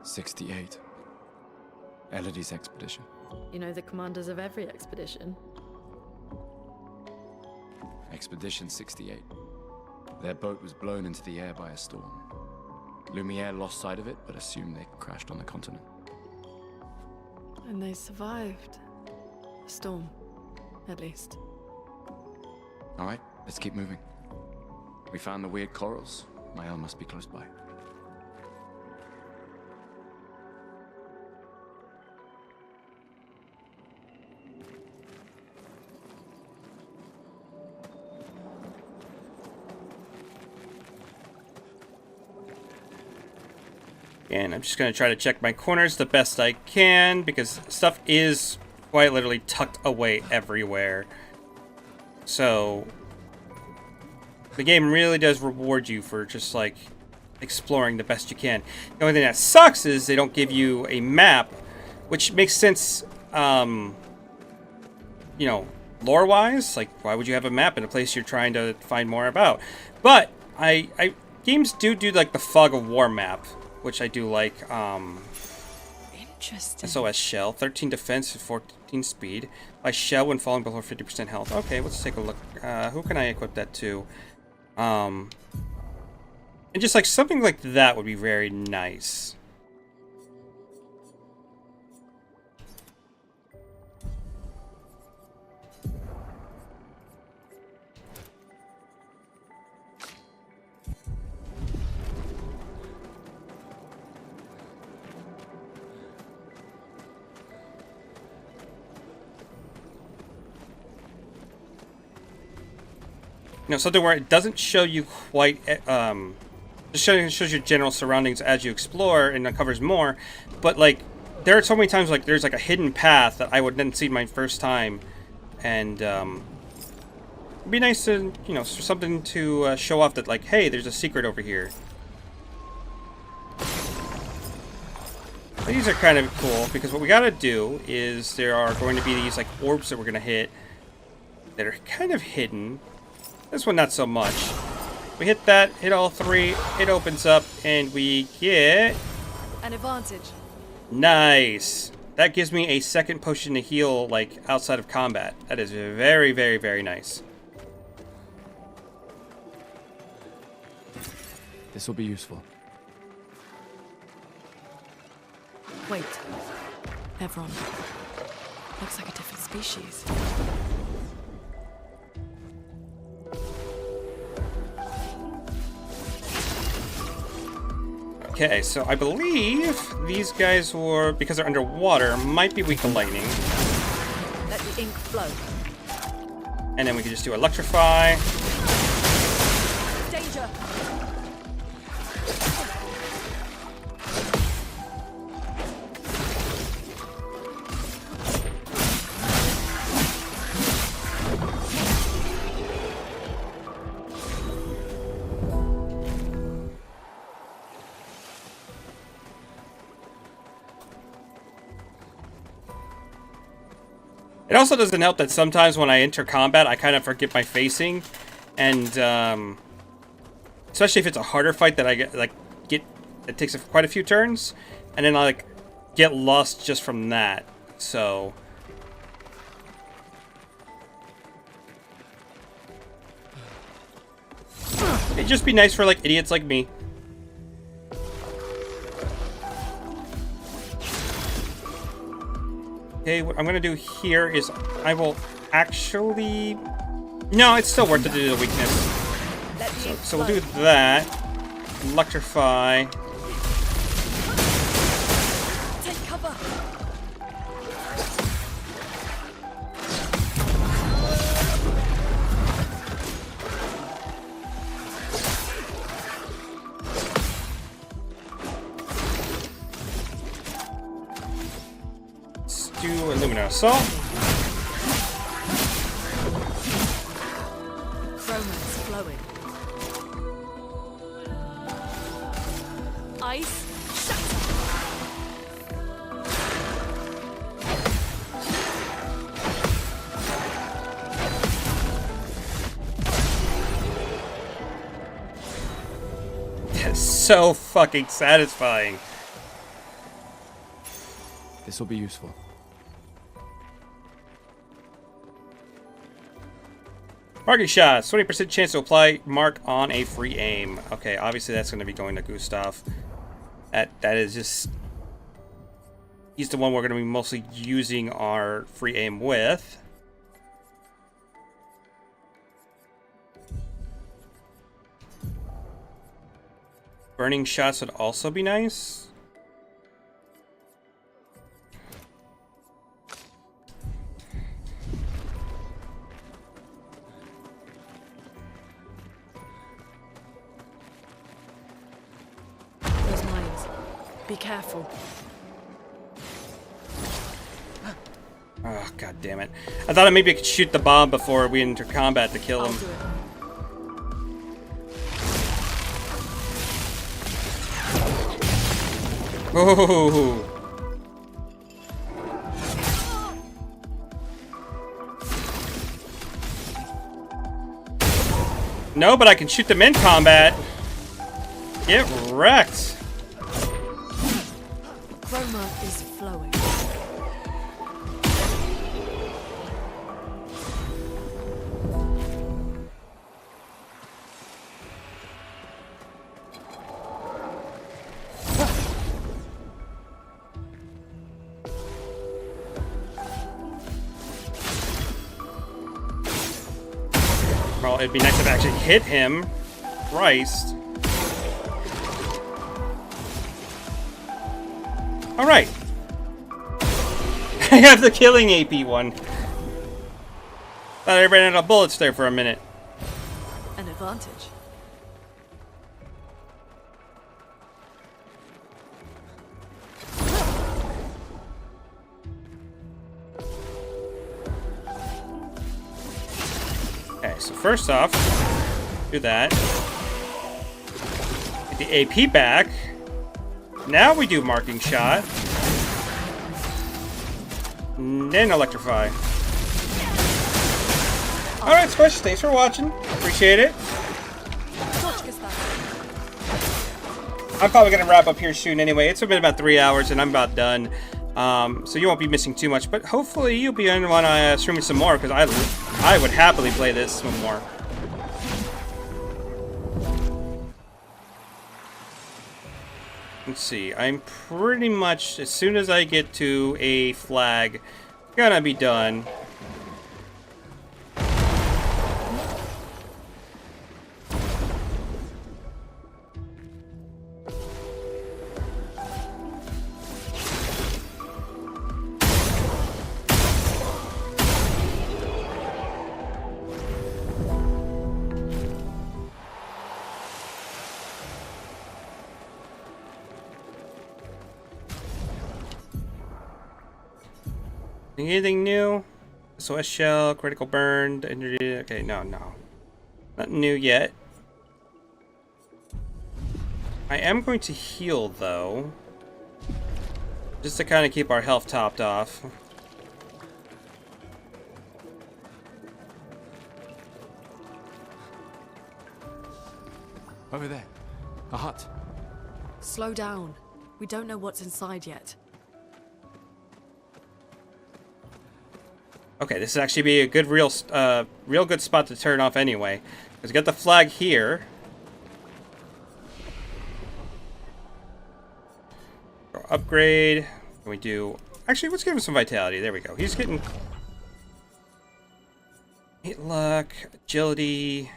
'68. Elodie's expedition. You know the commanders of every expedition. Expedition 68. Their boat was blown into the air by a storm. Lumiere lost sight of it, but assumed they crashed on the continent. And they survived. The storm, at least. All right, let's keep moving. We found the weird corals. Mael must be close by. And I'm just going to try to check my corners the best I can, because stuff is quite literally tucked away everywhere. So the game really does reward you for just, like, exploring the best you can. The only thing that sucks is they don't give you a map which makes sense, you know, lore-wise. Like, why would you have a map in a place you're trying to find more about? But games do like the Fog of War map, which I do like. Interesting. SOS Shell, 13 defense, 14 speed. By shell when falling below 50% health. Okay, let's take a look. Who can I equip that to? And just like something like that would be very nice. You know, something where it doesn't show you quite, just shows your general surroundings as you explore and uncovers more. But like, there are so many times like there's like a hidden path that I would then see my first time, and it'd be nice to, you know, for something to show off that like, hey, there's a secret over here. These are kind of cool because what we gotta do is there are going to be these like orbs that we're gonna hit that are kind of hidden. This one, not so much. We hit that, hit all three, it opens up, and we get... an advantage. Nice! That gives me a second potion to heal, like, outside of combat. That is very, very, very nice. This will be useful. Wait. Evron. Looks like a different species. Okay, so I believe these guys were, because they're underwater, might be weak to lightning. Let the ink flow. And then we can just do electrify. Danger. It also doesn't help that sometimes when I enter combat, I kind of forget my facing, and especially if it's a harder fight that I get, it takes quite a few turns, and then I like get lost just from that. So it'd just be nice for like idiots like me. Okay, what I'm gonna do here is I will actually... No, it's still worth it to do the weakness. So we'll do that. Electrify. Take cover. Do Illumina Assault. Romance flowing. Ice shatter. That's so fucking satisfying. This will be useful. Marking shots, 20% chance to apply mark on a free aim. Okay, obviously that's going to be going to Gustav. That is just... He's the one we're going to be mostly using our free aim with. Burning shots would also be nice. Be careful. Oh, god damn it. I thought maybe I could shoot the bomb before we enter combat to kill him. I'll do it. Ooh. No, but I can shoot them in combat. Get wrecked. Chroma is flowing. Well, it'd be nice if I actually hit him. Christ. Alright. I have the killing AP one. Thought I ran out of bullets there for a minute. An advantage. Okay, so first off, do that. Get the AP back. Now we do marking shot. And then electrify. Alright, Squish, thanks for watching. Appreciate it. I'm probably going to wrap up here soon anyway. It's been about 3 hours and I'm about done. So you won't be missing too much. But hopefully you'll be on when streaming some more, because I would happily play this some more. Let's see, I'm pretty much, as soon as I get to a flag, gonna be done. Anything new? SOS shell, critical burn, energy. Okay, no. Nothing new yet. I am going to heal though. Just to kind of keep our health topped off. Over there. A hut. Slow down. We don't know what's inside yet. Okay, this would actually be a good, real good spot to turn off anyway. Because we got the flag here. Upgrade. We do. Actually, let's give him some vitality. There we go. He's getting hit luck, agility.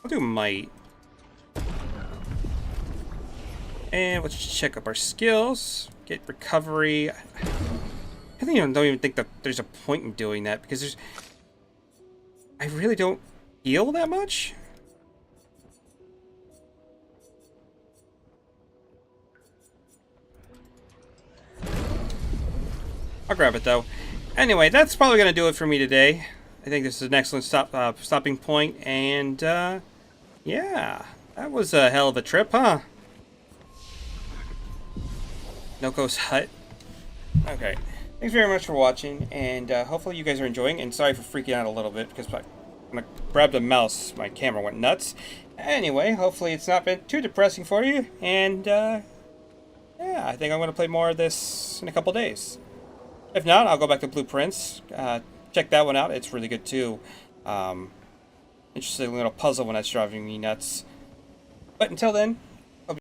I'll do might. And let's check up our skills. Get recovery. I don't even think that there's a point in doing that, because I really don't heal that much. I'll grab it though. Anyway, that's probably gonna do it for me today. I think this is an excellent stopping point, and yeah, that was a hell of a trip, huh? Noko's hut. Okay. Thanks very much for watching, and hopefully you guys are enjoying, and sorry for freaking out a little bit, because when I grabbed a mouse, my camera went nuts. Anyway, hopefully it's not been too depressing for you, and yeah, I think I'm going to play more of this in a couple days. If not, I'll go back to Blueprints. Check that one out, it's really good too. Interesting little puzzle one that's driving me nuts. But until then,